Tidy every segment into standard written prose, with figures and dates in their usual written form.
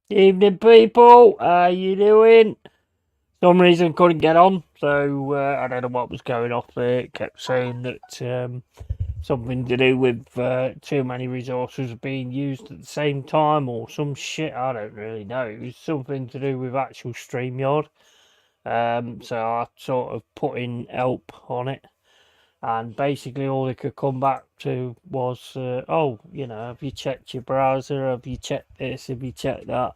Evening, people. How you doing? Some reason couldn't get on, so I don't know what was going off there. It kept saying that something to do with too many resources being used at the same time, or some shit. I don't really know. It was something to do with actual StreamYard. So I sort of put in help on it, and basically all they could come back to was, oh, have you checked your browser? Have you checked this? Have you checked that?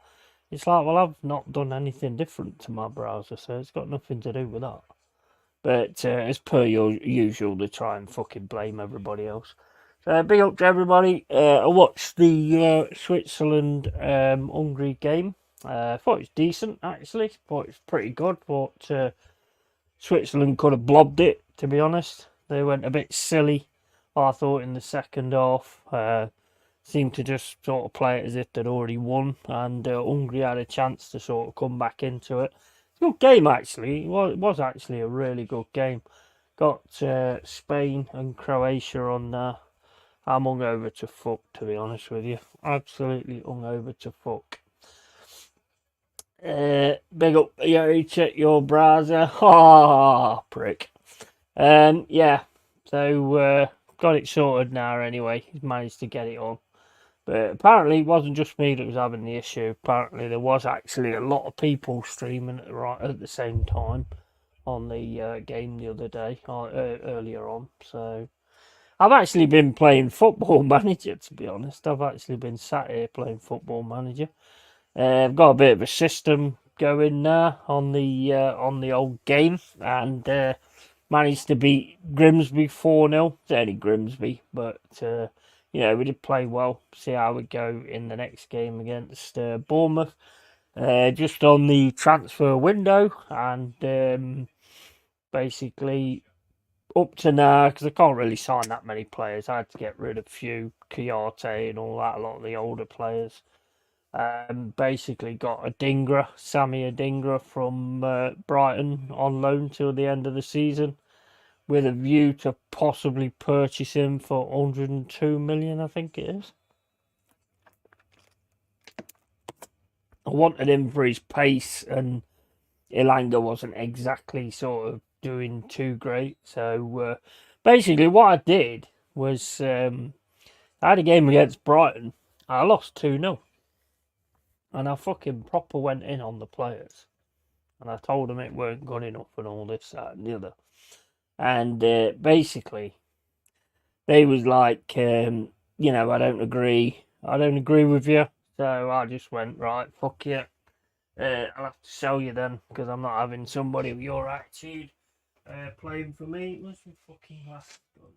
It's like, well, I've not done anything different to my browser, so it's got nothing to do with that. But as per your usual, they try and fucking blame everybody else. So big up to everybody. I watched the Switzerland Hungary game. Thought it was decent actually. Thought it was pretty good. Thought Switzerland could have blobbed it. To be honest, they went a bit silly. I thought in the second half. Seemed to just sort of play it as if they'd already won, and Hungary had a chance to sort of come back into it. It's a good game, actually. It was actually a really good game. Got Spain and Croatia on there. I'm hungover to fuck, to be honest with you. Absolutely hungover to fuck. Big up, check your browser. Ha, prick. Yeah. So got it sorted now. Anyway, he's managed to get it on. But apparently it wasn't just me that was having the issue. Apparently there was actually a lot of people streaming at the same time on the game the other day, or earlier on. So I've actually been playing Football Manager, to be honest. I've actually been sat here playing Football Manager. I've got a bit of a system going there on the old game, and managed to beat Grimsby 4-0. It's only Grimsby, but we did play well. See how we go in the next game against Bournemouth. Just on the transfer window, and basically up to now, because I can't really sign that many players. I had to get rid of a few, Kiyate and all that, a lot of the older players. Basically got Sammy Adingra from Brighton on loan till the end of the season, with a view to possibly purchase him for 102 million, I think it is. I wanted him for his pace, and Ilanga wasn't exactly sort of doing too great. So basically, what I did was I had a game against Brighton. I lost 2-0. And I fucking proper went in on the players. And I told them it weren't good enough and all this, that, and the other. And basically, they was like, I don't agree. I don't agree with you. So I just went, right, fuck you. I'll have to sell you then, because I'm not having somebody with your attitude playing for me. Where's my fucking last one?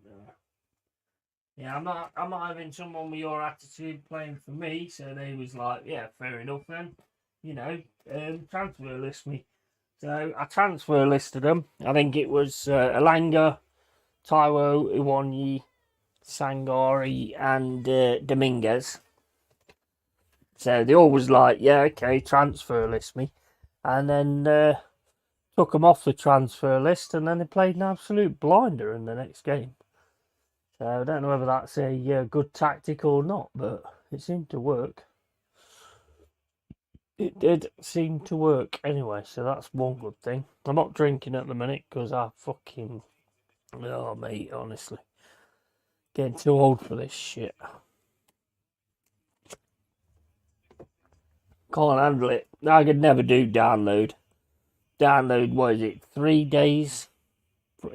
Yeah, I'm not having someone with your attitude playing for me. So they was like, yeah, fair enough then. Transfer list me. So I transfer listed them. I think it was Elanga, Taiwo, Iwanyi, Sangari, and Dominguez. So they all was like, yeah, okay, transfer list me. And then took them off the transfer list, and then they played an absolute blinder in the next game. So I don't know whether that's a good tactic or not, but it seemed to work. It did seem to work anyway, so that's one good thing. I'm not drinking at the minute because I fucking... Oh, mate, honestly. Getting too old for this shit. Can't handle it. I could never do download. Download, what is it, 3 days?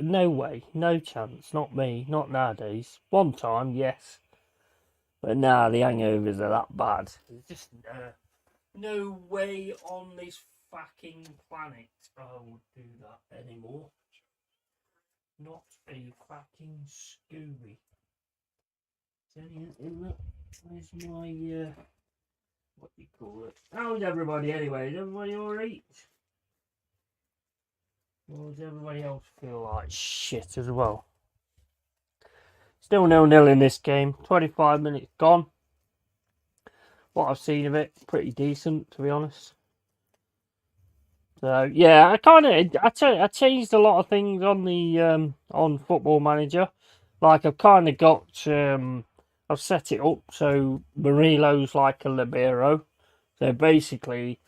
No way, no chance. Not me, not nowadays. One time, yes. But now the hangovers are that bad. There's just no way on this fucking planet I would do that anymore. Not a fucking Scooby. Where's my what do you call it? How's everybody anyway? Is everybody alright? Or does everybody else feel like shit as well? Still 0-0 in this game. 25 minutes gone. What I've seen of it, pretty decent, to be honest. So yeah, I changed a lot of things on the on Football Manager. Like I've kind of got I've set it up so Marilo's like a libero, So basically,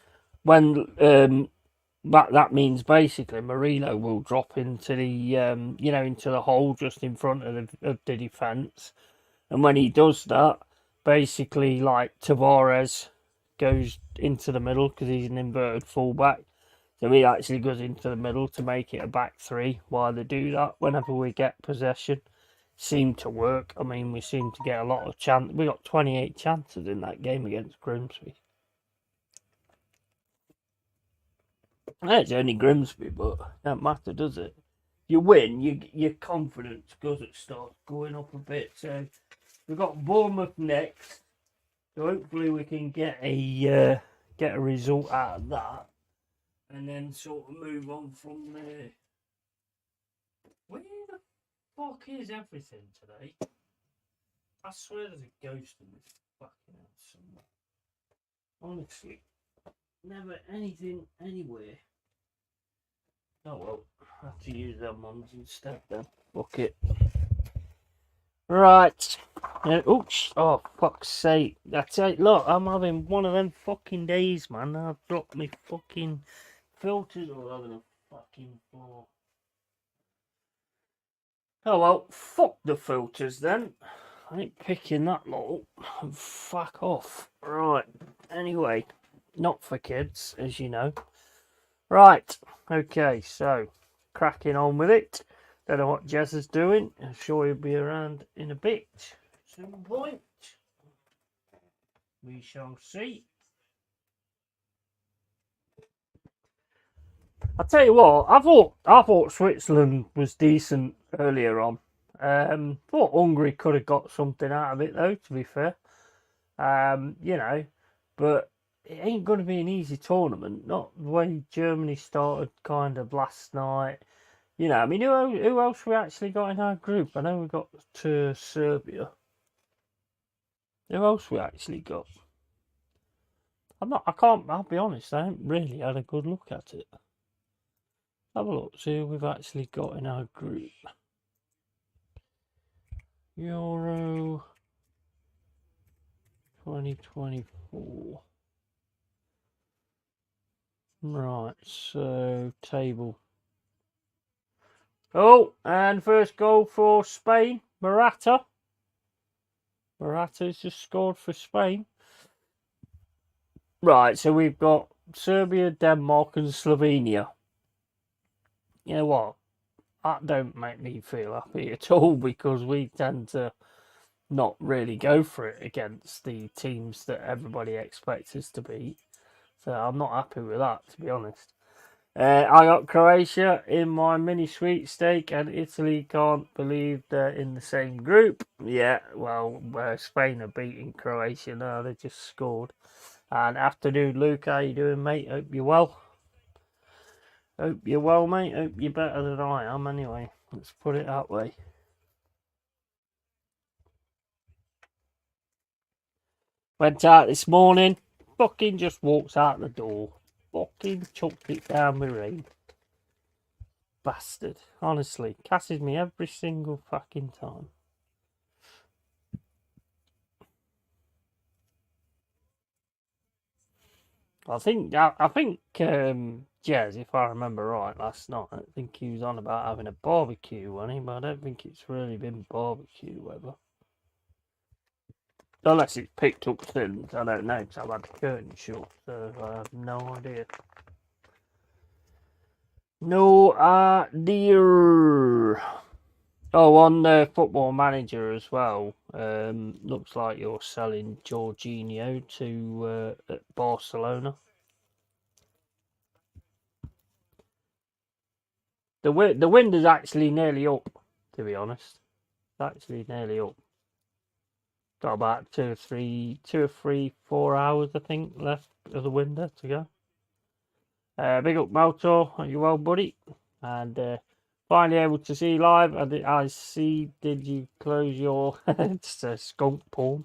when that means basically Marino will drop into the into the hole just in front of the defence, and when he does that, basically like Tavares goes into the middle because he's an inverted fullback. So he actually goes into the middle to make it a back three while they do that whenever we get possession. Seemed to work. I mean, we seem to get a lot of chance. We got 28 chances in that game against Grimsby. It's only Grimsby, but it don't matter, does it? You win, your confidence starts going up a bit. So we've got Bournemouth next. So hopefully we can get a result out of that, and then sort of move on from there. Where the fuck is everything today? I swear there's a ghost in this fucking house somewhere. Honestly, never anything anywhere. Oh well, I have to use them ones instead then. Fuck it. Right. Oops. Oh, fuck's sake. That's it. Look, I'm having one of them fucking days, man. I've dropped my fucking filters all over the fucking floor. Oh well, fuck the filters then. I ain't picking that lot up. Fuck off. Right. Anyway, not for kids, as you know. Right. Okay, so cracking on with it. Don't know what Jez is doing. I'm sure he'll be around in a bit. At some point. We shall see. I'll tell you what, I thought Switzerland was decent earlier on. Thought Hungary could have got something out of it though, to be fair. But it ain't going to be an easy tournament. Not the way Germany started kind of last night. I mean, who else we actually got in our group? I know we got to Serbia. Who else we actually got? I'll be honest, I haven't really had a good look at it. Have a look, see who we've actually got in our group. Euro 2024. Right, so table. Oh, and first goal for Spain, Morata. Morata's just scored for Spain. Right, so we've got Serbia, Denmark, and Slovenia. You know what? That don't make me feel happy at all because we tend to not really go for it against the teams that everybody expects us to beat. So I'm not happy with that, to be honest. I got Croatia in my mini sweepstake, and Italy can't believe they're in the same group. Yeah, well, Spain are beating Croatia now. They just scored. And afternoon, Luke, how you doing, mate? Hope you're well. Hope you're well, mate. Hope you're better than I am, anyway. Let's put it that way. Went out this morning. Fucking just walks out the door. Fucking chucked it down my rain. Bastard. Honestly, catches me every single fucking time. I think Jez, if I remember right, last night, I think he was on about having a barbecue, wasn't he? But I don't think it's really been barbecue weather. Unless it's picked up since, I don't know, because I've had the curtain shut, so I have no idea. No idea. Oh, on the Football Manager as well, looks like you're selling Jorginho to Barcelona. The wind is actually nearly up, to be honest. It's actually nearly up. Got about 2 or 3, 4 hours, I think, left of the window to go. Big up, Malto. Are you well, buddy? And finally able to see live. I see. Did you close your skunk porn?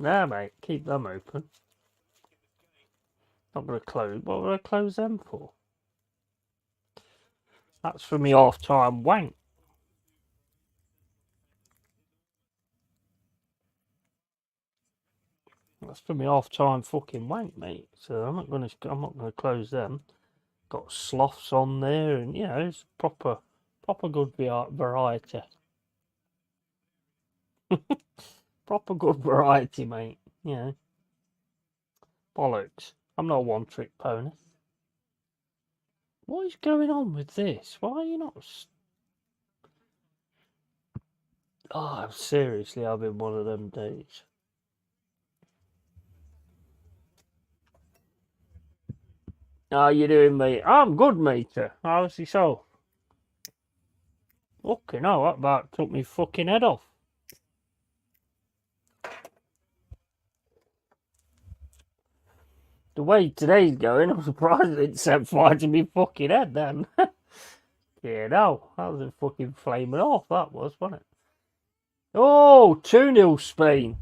No, mate. Keep them open. Not gonna close. What would I close them for? That's for me half-time wank. That's for me half-time fucking wank, mate. So I'm not gonna close them. Got sloths on there, and you know, it's proper good variety. Proper good variety, mate. You know, bollocks. I'm not a one-trick pony. What is going on with this? Why are you not? Oh, seriously, I've been one of them days. How you doing, mate? I'm good, mate. How's yourself? Fucking hell, that about took me fucking head off. The way today's going, I'm surprised it set fire to me fucking head then. Yeah, no, that was a fucking flaming off, that was, wasn't it? Oh, 2-0 Spain.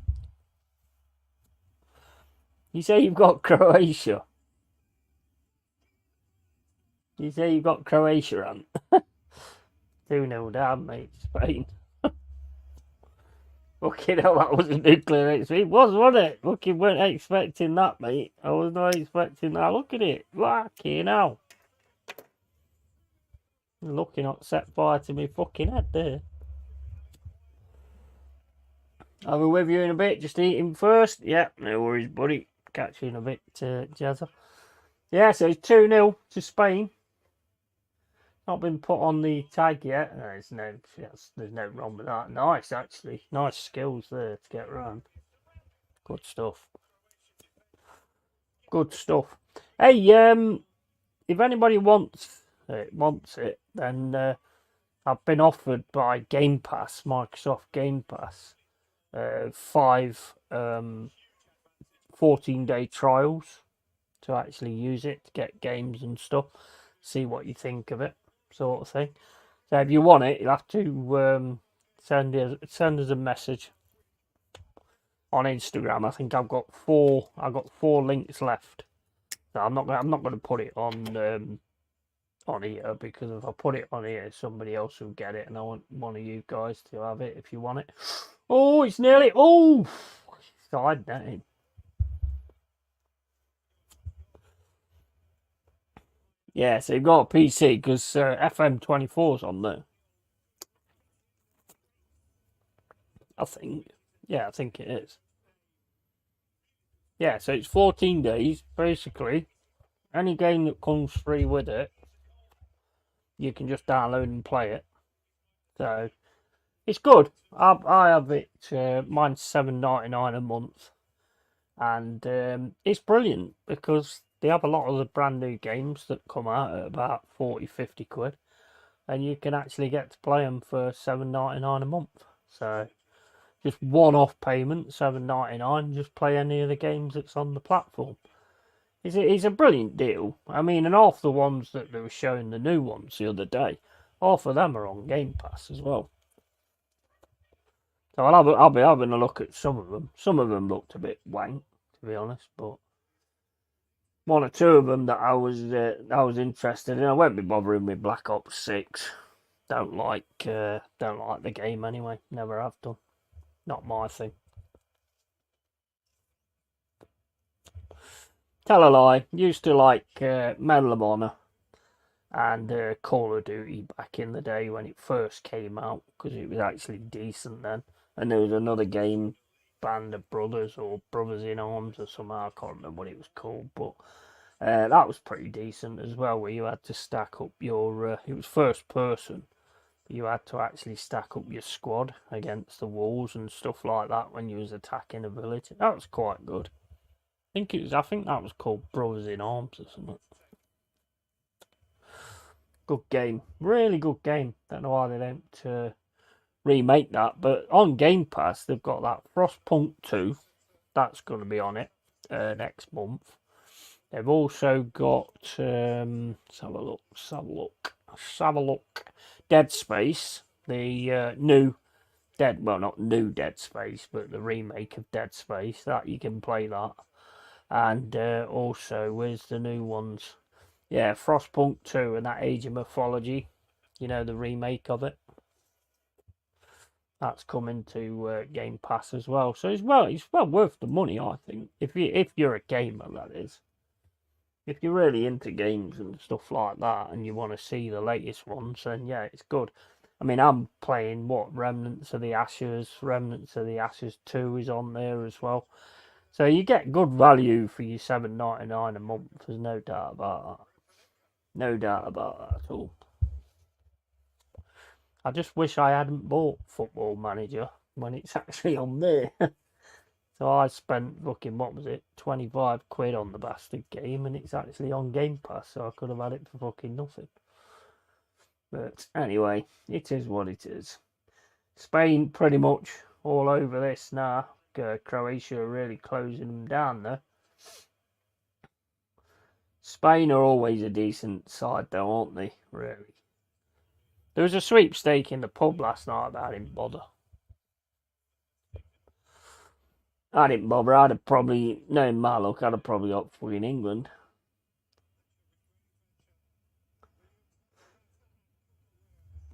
You say you've got Croatia. You say you've got Croatia, Ant. 2-0 down, mate, Spain. Fucking hell, that was a nuclear explosion. It was, wasn't it? Fucking weren't expecting that, mate. I was not expecting that. Look at it. Fucking hell. Looking at set fire to me fucking head there. I'll be with you in a bit. Just eating first. Yeah, no worries, buddy. Catch you in a bit, Jazza. Yeah, so it's 2-0 to Spain. Not been put on the tag yet. There's no wrong with that. Nice, actually. Nice skills there to get around. Good stuff. Good stuff. Hey, if anybody wants it, then I've been offered by Game Pass, Microsoft Game Pass, 5 14-day trials to actually use it to get games and stuff, see what you think of it, sort of thing. So if you want it, you'll have to send us a message on Instagram. I think I've got 4 links left. So I'm not going to put it on here, because if I put it on here, somebody else will get it, and I want one of you guys to have it if you want it. Oh, it's nearly side netting. Yeah, so you've got a PC because FM24's on there. I think. Yeah, I think it is. Yeah, so it's 14 days, basically. Any game that comes free with it, you can just download and play it. So, it's good. I have it, mine's $7.99 a month. And it's brilliant because they have a lot of the brand new games that come out at about 40-50 quid. And you can actually get to play them for $7.99 a month. So, just one-off payment, $7.99, just play any of the games that's on the platform. It's a brilliant deal. I mean, and half the ones that they were showing, the new ones the other day, half of them are on Game Pass as well. So I'll be having a look at some of them. Some of them looked a bit wank, to be honest, but one or two of them that I was interested in. I won't be bothering with Black Ops 6. Don't like the game anyway. Never have done. Not my thing. Tell a lie. Used to like Medal of Honor and Call of Duty back in the day when it first came out, because it was actually decent then. And there was another game, Band of Brothers or Brothers in Arms or something. I can't remember what it was called, but that was pretty decent as well, where you had to stack up your. It was first person. You had to actually stack up your squad against the walls and stuff like that when you was attacking a village. That was quite good. I think that was called Brothers in Arms or something. Good game. Really good game. Don't know why they don't remake that. But on Game Pass, they've got that Frostpunk 2. That's going to be on it next month. They've also got... let's have a look. Dead Space. The new... not new Dead Space, but the remake of Dead Space. That you can play that. And also, where's the new ones? Yeah, Frostpunk 2 and that Age of Mythology. You know, the remake of it. That's coming to Game Pass as well. So it's well worth the money, I think. If you're a gamer, that is. If you're really into games and stuff like that, and you want to see the latest ones, then yeah, it's good. I mean, I'm playing Remnants of the Ashes. Remnants of the Ashes 2 is on there as well. So you get good value for your $7.99 a month. There's no doubt about that. No doubt about that at all. I just wish I hadn't bought Football Manager when it's actually on there. So I spent fucking, what was it, 25 quid on the bastard game, and it's actually on Game Pass, so I could have had it for fucking nothing. But anyway, it is what it is. Spain pretty much all over this now. Croatia are really closing them down though. Spain are always a decent side though, aren't they? Really. There was a sweepstake in the pub last night, but I didn't bother. I didn't bother. I'd have probably, knowing my luck, I'd have probably got fucking England.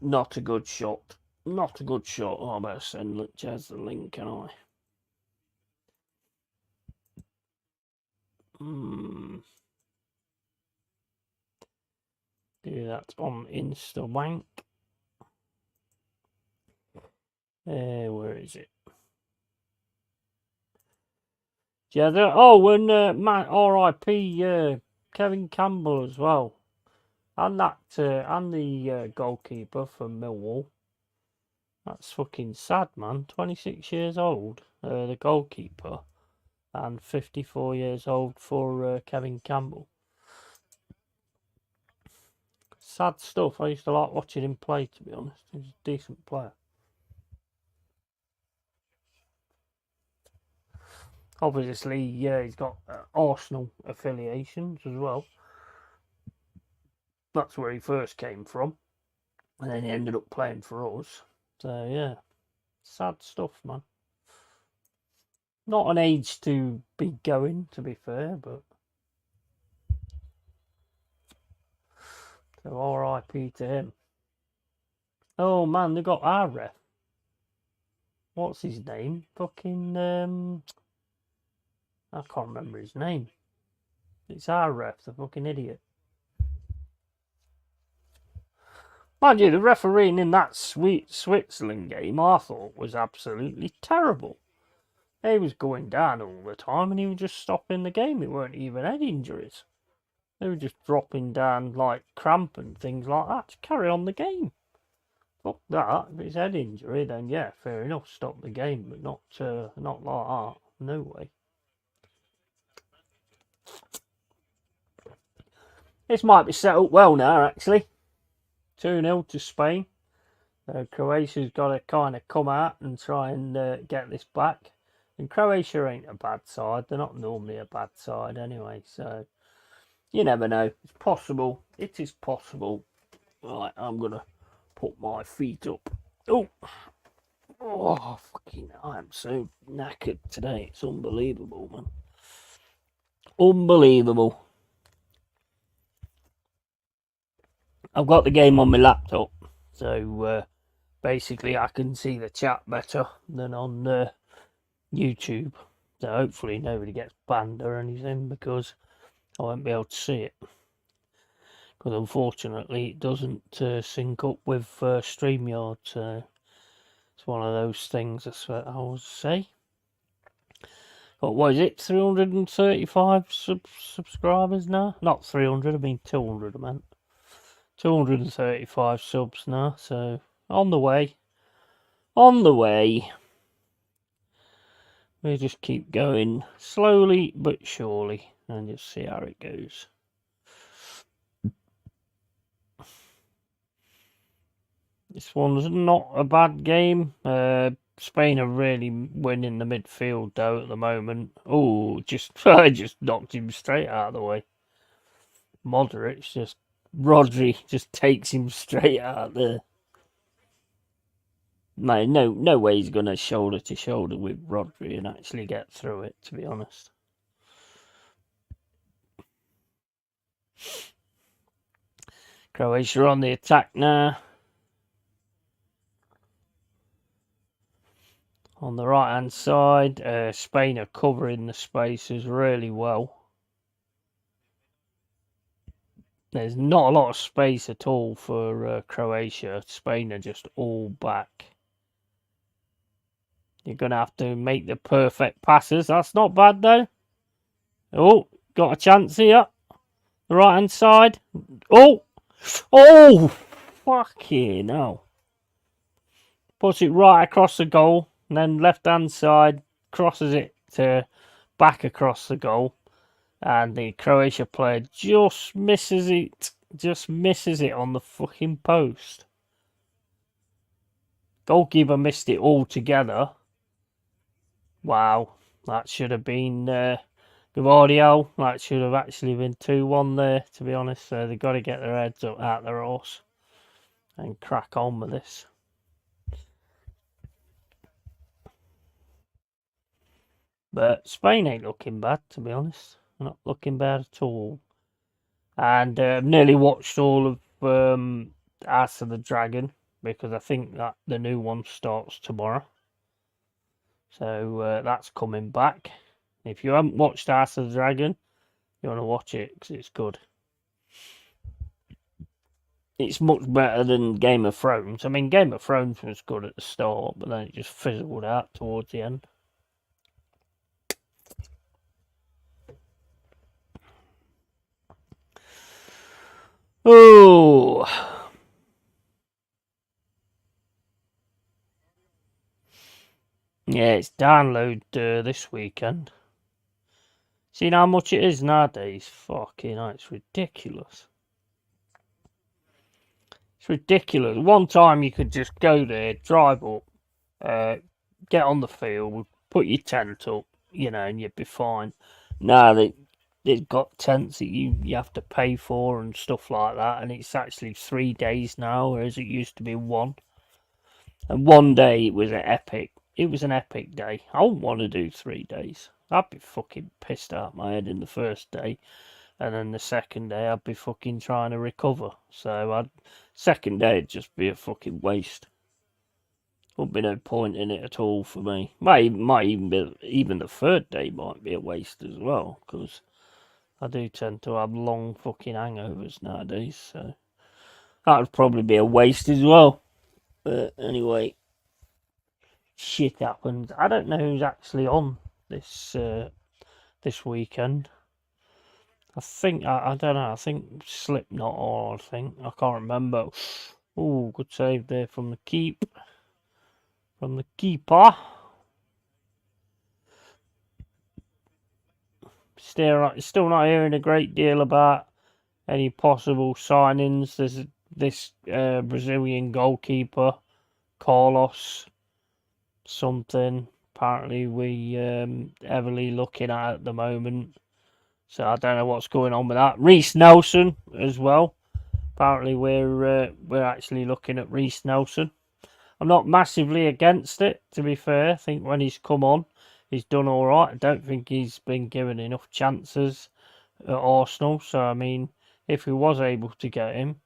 Not a good shot. Not a good shot. Oh, I better send Jez the link, can I? Do that on InstaWank. Where is it? Yeah, and R.I.P. Kevin Campbell as well, and and the goalkeeper from Millwall. That's fucking sad, man. 26 years old, the goalkeeper, and 54 years old for Kevin Campbell. Sad stuff. I used to like watching him play, to be honest. He was a decent player. Obviously, yeah, he's got Arsenal affiliations as well. That's where he first came from. And then he ended up playing for us. So, yeah, sad stuff, man. Not an age to be going, to be fair, but. So, RIP to him. Oh, man, they got our ref. What's his name? Fucking, I can't remember his name. It's our ref, the fucking idiot. Mind you, the refereeing in that sweet Switzerland game I thought was absolutely terrible. He was going down all the time and he was just stopping the game. It weren't even head injuries. They were just dropping down like cramp and things like that to carry on the game. Fuck that. If it's head injury, then yeah, fair enough, stop the game, but not like that. No way. This might be set up well now, actually. 2-0 to Spain. Croatia's got to kind of come out and try and get this back. And Croatia ain't a bad side. They're not normally a bad side anyway. So, you never know. It's possible. It is possible. Right, I'm going to put my feet up. Oh, fucking, I am so knackered today. It's unbelievable, man. Unbelievable. I've got the game on my laptop. So, basically, I can see the chat better than on YouTube. So hopefully nobody gets banned or anything because I won't be able to see it. Because unfortunately it doesn't sync up with StreamYard. So it's one of those things, that's what I always say. But what is it? 335 subscribers now? Not 300, I mean 200, I meant. 235 subs now, so on the way. On the way. We just keep going slowly but surely and just see how it goes. This one's not a bad game. Spain are really winning the midfield though at the moment. Oh, I just knocked him straight out of the way. Rodri just takes him straight out there. No way he's gonna shoulder to shoulder with Rodri and actually get through it, to be honest. Croatia on the attack now. On the right hand side, Spain are covering the spaces really well. There's not a lot of space at all for Croatia. Spain are just all back. You're going to have to make the perfect passes. That's not bad though. Oh, got a chance here. The right hand side. Oh! Oh! Fucking hell. Puts it right across the goal. And then left hand side crosses it to back across the goal. And the Croatia player just misses it. Just misses it on the fucking post. Goalkeeper missed it altogether. Wow. That should have been Gavardio. That should have actually been 2-1 there, to be honest. So they've got to get their heads up out their horse and crack on with this. But Spain ain't looking bad, to be honest. Not looking bad at all. And I've nearly watched all of House of the Dragon, because I think that the new one starts tomorrow. So that's coming back. If you haven't watched House of the Dragon, you want to watch it because it's good. It's much better than Game of Thrones. I mean, Game of Thrones was good at the start, but then it just fizzled out towards the end. Oh! Yeah, it's download this weekend. Seen how much it is nowadays? Fucking hell, it's ridiculous. It's ridiculous. One time you could just go there, drive up, get on the field, put your tent up, and you'd be fine. Now they've got tents that you have to pay for and stuff like that, and it's actually 3 days now, whereas it used to be one. And one day it was an epic. It was an epic day. I wouldn't want to do 3 days. I'd be fucking pissed out my head in the first day, and then the second day I'd be fucking trying to recover. So second day would just be a fucking waste. Wouldn't be no point in it at all for me. Might even be, even the third day might be a waste as well, because I do tend to have long fucking hangovers nowadays. So that would probably be a waste as well. But anyway, shit happens. I don't know who's actually on this weekend. I think I don't know. I think Slipknot, or I can't remember. Oh, good save there from the keeper. Still not hearing a great deal about any possible signings. There's this Brazilian goalkeeper, Carlos something. Apparently, we heavily looking at the moment. So I don't know what's going on with that. Reece Nelson as well. Apparently, we're actually looking at Reece Nelson. I'm not massively against it, to be fair. I think when he's come on, he's done all right. I don't think he's been given enough chances at Arsenal. So, I mean, if we was able to get him,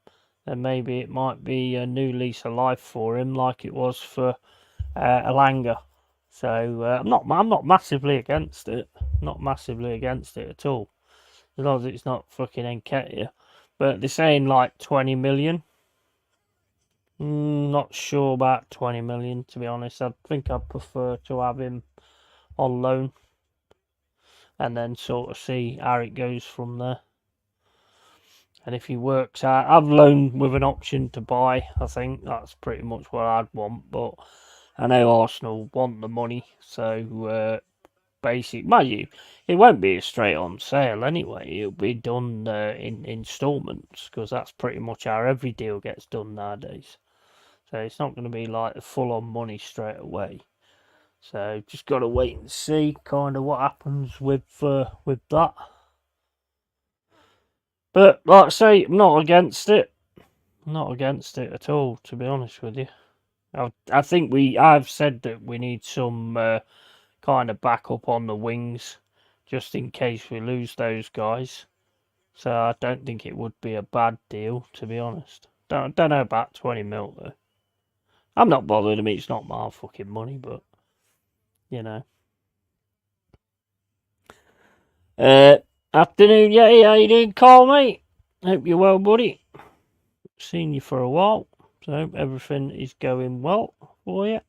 then maybe it might be a new lease of life for him, like it was for Elanga. So I'm not massively against it. Not massively against it at all, as long as it's not fucking Nketiah. But they're saying like 20 million. Not sure about 20 million, to be honest. I think I'd prefer to have him on loan and then sort of see how it goes from there. And if he works out, I've loaned with an option to buy. I think that's pretty much what I'd want. But I know Arsenal want the money, so basically, it won't be a straight on sale anyway. It'll be done in installments, because that's pretty much how every deal gets done nowadays. So it's not going to be like the full on money straight away. So just got to wait and see kind of what happens with that. But like I say, I'm not against it. Not against it at all, to be honest with you. I think I've said that we need some kind of backup on the wings, just in case we lose those guys. So I don't think it would be a bad deal, to be honest. Don't know about 20 mil though. I'm not bothered. I mean, it's not my fucking money, but you know. Afternoon, yeah, how you doing, Carl, mate? Hope you're well, buddy. Seen you for a while, so hope everything is going well for you.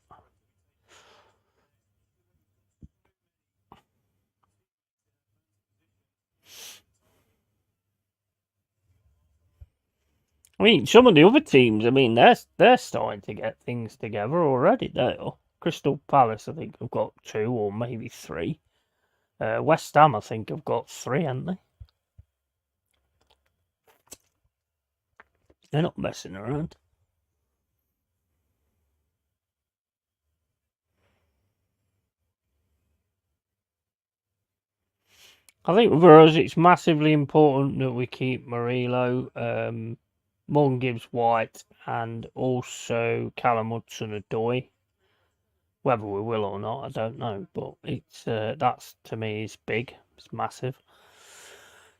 I mean, some of the other teams, I mean, they're starting to get things together already. They are. Crystal Palace, I think, have got 2 or maybe 3. West Ham, I think, have got 3, haven't they? They're not messing around. I think for us, it's massively important that we keep Murillo, Morgan Gibbs-White, and also Callum Hudson-Odoi. Whether we will or not, I don't know, but it's that's to me is big. It's massive.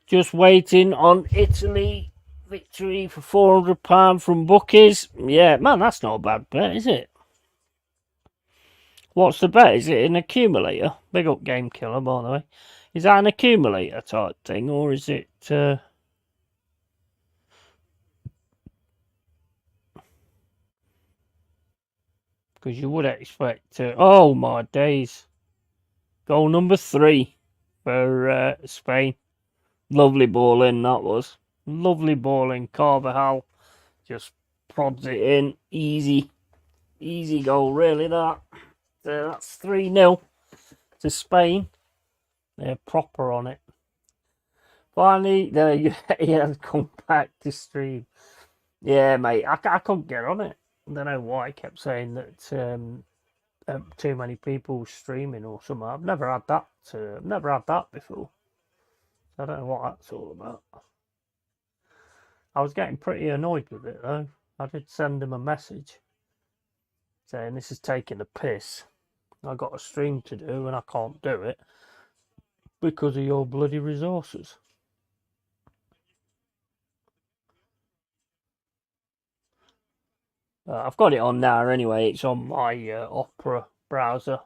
Just waiting on Italy victory for £400 from bookies. Yeah, man, that's not a bad bet, is it? What's the bet? Is it an accumulator? Big up Game Killer, by the way. Is that an accumulator type thing, or is it? Because you would expect. Oh my days! Goal number 3 for Spain. Lovely ball in, that was. Lovely ball in. Carvajal just prods it in. Easy goal, really, that. So that's 3-0 to Spain. They're proper on it. Finally, he has come back to stream. Yeah, mate, I couldn't get on it. I don't know why I kept saying that too many people streaming or something. I've never had that. Never had that before. I don't know what that's all about. I was getting pretty annoyed with it though. I did send him a message saying this is taking the piss. I got a stream to do and I can't do it because of your bloody resources. I've got it on now anyway. It's on my Opera browser.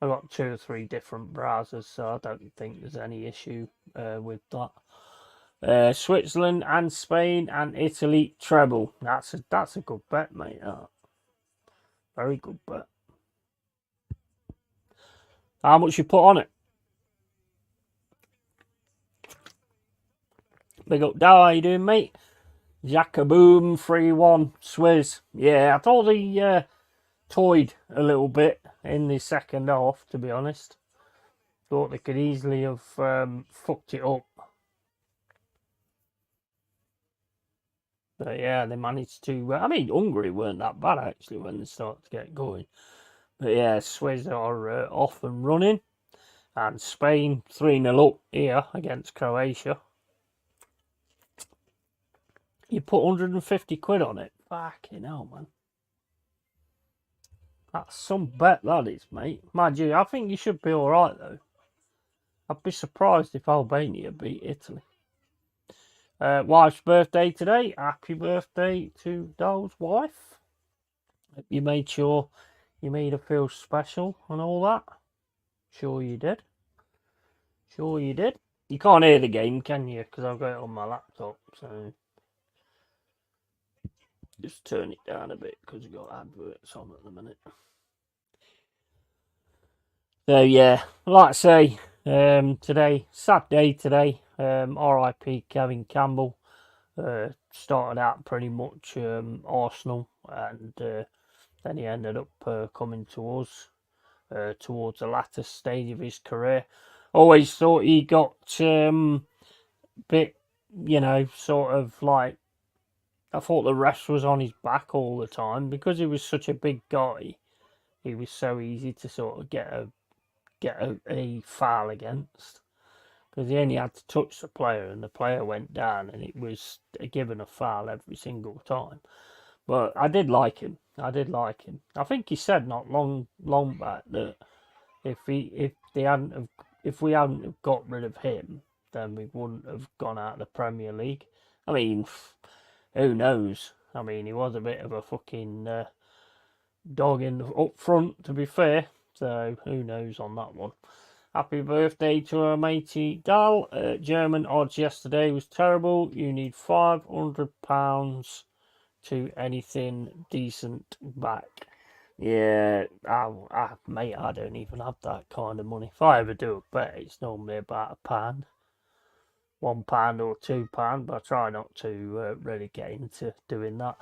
I've got 2 or 3 different browsers, so I don't think there's any issue with that. Switzerland and Spain and Italy treble. That's a good bet, mate. Very good bet. How much you put on it? Big up, Dow. How you doing, mate? Jackaboom 3-1 Swizz. Yeah, I thought he toyed a little bit in the second half, to be honest. Thought they could easily have fucked it up. But yeah, they managed to. I mean, Hungary weren't that bad actually when they started to get going. But yeah, Swizz are off and running. And Spain 3-0 up here against Croatia. You put 150 quid on it. Fucking hell, man. That's some bet, that is, mate. Mind you, I think you should be alright, though. I'd be surprised if Albania beat Italy. Wife's birthday today. Happy birthday to Doll's wife. You made sure you made her feel special and all that. Sure you did. Sure you did. You can't hear the game, can you? Because I've got it on my laptop, so just turn it down a bit because we've got adverts on at the minute. So yeah, like I say, today, sad day today. R.I.P. Kevin Campbell. Started out pretty much Arsenal, and then he ended up coming to us towards the latter stage of his career. Always thought he got bit, sort of like, I thought the ref was on his back all the time because he was such a big guy. He was so easy to sort of get a foul against because he only had to touch the player and the player went down and it was given a foul every single time. But I did like him. I think he said not long back that if we hadn't have got rid of him, then we wouldn't have gone out of the Premier League. I mean, who knows? I mean, he was a bit of a fucking dog in up front, to be fair. So who knows on that one. Happy birthday to our matey Dal. German odds yesterday was terrible. You need £500 to anything decent back. Yeah, mate, I don't even have that kind of money. If I ever do a bet, it's normally about £1, £1 or £2, but I try not to really get into doing that.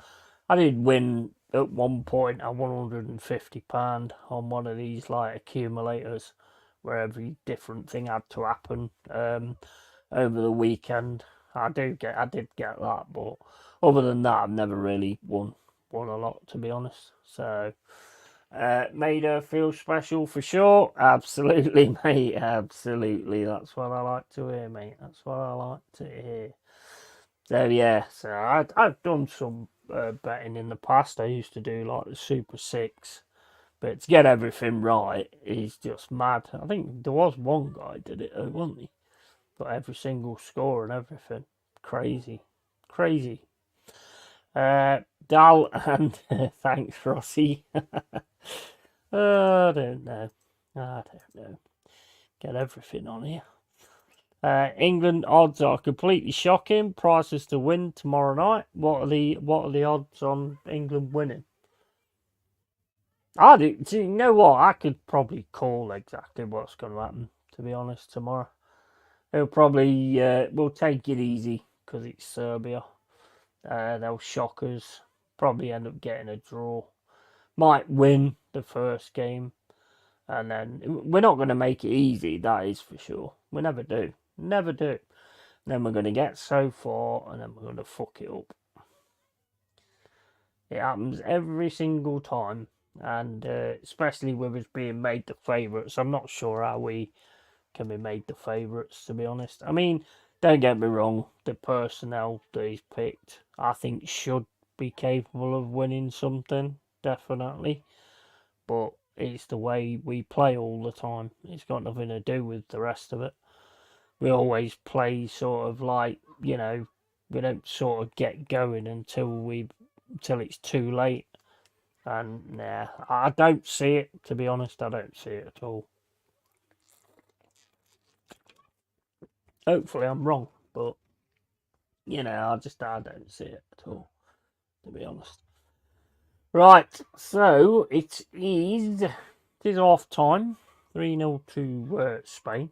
I did win at one point a £150 on one of these like accumulators, where every different thing had to happen over the weekend. I did get that, but other than that, I've never really won a lot, to be honest. So made her feel special for sure. Absolutely, mate. Absolutely. That's what I like to hear, mate. That's what I like to hear. So yeah, so I've done some betting in the past. I used to do like the Super Six, but to get everything right is just mad. I think there was one guy did it, wasn't he? Got every single score and everything. Crazy, crazy. Dal and thanks, Rossi. I don't know. I don't know. Get everything on here. England odds are completely shocking. Prices to win tomorrow night. What are the odds on England winning? Do you know what? I could probably call exactly what's going to happen. To be honest, tomorrow they'll probably will take it easy because it's Serbia. They'll shock us. Probably end up getting a draw. Might win the first game. And then we're not going to make it easy, that is for sure. We never do. Never do. Then we're going to get so far and then we're going to fuck it up. It happens every single time. And especially with us being made the favourites. I'm not sure how we can be made the favourites, to be honest. I mean, don't get me wrong. The personnel that he's picked, I think, should be capable of winning something. Definitely. But it's the way we play all the time. It's got nothing to do with the rest of it. We always play sort of like, we don't sort of get going until it's too late. And nah, I don't see it, to be honest. I don't see it at all. Hopefully I'm wrong, but I don't see it at all, to be honest. Right, so it is half time. 3-0 to Spain.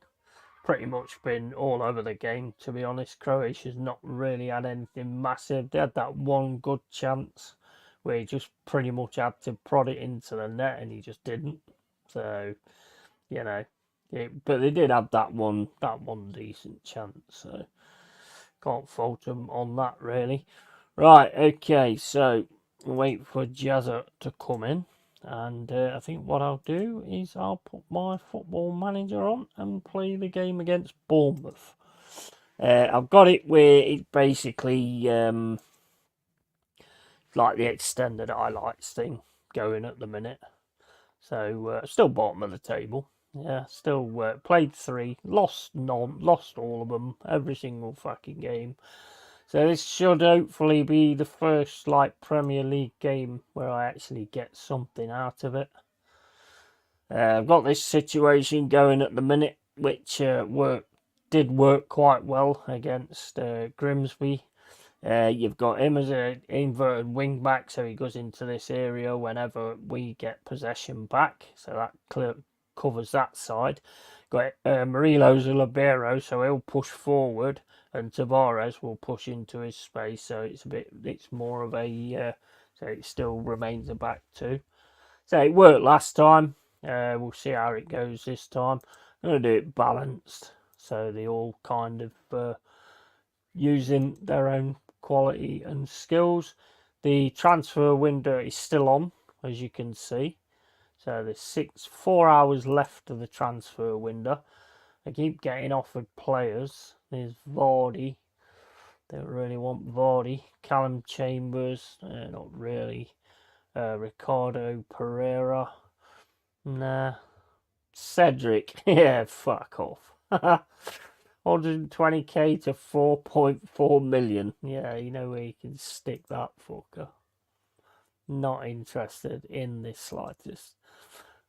Pretty much been all over the game, to be honest. Croatia's not really had anything massive. They had that one good chance where he just pretty much had to prod it into the net and he just didn't. So, but they did have that one decent chance. So, can't fault them on that, really. Right, okay, so wait for Jazza to come in. And I think what I'll do is I'll put my football manager on and play the game against Bournemouth. I've got it where it's basically like the extended highlights thing going at the minute. So still bottom of the table. Yeah, still played 3, lost all of them, every single fucking game. So this should hopefully be the first Premier League game where I actually get something out of it. I've got this situation going at the minute, which did work quite well against Grimsby. You've got him as an inverted wing back, so he goes into this area whenever we get possession back. So that covers that side. Got Marilo's a libero, so he'll push forward, and Tavares will push into his space. So it's more of a, so it still remains a back two. So it worked last time. We'll see how it goes this time. I'm going to do it balanced, so they all kind of using their own quality and skills. The transfer window is still on, as you can see. So there's 4 hours left of the transfer window. I keep getting offered players. There's Vardy. Don't really want Vardy. Callum Chambers. Not really. Ricardo Pereira. Nah. Cedric. Yeah, fuck off. 120k to 4.4 million. Yeah, you know where you can stick that fucker. Not interested in this slightest.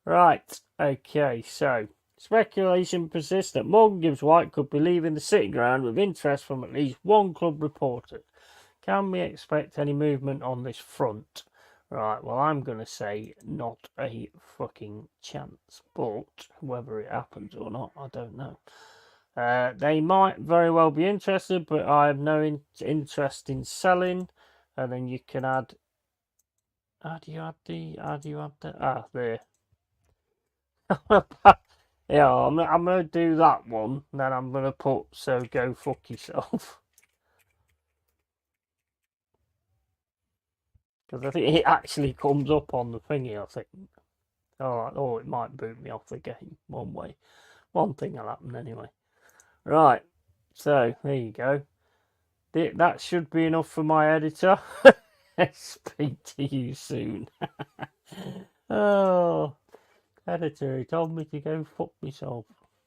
Right, okay, so speculation persists that Morgan Gibbs White could be leaving the City Ground with interest from at least one club reported. Can we expect any movement on this front? Right, well, I'm going to say not a fucking chance, but whether it happens or not, I don't know. They might very well be interested, but I have no interest in selling. And then you can add. How do you add the? Ah, there. Yeah, I'm gonna do that one. Then I'm gonna put so go fuck yourself. Because I think it actually comes up on the thingy, I think. Oh, it might boot me off the game one way. One thing will happen anyway. Right, so there you go. That should be enough for my editor. Speak to you soon. Oh, editor, he told me to go fuck myself.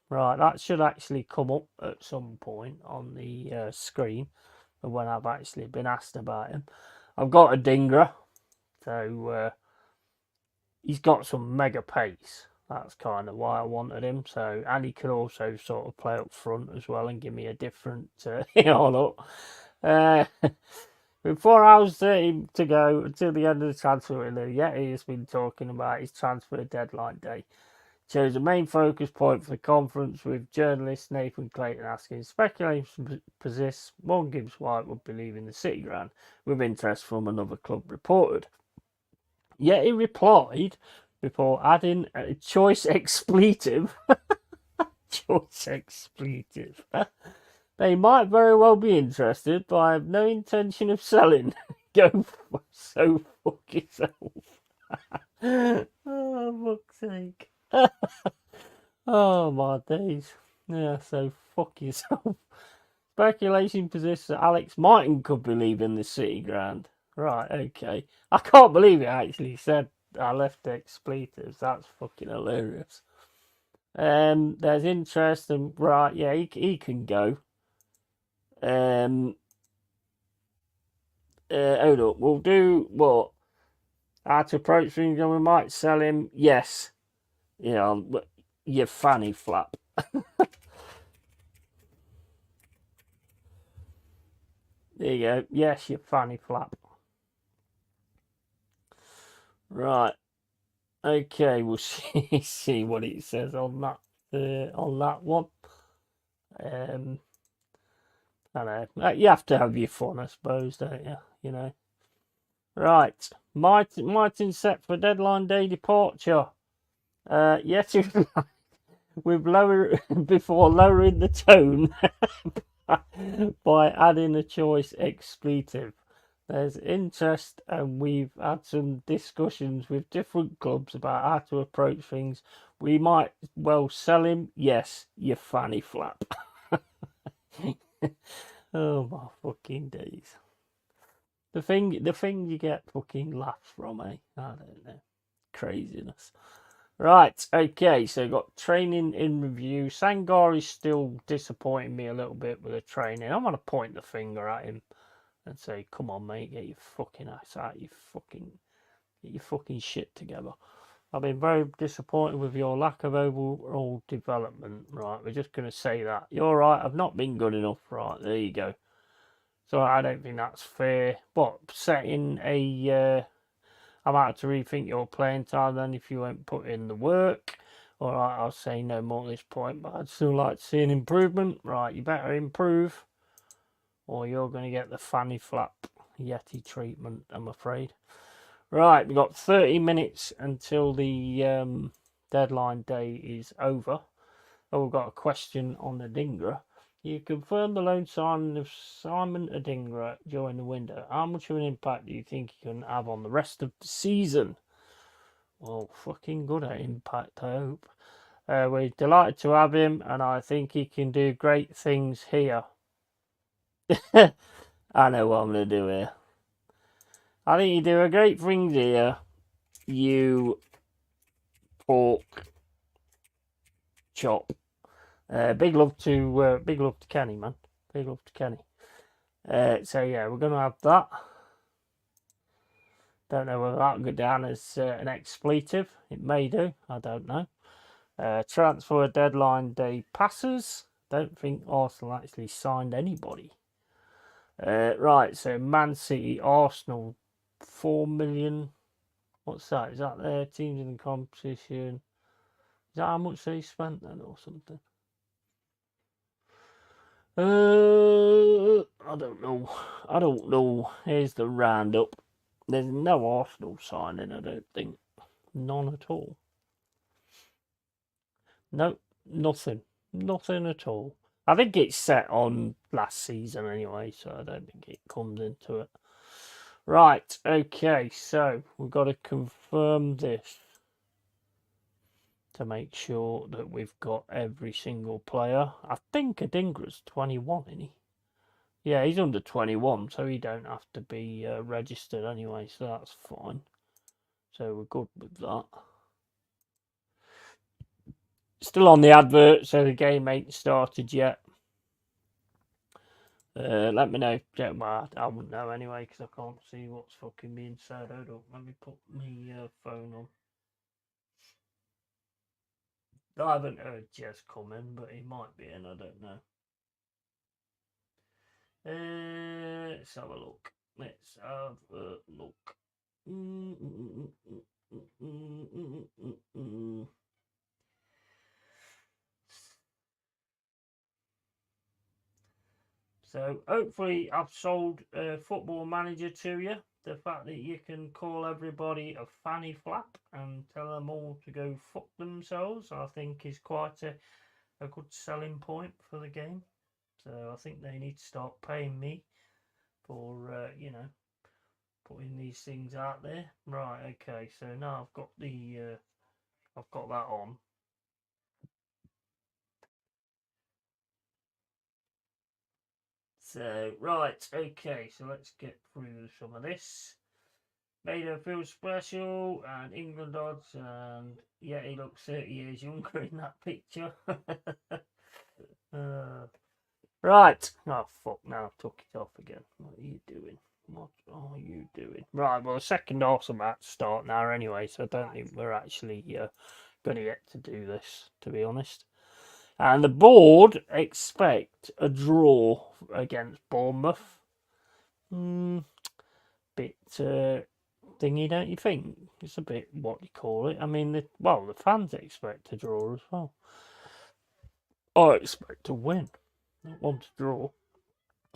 Right, that should actually come up at some point on the screen when I've actually been asked about him. I've got a dinger, so he's got some mega pace. That's kind of why I wanted him. So, and he can also sort of play up front as well and give me a different. Look. Before I was 30 to go until the end of the transfer window, Yeti has been talking about his transfer deadline day. Chose a main focus point for the conference with journalist Nathan Clayton asking speculation persists Morgan Gibbs White would be leaving the City Ground with interest from another club reported. Yet he replied before adding a choice expletive. Choice expletive. They might very well be interested, but I have no intention of selling. Go so fuck yourself. Oh, fuck's sake. Oh, my days. Yeah, so fuck yourself. Speculation persists that Alex Martin could be leaving the City Ground. Right, okay. I can't believe it actually said I left expletives. That's fucking hilarious. There's interest and right, yeah, he can go. Hold up, we'll do what? How to approach things and we might sell him. Yes. You know, you fanny flap. There you go. Yes, you fanny flap. Right. Okay, we'll see what it says on that one. I know you have to have your fun, I suppose, don't you? You know. Right, Martin set for deadline day departure. Yet with before lowering the tone by adding a choice expletive. There's interest, and we've had some discussions with different clubs about how to approach things. We might well sell him. Yes, you fanny flap. Oh my fucking days. The thing you get fucking laughs from, eh? I don't know. Craziness. Right, okay, so got training in review. Sangari's still disappointing me a little bit with the training. I'm gonna point the finger at him and say, "Come on, mate, get your fucking ass out, get your fucking shit together." I've been very disappointed with your lack of overall development. Right, we're just gonna say that. You're right. I've not been good enough. Right, there you go. So I don't think that's fair. But setting a, I might have to rethink your playing time then if you won't put in the work. All right, I'll say no more at this point. But I'd still like to see an improvement. Right, you better improve, or you're going to get the fanny flap Yeti treatment, I'm afraid. Right, we've got 30 minutes until the deadline day is over. Oh, we've got a question on the Dingra. You confirmed the loan signing of Simon Adingra during the window. How much of an impact do you think he can have on the rest of the season? Well, fucking good at impact, I hope. We're delighted to have him, and I think he can do great things here. I know what I'm going to do here. I think you do a great things here. You pork chop. Big love to Kenny, man. Big love to Kenny. So yeah, we're gonna have that. Don't know whether that'll go down as an expletive. It may do. I don't know. Transfer deadline day passes. Don't think Arsenal actually signed anybody. Right, so Man City, Arsenal, 4 million. What's that? Is that their teams in the competition? Is that how much they spent then or something? I don't know. I don't know. Here's the roundup. There's no Arsenal signing, I don't think. None at all. No, nothing. Nothing at all. I think it's set on last season anyway, so I don't think it comes into it. Right, okay, so we've got to confirm this to make sure that we've got every single player. I think Adingra's 21, isn't he? Yeah, he's under 21, so he don't have to be registered anyway, so that's fine. So we're good with that. Still on the advert, so the game ain't started yet. Let me know. Well, I wouldn't know anyway, because I can't see what's fucking being said. Hold up, let me put my phone on. I haven't heard Jez come in, but he might be in, I don't know. Let's have a look. Let's have a look. So hopefully I've sold Football Manager to you. The fact that you can call everybody a fanny flap and tell them all to go fuck themselves, I think is quite a good selling point for the game. So I think they need to start paying me for putting these things out there. Right, okay. So now I've got that on. So right, okay. So let's get through some of this. Made her feel special, and England odds, and yeah, he looks 30 years younger in that picture. Right. Oh, fuck, now I've took it off again. What are you doing? What are you doing? Right, well, the second awesome match start now anyway, so I don't think we're actually going to get to do this, to be honest. And the board expect a draw against Bournemouth. Bit thingy, don't you think? It's a bit, what do you call it? I mean, the fans expect a draw as well. I expect to win, not want to draw.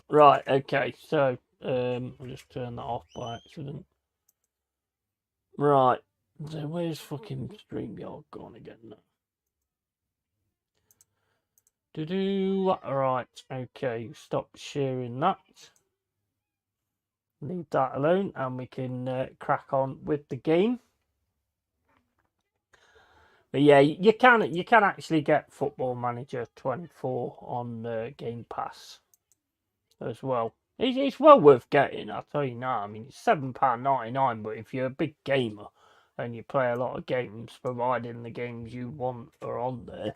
Right, okay, so I'll just turn that off by accident. Right, so where's fucking StreamYard gone again now? Right, okay, stop sharing that. Leave that alone, and we can crack on with the game. But yeah, you can actually get Football Manager 24 on Game Pass as well. It's well worth getting, I'll tell you now. I mean, it's £7.99, but if you're a big gamer and you play a lot of games, providing the games you want are on there,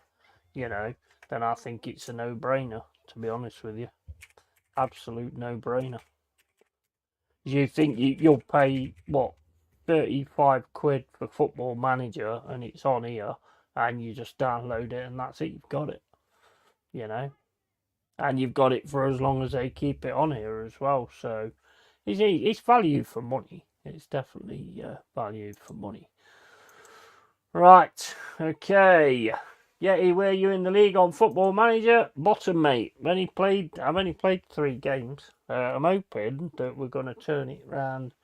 then I think it's a no-brainer, to be honest with you. Absolute no-brainer. You think you'll pay, what, 35 quid for Football Manager, and it's on here, and you just download it, and that's it, you've got it, and you've got it for as long as they keep it on here as well. So it's value for money. It's definitely value for money. Right, okay. Yeti, where are you in the league on Football Manager? Bottom, mate. I've only played 3 games. I'm hoping that we're going to turn it round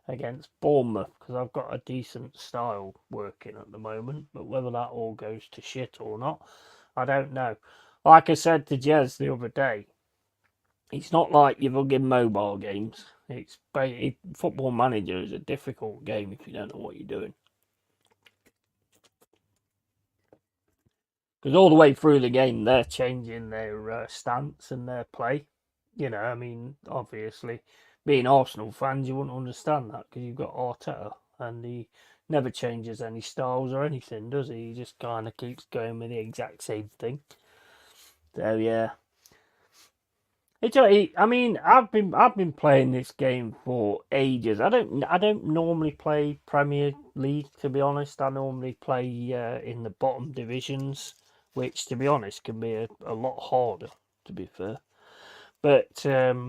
against Bournemouth, because I've got a decent style working at the moment, but whether that all goes to shit or not, I don't know. Like I said to Jez the other day, it's not like you've fucking mobile games. Football Manager is a difficult game if you don't know what you're doing. Because all the way through the game, they're changing their stance and their play. I mean, obviously, being Arsenal fans, you wouldn't understand that because you've got Arteta and he never changes any styles or anything, does he? He just kind of keeps going with the exact same thing. So, yeah. I mean, I've been playing this game for ages. I don't normally play Premier League, to be honest. I normally play in the bottom divisions, which, to be honest, can be a lot harder. To be fair, but I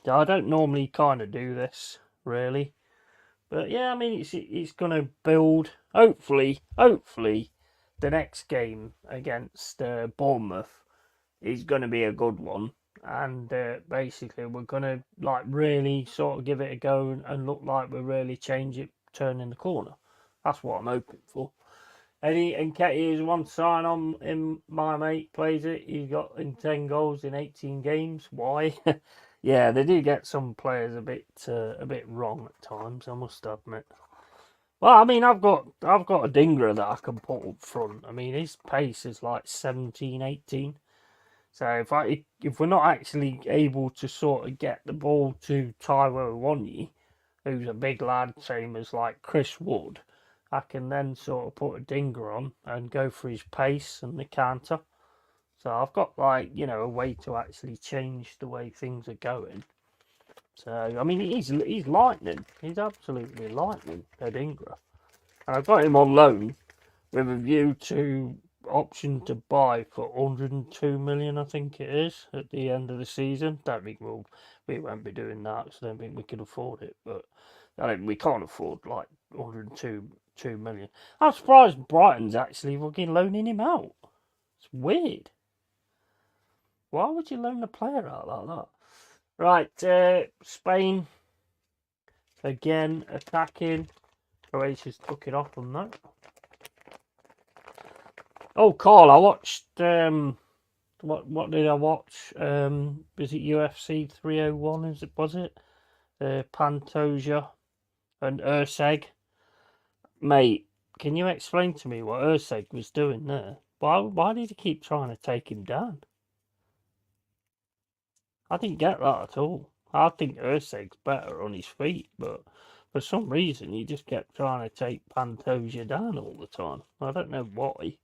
don't normally kind of do this really. But yeah, I mean, it's gonna build. Hopefully, the next game against Bournemouth is gonna be a good one, and basically we're gonna like really sort of give it a go and look like we're really turning the corner. That's what I'm hoping for. Eddie Nketiah is one sign on in my mate plays it. He's got in 10 goals in 18 games. Why? Yeah, they do get some players a bit wrong at times, I must admit. Well, I mean, I've got a dinger that I can put up front. I mean, his pace is like 17, 18. So if we're not actually able to sort of get the ball to Taiwo Awoniyi, who's a big lad, same as like Chris Wood, I can then sort of put a dinger on and go for his pace and the counter. So I've got like a way to actually change the way things are going. So I mean he's lightning. He's absolutely lightning, Edingra. And I've got him on loan with a view to option to buy for 102 million, I think it is, at the end of the season. Don't think we won't be doing that, so I don't think we can afford it. But we can't afford like 102 million. I'm surprised Brighton's actually fucking loaning him out. It's weird. Why would you loan a player out like that? Right, Spain again attacking. Croatia's took it off them though. Oh, Carl, I watched. What did I watch? Was it UFC 301? Was it? Pantoja and Urseg. Mate, can you explain to me what Urseg was doing there? Why did he keep trying to take him down? I didn't get that at all. I think Urseg's better on his feet, but for some reason he just kept trying to take Pantoja down all the time. I don't know why.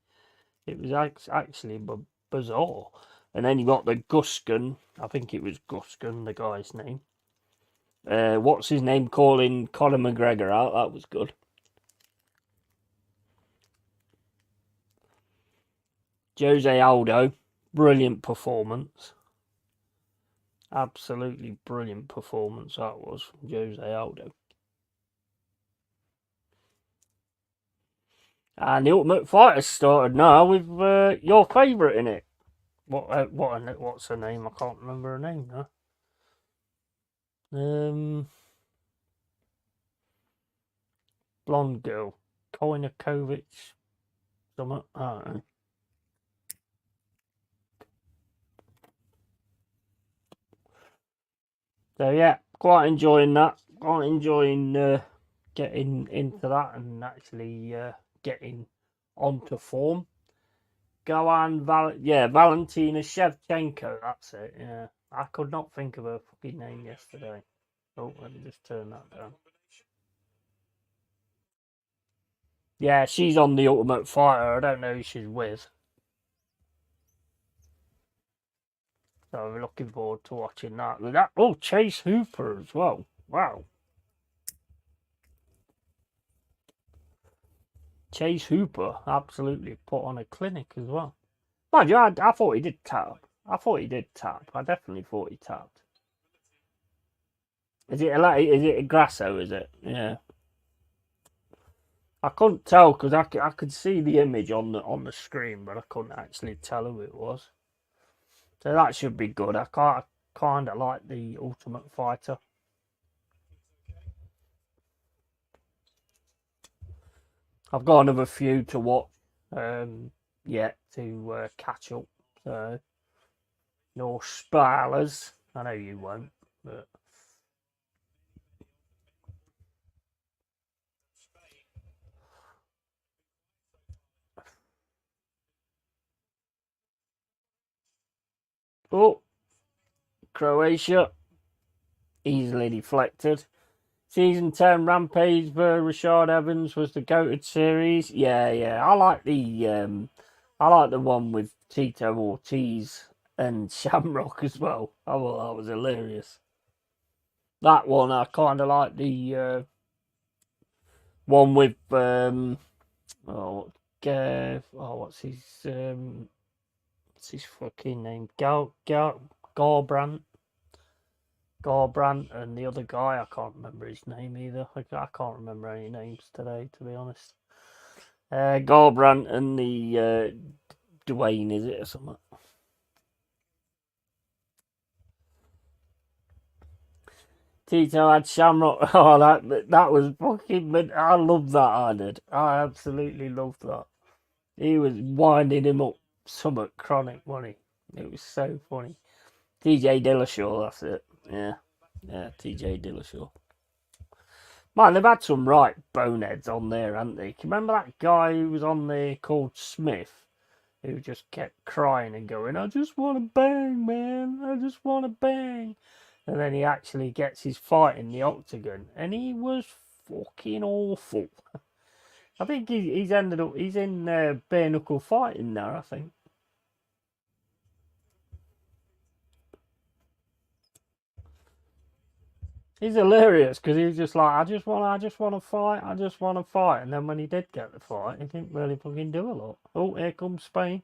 It was actually bizarre. And then you got the Guskin. I think it was Guskin, the guy's name. What's his name calling Conor McGregor out? That was good. Jose Aldo, brilliant performance. Absolutely brilliant performance that was from Jose Aldo. And the Ultimate Fighter started now with your favourite in it. What's her name? I can't remember her name now. Blonde girl, Koinakovic, something. I don't know. So yeah, quite enjoying that. Quite enjoying getting into that and actually getting onto form. Valentina Shevchenko. That's it. Yeah, I could not think of her fucking name yesterday. Oh, let me just turn that down. Yeah, she's on the Ultimate Fighter. I don't know who she's with. So I'm looking forward to watching that. Chase Hooper as well. Wow. Chase Hooper absolutely put on a clinic as well. Mind you, I thought he did tap. I definitely thought he tapped. Is it a Grasso, is it? Yeah. I couldn't tell because I could see the image on the screen, but I couldn't actually tell who it was. So that should be good. I kind of like the Ultimate Fighter. I've got another few to watch yet to catch up. So no spoilers. I know you won't, but. Oh, Croatia. Easily deflected. Season 10 Rampage for Rashard Evans was the goated series. Yeah. I like the one with Tito Ortiz and Shamrock as well. I thought that was hilarious. That one, I kind of like the one with what's his fucking name? Garbrandt. Garbrandt and the other guy, I can't remember his name either. I can't remember any names today, to be honest. Garbrandt and the Dwayne, is it, or something? Tito had Shamrock. Oh, that was fucking. I love that. I did. I absolutely loved that. He was winding him up somewhat chronic, wasn't he? It was so funny. TJ Dillashaw, that's it. Yeah, yeah, TJ Dillashaw. Man, they've had some right boneheads on there, haven't they? Can you remember that guy who was on there called Smith, who just kept crying and going, "I just want to bang, man. I just want to bang." And then he actually gets his fight in the octagon, and he was fucking awful. I think he's ended up. He's in bare knuckle fighting now, I think. He's hilarious because he was just like, I just want to fight, I just want to fight. And then when he did get the fight, he didn't really fucking do a lot. Oh, here comes Spain.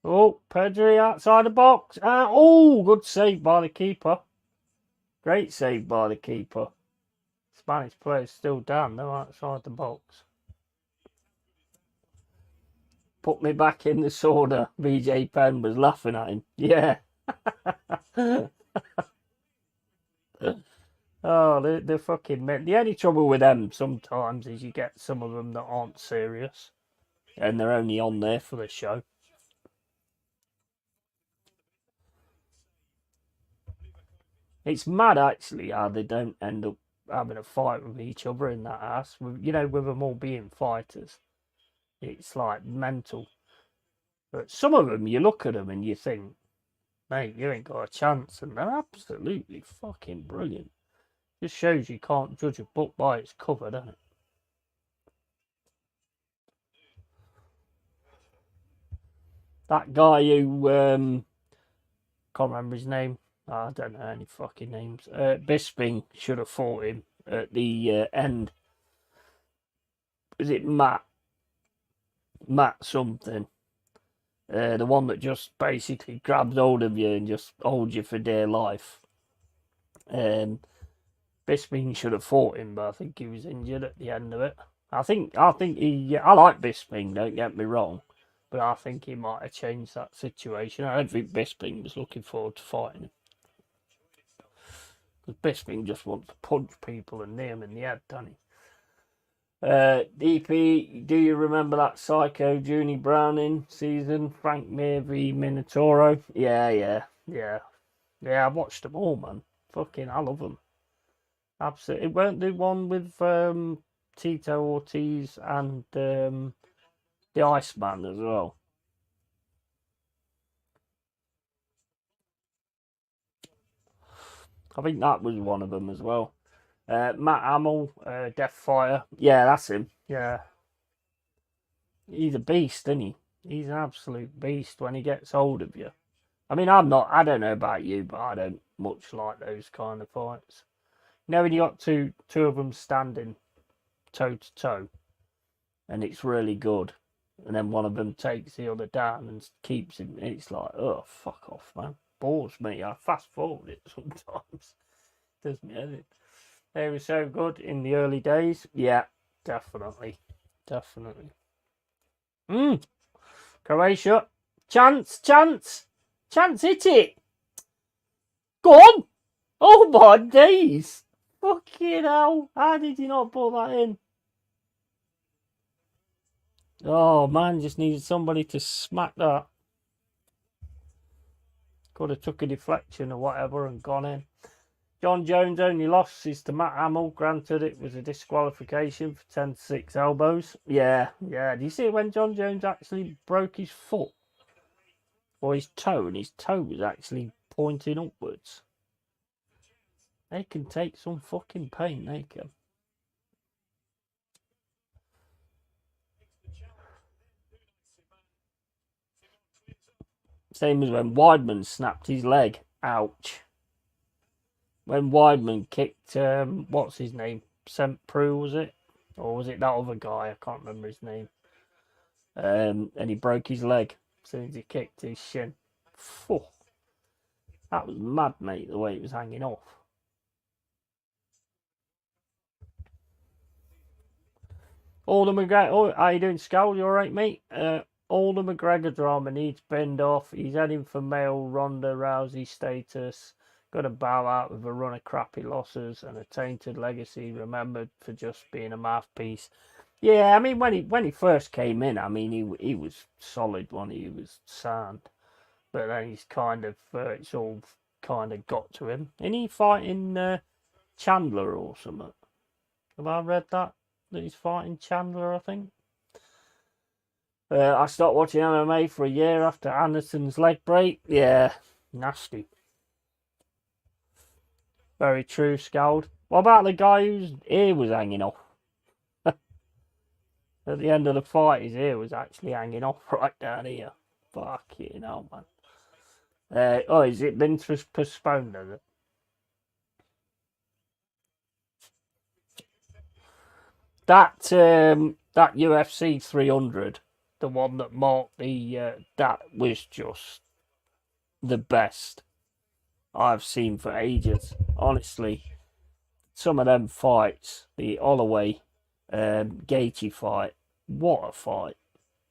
Oh, Pedri outside the box. Oh, good save by the keeper. Great save by the keeper. Spanish players still down, though, outside the box. Put me back in the sauna. VJ Penn was laughing at him. Yeah. Oh, they're fucking men. The only trouble with them sometimes is you get some of them that aren't serious and they're only on there for the show. It's mad actually how they don't end up having a fight with each other in that house. With them all being fighters. It's like mental. But some of them, you look at them and you think, mate, you ain't got a chance. And they're absolutely fucking brilliant. Just shows you can't judge a book by its cover, doesn't it? That guy who can't remember his name. I don't know any fucking names. Bisping should have fought him at the end. Was it Matt? Matt something. The one that just basically grabs hold of you and just holds you for dear life. Bisping should have fought him, but I think he was injured at the end of it. I think he. I like Bisping. Don't get me wrong, but I think he might have changed that situation. I don't think Bisping was looking forward to fighting him. Because Bisping just wants to punch people and knee them in the head, doesn't he? DP, do you remember that Psycho Junie Browning season? Frank Mir v Minotauro? Yeah. I watched them all, man. Fucking, I love them. Absolutely. It weren't the one with Tito Ortiz and the Iceman as well. I think that was one of them as well. Matt Hamill, Deathfire. Yeah, that's him. Yeah. He's a beast, isn't he? He's an absolute beast when he gets hold of you. I mean, I don't know about you, but I don't much like those kind of fights. You know, when you got two of them standing toe to toe, and it's really good, and then one of them takes the other down and keeps him, it's like, oh, fuck off, man. Bores me. I fast forward it sometimes. Does me head in. They were so good in the early days. Yeah, definitely. Definitely. Croatia. Chance. Hit it. Go on. Oh my days. Fucking hell. How did you not put that in? Oh man, just needed somebody to smack that. Could have took a deflection or whatever and gone in. John Jones only losses to Matt Hamill. Granted, it was a disqualification for 10-6 elbows. Yeah. Do you see when John Jones actually broke his foot? Or his toe, and his toe was actually pointing upwards. They can take some fucking pain, they can. Same as when Weidman snapped his leg. Ouch. When Weidman kicked, what's his name? Prue, was it? Or was it that other guy? I can't remember his name. And he broke his leg as soon as he kicked his shin. Phew. That was mad, mate, the way it was hanging off. Alden McGregor, oh, how you doing, Scowl? You alright, mate? Alden McGregor drama needs bend off. He's heading for male Ronda Rousey status. Got to bow out with a run of crappy losses and a tainted legacy, remembered for just being a mouthpiece. Yeah, I mean, when he first came in, I mean, he was solid when he was sound. But then he's kind of, it's all kind of got to him. Isn't he fighting Chandler or something? Have I read that? That he's fighting Chandler, I think. I stopped watching MMA for a year after Anderson's leg break. Yeah, nasty. Very true, Scald. What about the guy whose ear was hanging off? At the end of the fight, his ear was actually hanging off right down here. Fucking hell, man. Oh, has it been postponed, has it? That UFC 300, the one that marked that was just the best I've seen for ages. Honestly, some of them fights, the Holloway Gaethje fight, what a fight!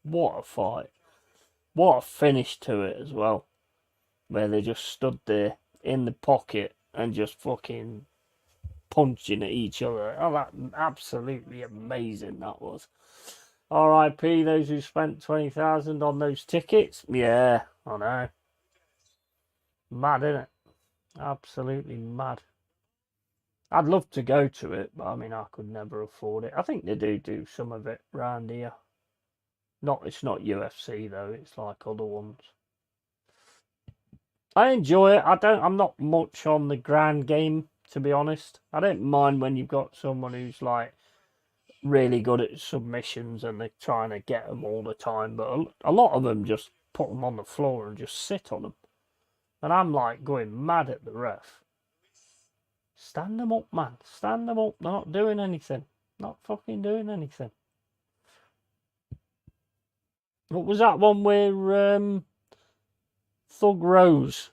What a fight! What a finish to it as well, where they just stood there in the pocket and just fucking punching at each other. Oh, that absolutely amazing that was. R.I.P. those who spent 20,000 on those tickets. Yeah, I know. Mad, isn't it? Absolutely mad. I'd love to go to it, but I mean, I could never afford it. I think they do some of it round here. It's not UFC though. It's like other ones. I enjoy it. I'm not much on the grand game, to be honest. I don't mind when you've got someone who's like really good at submissions and they're trying to get them all the time, but a lot of them just put them on the floor and just sit on them. And I'm like going mad at the ref. Stand them up, man. Stand them up. They're not doing anything. Not fucking doing anything. What was that one where Thug Rose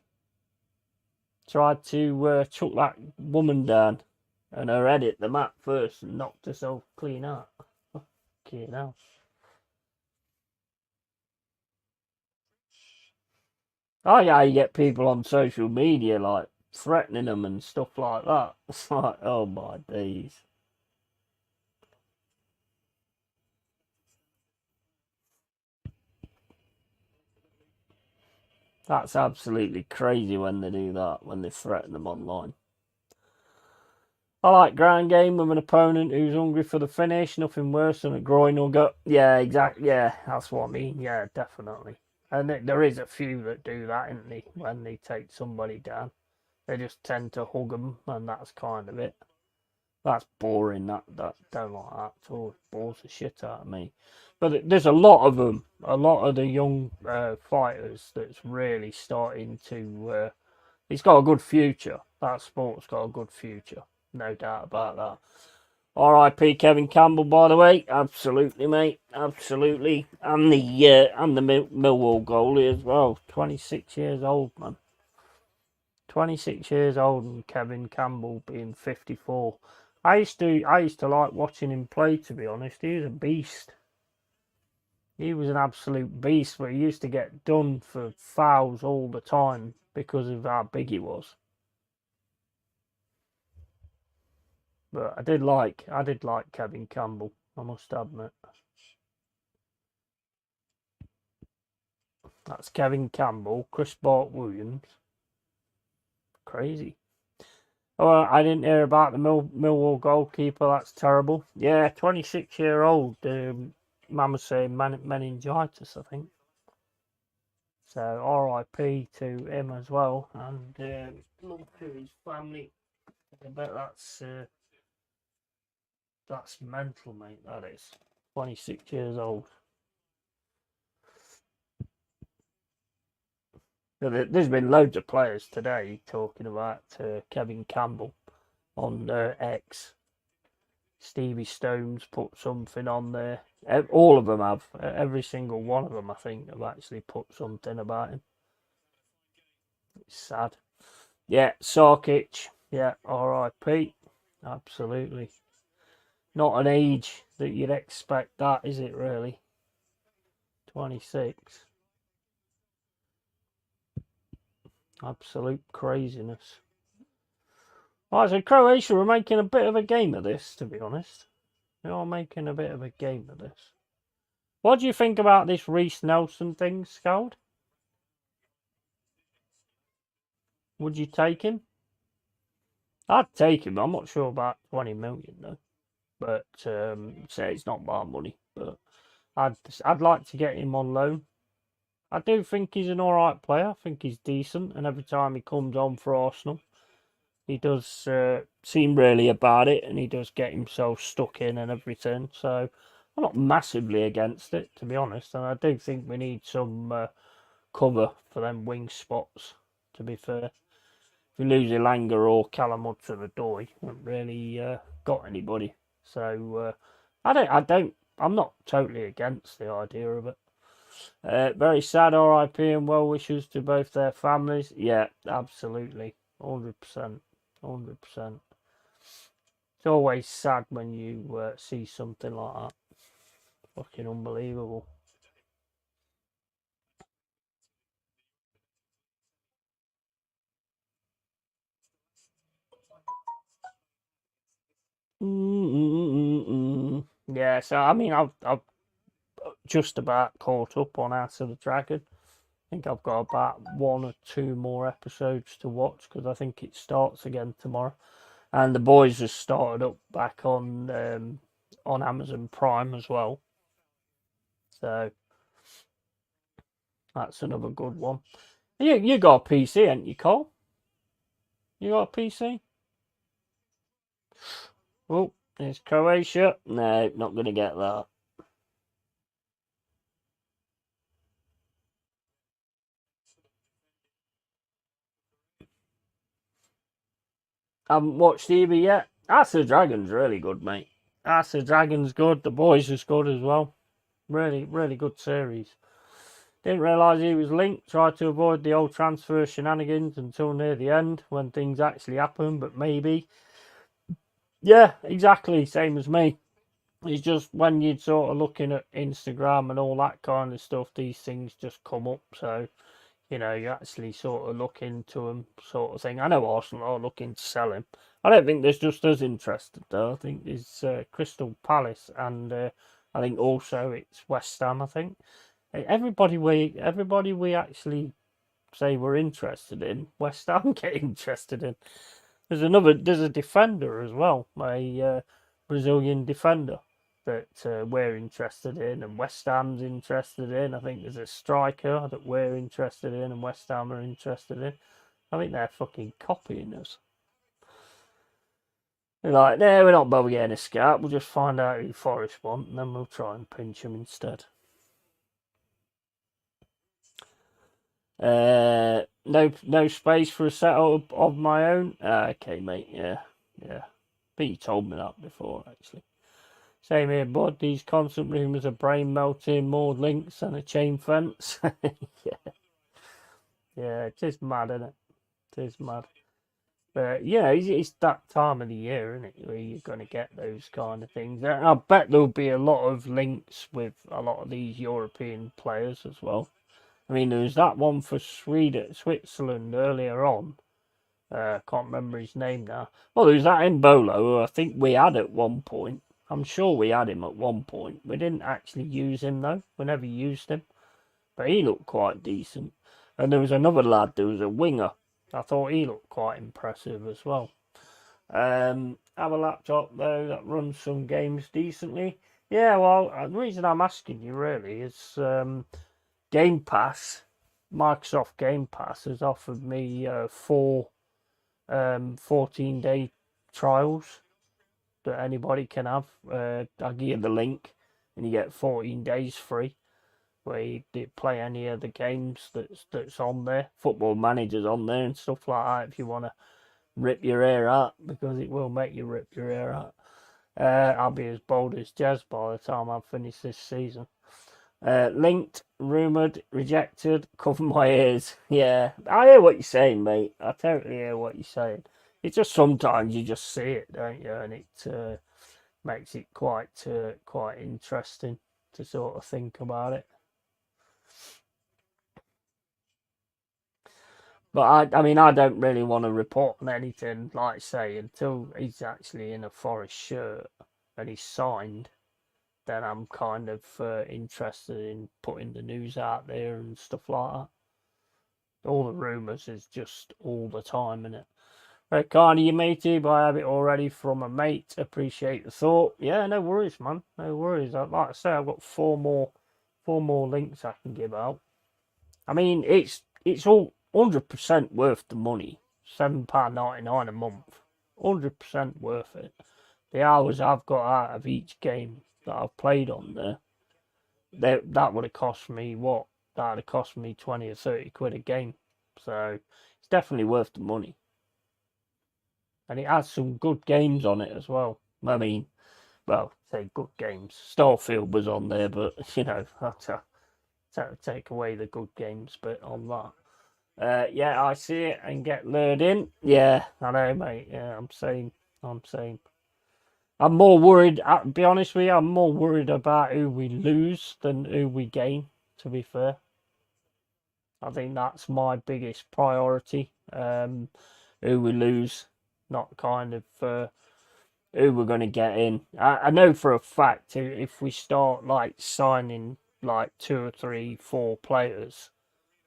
tried to chuck that woman down and her head hit the mat first and knocked herself clean out? Fucking hell. Oh yeah, you get people on social media like threatening them and stuff like that. It's like, oh my days. That's absolutely crazy when they do that, when they threaten them online. I like ground game with an opponent who's hungry for the finish. Nothing worse than a groin or gut. Yeah, exactly. Yeah, that's what I mean. Yeah, definitely. And there is a few that do that, isn't they? When they take somebody down, they just tend to hug them, and that's kind of it. That's boring. That don't like that at all. It bores the shit out of me. But there's a lot of them. A lot of the young fighters that's really starting to. It's got a good future. That sport's got a good future. No doubt about that. R.I.P. Kevin Campbell, by the way. Absolutely, mate. Absolutely. And the Millwall goalie as well. 26 years old, man. 26 years old, and Kevin Campbell being 54. I used to like watching him play, to be honest. He was a beast. He was an absolute beast, but he used to get done for fouls all the time because of how big he was. But I did like Kevin Campbell, I must admit. That's Kevin Campbell, Chris Bart Williams. Crazy. Oh, I didn't hear about the Millwall goalkeeper. That's terrible. Yeah, 26-year-old. Man was saying meningitis, I think. So R.I.P. to him as well, and love to his family. I bet that's mental, mate. That is 26 years old. There's been loads of players today talking about Kevin Campbell on X. Stevie Stone's put something on there. All of them have. Every single one of them, I think, have actually put something about him. It's sad. Yeah, Sarkic. Yeah, R.I.P. Absolutely. Not an age that you'd expect that, is it really? 26. Absolute craziness. Right, so Croatia are making a bit of a game of this, to be honest. They are making a bit of a game of this. What do you think about this Reece Nelson thing, Scald? Would you take him? I'd take him. I'm not sure about 20 million though. But say it's not my money. But I'd like to get him on loan. I do think he's an alright player. I think he's decent, and every time he comes on for Arsenal, he does seem really about it, and he does get himself stuck in and everything. So I'm not massively against it, to be honest. And I do think we need some cover for them wing spots, to be fair. If we lose Elanga or Callum Hudson-Odoi, we haven't really got anybody. So I'm not totally against the idea of it. Very sad RIP and well wishes to both their families. Yeah, absolutely. 100%. 100%. It's always sad when you see something like that. Fucking unbelievable. Yeah, so I mean, I've just about caught up on House of the Dragon. I think I've got about one or two more episodes to watch because I think it starts again tomorrow. And the boys have started up back on Amazon Prime as well. So that's another good one. You got a PC, ain't you, Cole? You got a PC? Oh, it's Croatia. No, not gonna get that. I haven't watched either yet. Ask the Dragon's really good, mate. Ask the Dragon's good. The boys is good as well. Really, really good series. Didn't realise he was linked. Tried to avoid the old transfer shenanigans until near the end when things actually happen, but maybe. Yeah, exactly. Same as me. It's just when you're sort of looking at Instagram and all that kind of stuff, these things just come up. So, you actually sort of look into them, sort of thing. I know Arsenal are looking to sell him. I don't think there's just us interested, though. I think there's Crystal Palace and I think also it's West Ham, I think. Everybody we actually say we're interested in, West Ham get interested in. There's a defender as well, a Brazilian defender that we're interested in, and West Ham's interested in. I think there's a striker that we're interested in, and West Ham are interested in. I think they're fucking copying us. They're like, no, we're not bothered getting a scout. We'll just find out who Forest want, and then we'll try and pinch them instead. No space for a setup of my own. Okay, mate. Yeah, yeah. But you told me that before, actually. Same here, bud. These constant rumours of brain melting, more links and a chain fence. Yeah, yeah. It is mad, isn't it? It is mad. But yeah, it's that time of the year, isn't it, where you're going to get those kind of things. And I bet there'll be a lot of links with a lot of these European players as well. I mean, there was that one for Switzerland earlier on. Can't remember his name now. Well, there was that Embolo, who I think we had at one point. I'm sure we had him at one point. We didn't actually use him, though. We never used him. But he looked quite decent. And there was another lad, there was a winger. I thought he looked quite impressive as well. Have a laptop, though, that runs some games decently. Yeah, well, the reason I'm asking you, really, is Game Pass, Microsoft Game Pass, has offered me four 14-day trials that anybody can have. I'll give you the link and you get 14 days free. where you play any of the games that's on there. Football Manager's on there and stuff like that if you want to rip your hair out, because it will make you rip your hair out. I'll be as bold as Jazz by the time I finish this season. Linked, rumoured, rejected, cover my ears. Yeah, I hear what you're saying, mate. I totally hear what you're saying. It's just sometimes you just see it, don't you? And it makes it quite interesting to sort of think about it. But I mean, I don't really want to report on anything, like say, until he's actually in a Forest shirt and he's signed. Then I'm kind of interested in putting the news out there and stuff like that. All the rumours is just all the time, innit? Right, kind of you, matey, but I have it already from a mate. Appreciate the thought. Yeah, no worries, man. No worries. Like I say, I've got four more links I can give out. I mean, it's all 100% worth the money. £7.99 a month. 100% worth it. The hours I've got out of each game that I've played on there, that would have cost me what? That would have cost me 20 or 30 quid a game. So it's definitely worth the money. And it has some good games on it as well. I mean, well, say good games. Starfield was on there, but you know, that's take away the good games bit on that. Yeah, I see it and get lured in. Yeah, I know, mate. Yeah, I'm saying. I'm more worried, to be honest with you, I'm more worried about who we lose than who we gain, to be fair. I think that's my biggest priority. Who we lose, not kind of who we're going to get in. I know for a fact if we start like signing like 2 or 3, 4 players,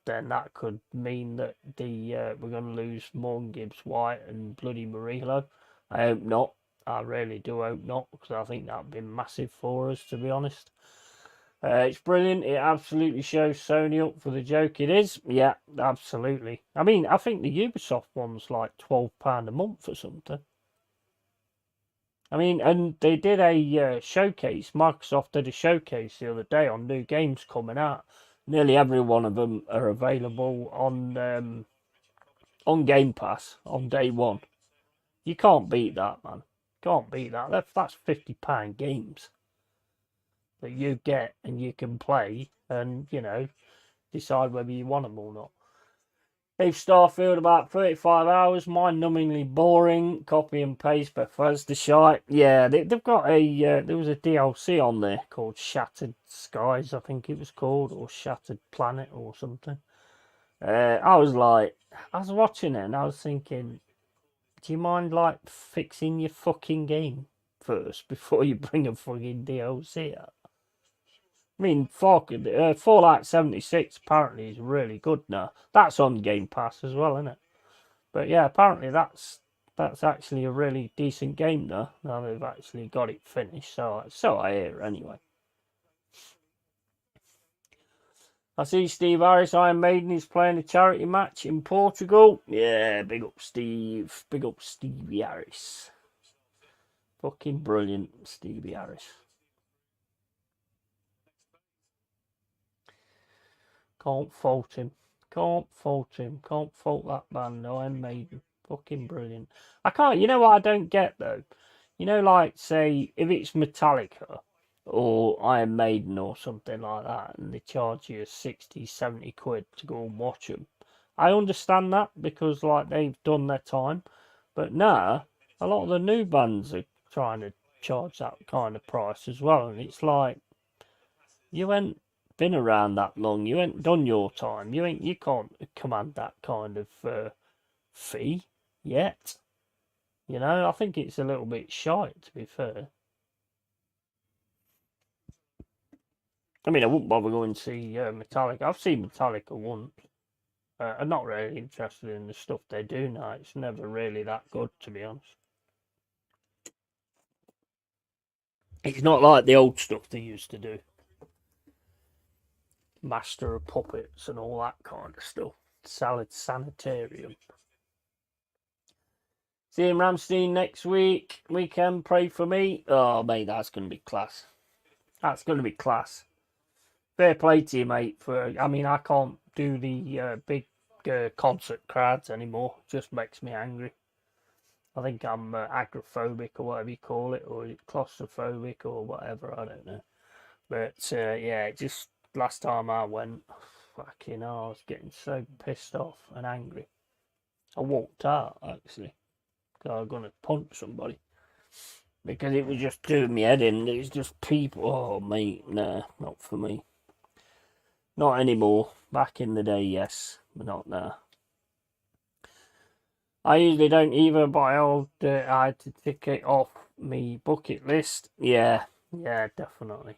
then that could mean that we're going to lose Morgan Gibbs White and bloody Murillo. I hope not. I really do hope not, because I think that would be massive for us, to be honest. It's brilliant. It absolutely shows Sony up for the joke. It is. Yeah, absolutely. I mean, I think the Ubisoft one's like £12 a month or something. I mean, and they did a showcase. Microsoft did a showcase the other day on new games coming out. Nearly every one of them are available on Game Pass on day one. You can't beat that, man. Can't beat that. That's £50 games that you get and you can play, and you know, decide whether you want them or not. If Starfield about 35 hours, mind-numbingly boring, copy and paste Bethesda shite. Yeah, they've got there was a DLC on there called Shattered Skies, I think it was called, or Shattered Planet or something. I was watching it and I was thinking, do you mind like fixing your fucking game first before you bring a fucking DLC out? I mean, Fallout 76 apparently is really good now. That's on Game Pass as well, isn't it? But yeah, apparently that's actually a really decent game now. Now they've actually got it finished, so I hear anyway. I see Steve Harris, Iron Maiden, is playing a charity match in Portugal. Yeah, big up Steve. Big up Stevie Harris. Fucking brilliant, Stevie Harris. Can't fault him. Can't fault him. Can't fault that band. Iron Maiden. Fucking brilliant. I can't. You know what I don't get though? You know, like, say, if it's Metallica or Iron Maiden or something like that, and they charge you 60, 70 quid to go and watch them, I understand that because, like, they've done their time. But now, a lot of the new bands are trying to charge that kind of price as well, and it's like, you ain't been around that long, you ain't done your time, you can't command that kind of fee yet. You know, I think it's a little bit shite, to be fair. I mean, I wouldn't bother going to see Metallica. I've seen Metallica once. I'm not really interested in the stuff they do now. It's never really that good, to be honest. It's not like the old stuff they used to do. Master of Puppets and all that kind of stuff. Salad Sanitarium. Seeing Ramstein next weekend. Pray for me. Oh, mate, that's going to be class. That's going to be class. fair play to you, mate. I mean, I can't do the big concert crowds anymore. It just makes me angry. I think I'm agoraphobic or whatever you call it, or claustrophobic or whatever. I don't know. But yeah, just last time I went, fucking hell, I was getting so pissed off and angry. I walked out actually because I was gonna punch somebody because it was just doing me head in. It was just people. Oh mate, nah, not for me. Not anymore. Back in the day, yes, but not now. I usually don't either, but I had to tick it off me bucket list. Yeah, yeah, definitely.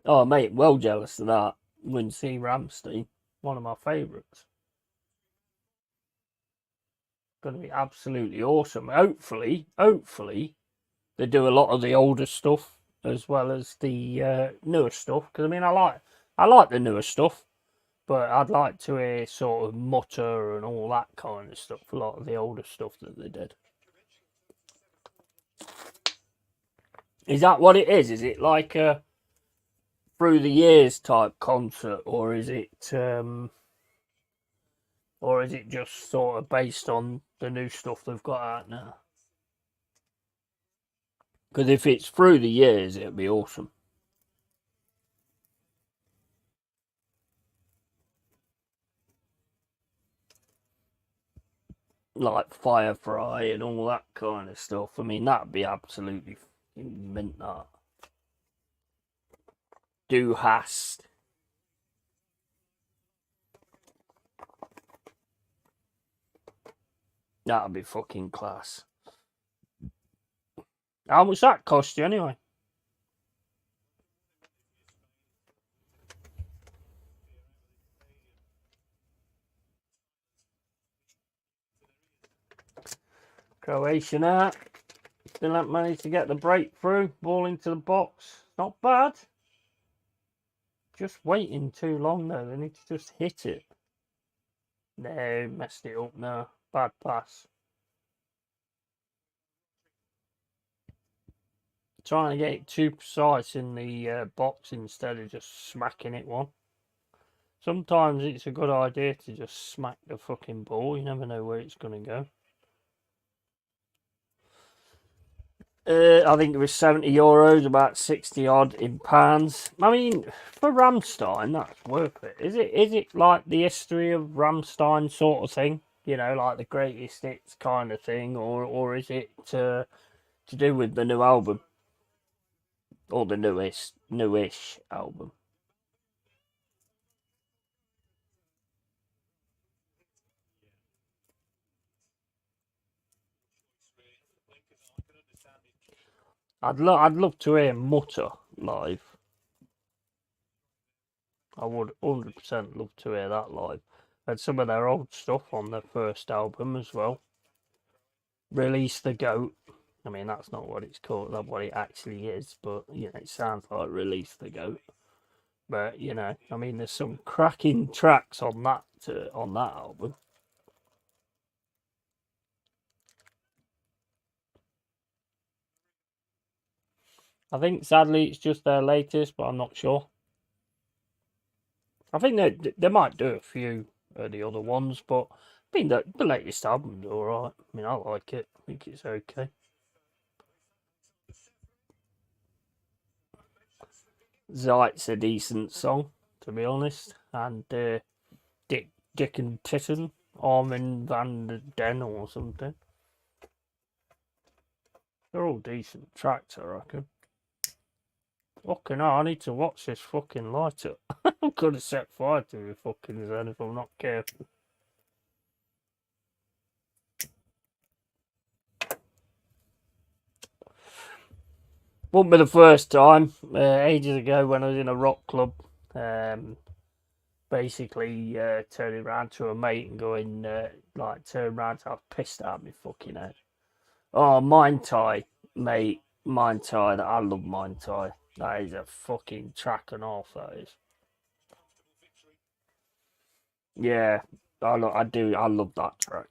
Oh, mate, well jealous of that. Wouldn't see Ramstein, one of my favourites. Going to be absolutely awesome. Hopefully, they do a lot of the older stuff as well as the newer stuff. Because I mean, I like the newer stuff, but I'd like to hear sort of Mutter and all that kind of stuff. A lot of the older stuff that they did. Is that what it is? Is it like a through the years type concert, or is it just sort of based on the new stuff they've got out now? Because if it's through the years, it'd be awesome. Like Firefly and all that kind of stuff. I mean, that'd be absolutely mint. That Du hast. That'd be fucking class. How much that cost you anyway? Croatia now. Still haven't managed to get the breakthrough. Ball into the box. Not bad. Just waiting too long though. They need to just hit it. No, messed it up now. Bad pass. Trying to get it too precise in the box instead of just smacking it one. Sometimes it's a good idea to just smack the fucking ball. You never know where it's going to go. I think it was €70, about 60 odd in pounds. I mean, for Ramstein, that's worth it. Is it? Is it like the history of Ramstein sort of thing? You know, like the greatest hits kind of thing, or is it to do with the new album or the newish album? I'd love to hear Mutter live. I would 100% love to hear that live. And some of their old stuff on their first album as well. Release the Goat. I mean, that's not what it's called, that's what it actually is, but you know, it sounds like Release the Goat. But you know, I mean, there's some cracking tracks on that album. I think sadly it's just their latest, but I'm not sure. I think they might do a few of the other ones, but I mean the latest album's alright. I mean, I like it. I think it's okay. Zeit's a decent song, to be honest, and Dick and Titten, Armin van Den or something. They're all decent tracks, I reckon. Fucking hell, I need to watch this fucking lighter. I'm gonna set fire to the fucking zen if I'm not careful. Wouldn't be the first time. Ages ago when I was in a rock club, basically turning around to a mate and going, like, turn around, I was pissed out of my fucking head. Oh, Mind Tie, mate. Mind Tie. I love Mind Tie. That is a fucking track and half, that is. Yeah, I do. I love that track.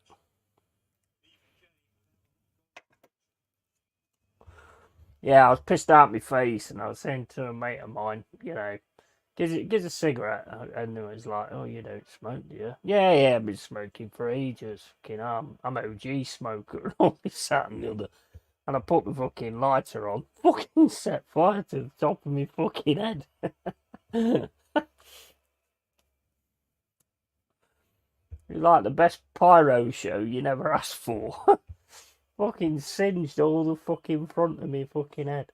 Yeah, I was pissed out my face, and I was saying to a mate of mine, gives a cigarette, and he was like, "Oh, you don't smoke, do you?" Yeah, yeah, I've been smoking for ages. Fucking, I'm OG smoker, and all this, that, and the other. And I put the fucking lighter on, fucking set fire to the top of my fucking head. It's like the best pyro show you never asked for. Fucking singed all the fucking front of me fucking head.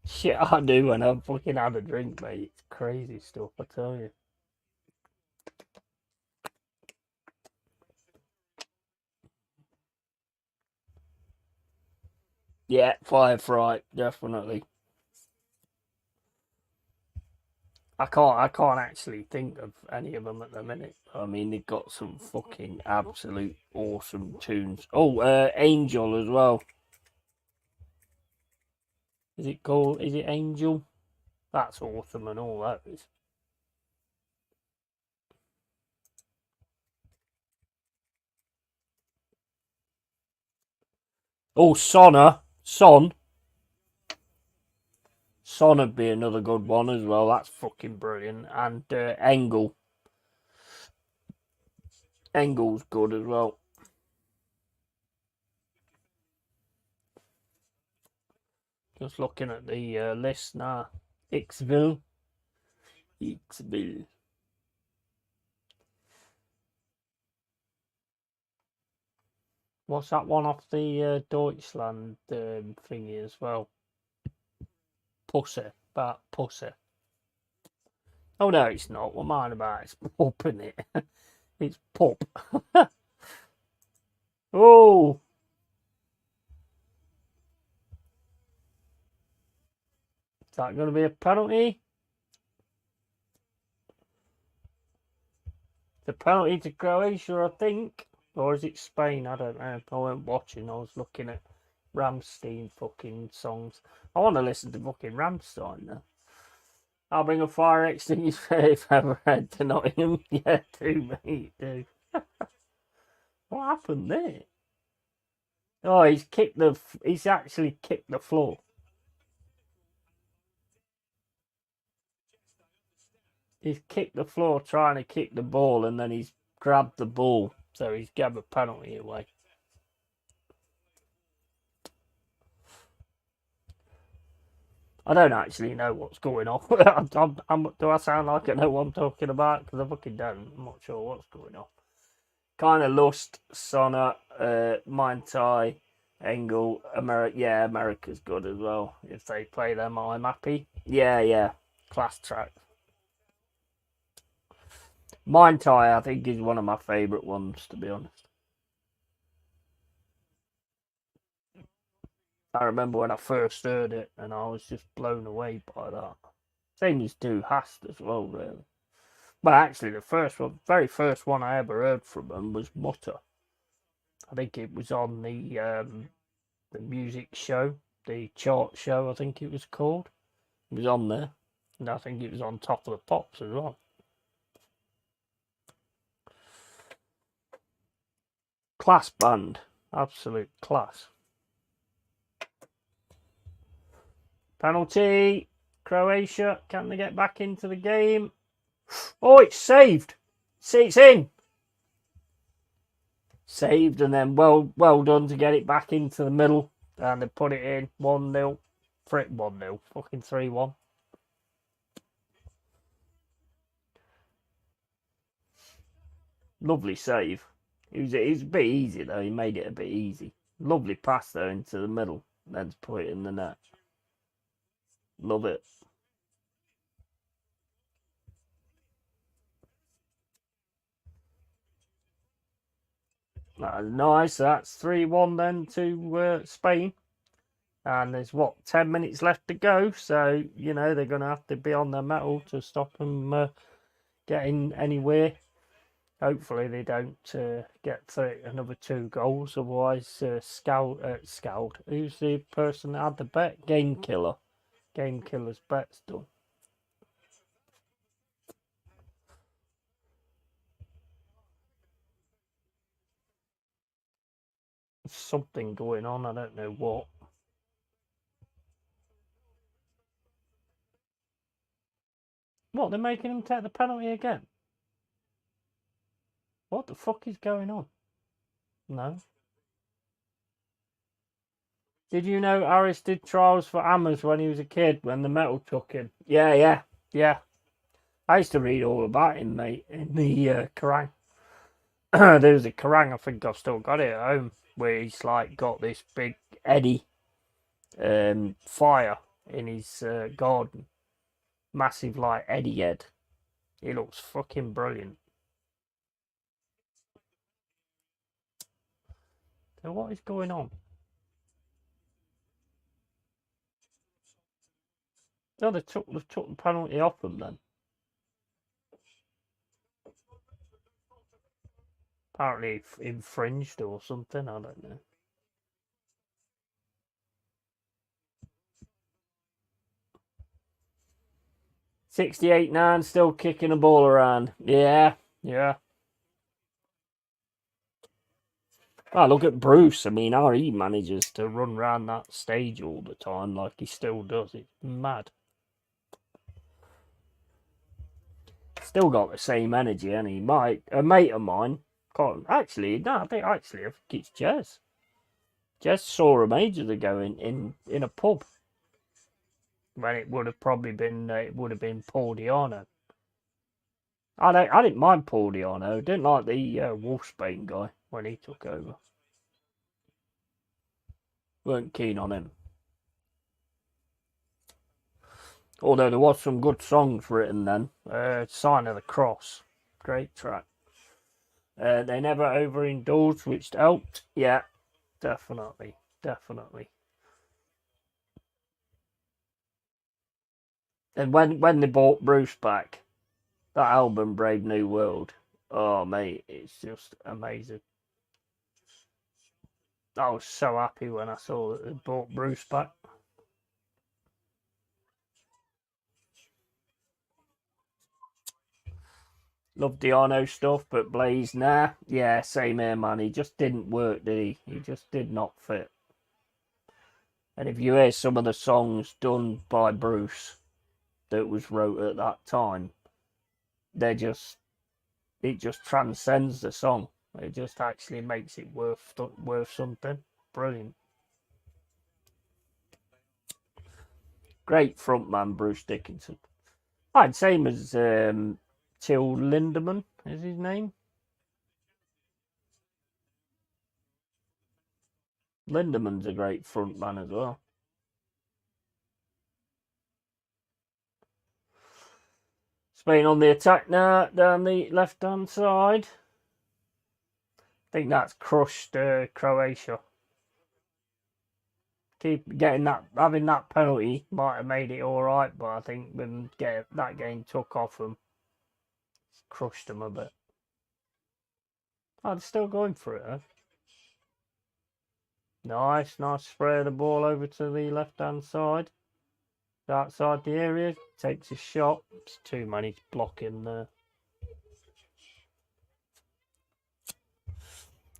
Shit I do when I've fucking had a drink, mate. It's crazy stuff, I tell you. Yeah, fire fright, definitely. I can't actually think of any of them at the minute. I mean, they've got some fucking absolute awesome tunes. Oh, Angel as well. Is it called? Is it Angel? That's awesome and all that is. Oh, Son would be another good one as well. That's fucking brilliant. And Engel's good as well. Just looking at the list now. Ixville. Ixville. What's that one off the Deutschland thingy as well? Pussy. About Pussy. Oh no, it's not. What am I about? It's Pup, isn't it? It's Pup. Oh, is that going to be a penalty? The penalty to Croatia, I think. Or is it Spain? I don't know. I weren't watching. I was looking at Ramstein fucking songs. I want to listen to fucking Ramstein now. I'll bring a fire extinguisher if ever head to Nottingham. Yeah, do, mate, do. What happened there? Oh, he's actually kicked the floor. He's kicked the floor trying to kick the ball, and then he's grabbed the ball, so he's gave a penalty away. I don't actually know what's going on. Do I sound like I know what I'm talking about? Because I fucking don't. I'm not sure what's going on. Kind of Lust, Sonna, Mintai, Engel, America. Yeah, America's good as well. If they play them, I'm happy. Yeah, yeah. Class track. Mintai, I think, is one of my favourite ones, to be honest. I remember when I first heard it, and I was just blown away by that. Same as Do Hast as well, really. But actually, the first one, very first one I ever heard from them was Mutter. I think it was on the music show, the chart show. I think it was called. It was on there, and I think it was on Top of the Pops as well. Class band, absolute class. Penalty, Croatia. Can they get back into the game? Oh, it's saved. See, it's in. Saved, and then well done to get it back into the middle, and they put it in 1-0. 1-0, fucking 3-1. Lovely save. It was a bit easy though. He made it a bit easy. Lovely pass though into the middle, then to put it in the net. Love it. Nice. That's 3-1 then to Spain. And there's what, 10 minutes left to go. So, they're going to have to be on their mettle to stop them getting anywhere. Hopefully, they don't get another 2 goals. Otherwise, Scout. Who's the person that had the bet? Game Killer. Game Killer's bet's done. something going on. I don't know what. What, they're making him take the penalty again? What the fuck is going on? No. Did you know Harris did trials for hammers when he was a kid, when the metal took him? Yeah. I used to read all about him, mate, in the Kerrang. There was a Kerrang, I think I've still got it at home, where he's like got this big eddy fire in his garden. Massive like eddy head. He looks fucking brilliant. So what is going on? No, they took the penalty off him then. Apparently infringed or something, I don't know. $68.9, still kicking a ball around. Yeah. Well, look at Bruce. I mean, how he manages to run around that stage all the time like he still does. It's mad. Still got the same energy, and he might. A mate of mine, actually, no, I think it's Jez. Jez saw him ages ago in a pub when it would have probably been Paul Diano. I didn't mind Paul Diano. Didn't like the Wolfsbane guy when he took over. Weren't keen on him. Although there was some good songs written then. Sign of the Cross, great track. They never overindulged, which helped. Yeah, definitely. And when they brought Bruce back, that album Brave New World, oh mate, it's just amazing. I was so happy when I saw that they brought Bruce back. Loved Diano stuff, but Blaze, nah. Yeah, same here, man. He just didn't work, did he? He just did not fit. And if you hear some of the songs done by Bruce that was wrote at that time, it just transcends the song. It just actually makes it worth something. Brilliant. Great frontman, Bruce Dickinson. I'd same as Till Lindemann is his name. Lindemann's a great frontman as well. Spain on the attack now, down the left-hand side. I think that's crushed Croatia. Keep getting having that penalty might have made it all right, but I think when that game took off them, crushed them a bit. Oh, they're still going for it, huh? Nice spray of the ball over to the left-hand side. Outside the area, takes a shot. It's too many blocking there.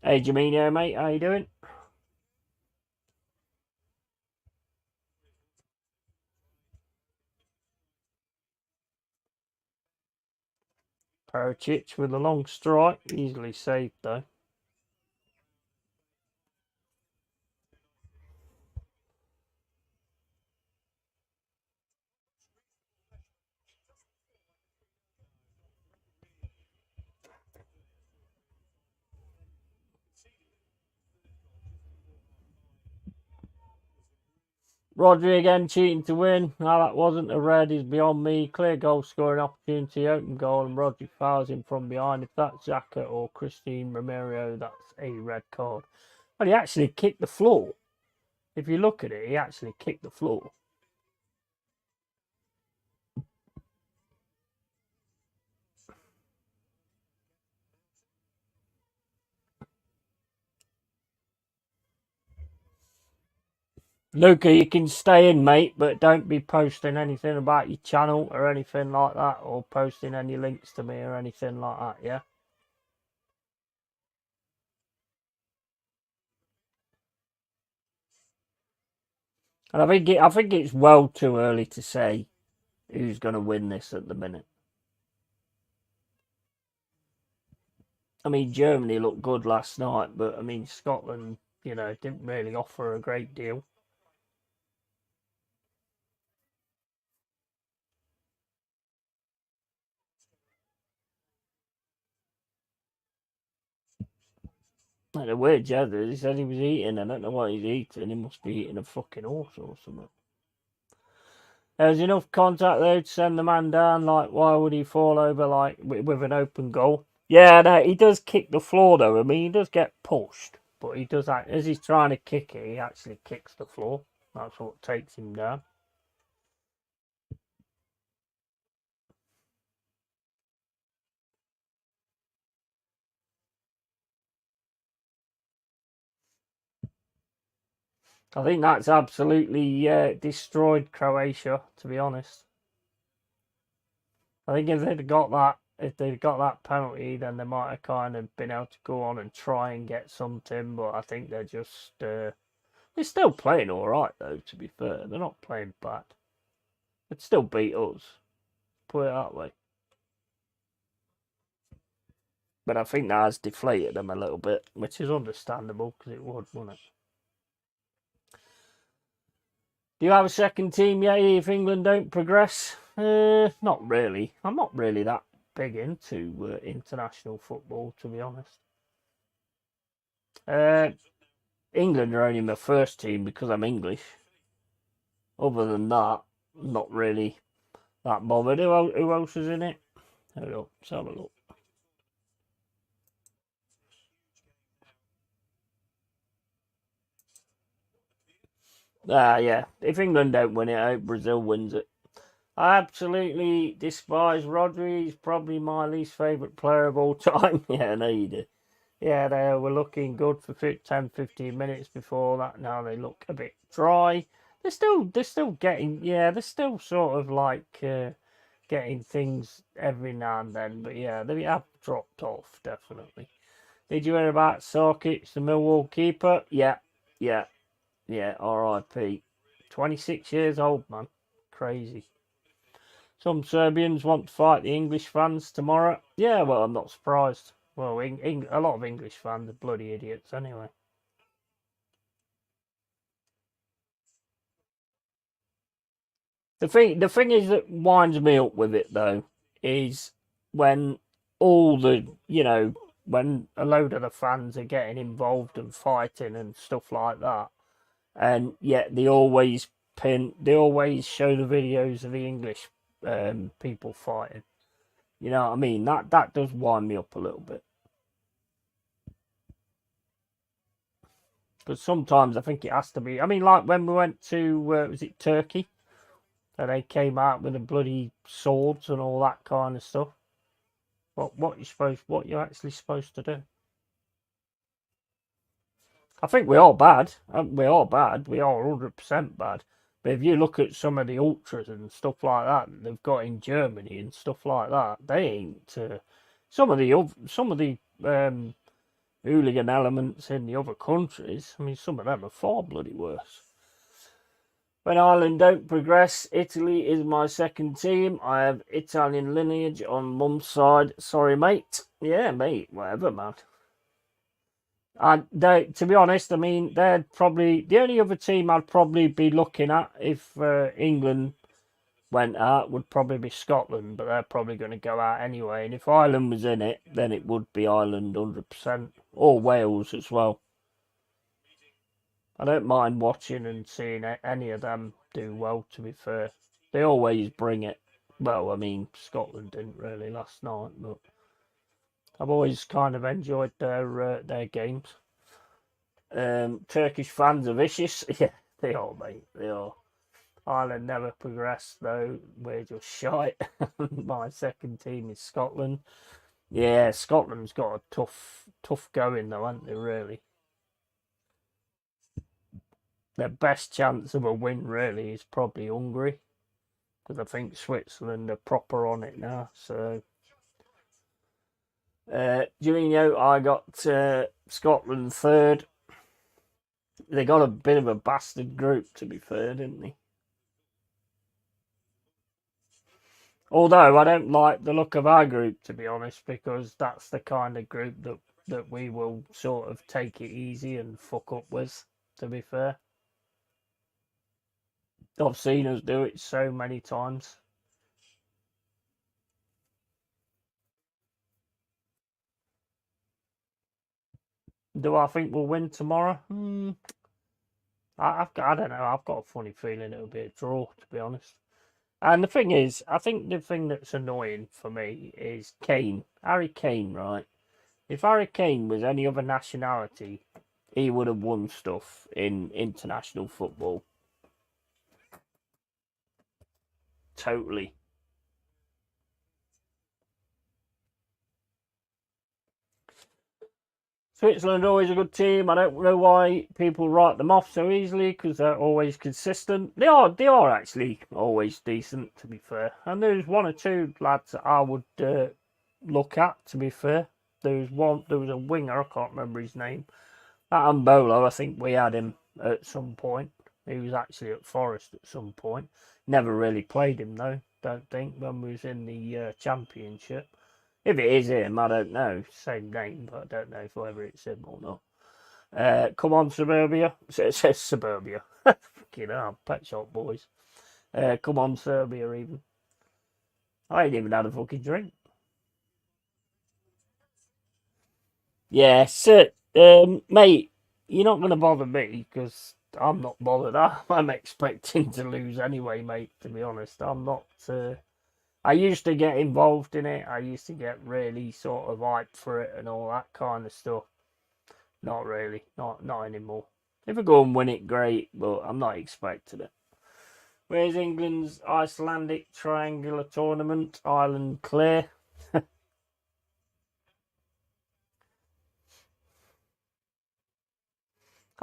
Hey, Jamino, mate, how you doing? Perisic with a long strike, easily saved though. Rodri again cheating to win. Now that wasn't a red is beyond me. Clear goal scoring opportunity, open goal, and Rodri fouls him from behind. If that's Xhaka or Christine Romero, that's a red card. Well, he actually kicked the floor. If you look at it, he actually kicked the floor. Luca, you can stay in, mate, but don't be posting anything about your channel or anything like that, or posting any links to me or anything like that, yeah? And I think it's well too early to say who's going to win this at the minute. I mean, Germany looked good last night, but I mean, Scotland, didn't really offer a great deal. And the weird jazz is, he said he was eating. I don't know what he's eating. He must be eating a fucking horse or something. There's enough contact there to send the man down. Like, why would he fall over like with an open goal? Yeah, no, he does kick the floor though. I mean, he does get pushed, but he does act as he's trying to kick it. He actually kicks the floor. That's what takes him down. I think that's absolutely destroyed Croatia. To be honest, I think if they'd got that penalty, then they might have kind of been able to go on and try and get something. But I think they're still playing all right though. To be fair, they're not playing bad. They'd still beat us. Put it that way. But I think that has deflated them a little bit, which is understandable because it would, wouldn't it? Do you have a second team yet if England don't progress? Not really. I'm not really that big into international football, to be honest. Uh, England are only my first team because I'm English. Other than that, not really that bothered. Who else is in it? Hold up, let's have a look. Yeah. If England don't win it, I hope Brazil wins it. I absolutely despise Rodri. He's probably my least favourite player of all time. Yeah, I know you do. Yeah, they were looking good for 10, 15 minutes before that. Now they look a bit dry. They're still getting, yeah, they're still sort of like getting things every now and then. But yeah, they have dropped off, definitely. Did you hear about Sarkic, the Millwall keeper? Yeah, yeah, yeah, RIP. 26 years old, man. Crazy. Some Serbians want to fight the English fans tomorrow. Yeah, well, I'm not surprised. Well, a lot of English fans are bloody idiots anyway. The thing is that winds me up with it though is when all the when a load of the fans are getting involved and fighting and stuff like that, and yet they always show the videos of the English people fighting. You know what I mean? That does wind me up a little bit. But sometimes I think it has to be. I mean, like when we went to was it Turkey? And they came out with the bloody swords and all that kind of stuff. What you're actually supposed to do? I think we are bad. We are bad. We are 100% bad. But if you look at some of the ultras and stuff like that they've got in Germany and stuff like that, they ain't. Some of the hooligan elements in the other countries. I mean, some of them are far bloody worse. When Ireland don't progress, Italy is my second team. I have Italian lineage on mum's side. Sorry, mate. Yeah, mate. Whatever, man. To be honest, I mean, they're probably the only other team I'd probably be looking at if England went out would probably be Scotland, but they're probably going to go out anyway. And if Ireland was in it, then it would be Ireland 100%, or Wales as well. I don't mind watching and seeing any of them do well, to be fair. They always bring it. Well, I mean, Scotland didn't really last night, but I've always kind of enjoyed their games. Turkish fans are vicious. Yeah, they are, mate. They are. Ireland never progressed, though. We're just shite. My second team is Scotland. Yeah, Scotland's got a tough going, though, haven't they, really? Their best chance of a win, really, is probably Hungary. Because I think Switzerland are proper on it now. So, Juninho, I got Scotland third. They got a bit of a bastard group, to be fair, didn't they? Although I don't like the look of our group, to be honest, because that's the kind of group that we will sort of take it easy and fuck up with, to be fair. I've seen us do it so many times. Do I think we'll win tomorrow? I don't know. I've got a funny feeling it'll be a draw, to be honest. And the thing is, I think the thing that's annoying for me is Kane. Harry Kane, right? If Harry Kane was any other nationality, he would have won stuff in international football. Totally. Switzerland are always a good team. I don't know why people write them off so easily because they're always consistent. They are actually always decent, to be fair. And there's one or two lads that I would look at, to be fair. There was a winger, I can't remember his name. That Ambolo, I think we had him at some point. He was actually at Forest at some point. Never really played him though, don't think, when we was in the championship. If it is him, I don't know. Same name, but I don't know if whether it's him or not. Come on, Suburbia. It says Suburbia. Fucking hell, Pet Shop Boys. Come on, Serbia, even. I ain't even had a fucking drink. Yeah, so, mate, you're not going to bother me because I'm not bothered. I'm expecting to lose anyway, mate, to be honest. I'm not. I used to get involved in it. I used to get really sort of hyped for it and all that kind of stuff. Not really. Not anymore. If I go and win it, great, but I'm not expecting it. Where's England's Icelandic triangular tournament? Ireland clear.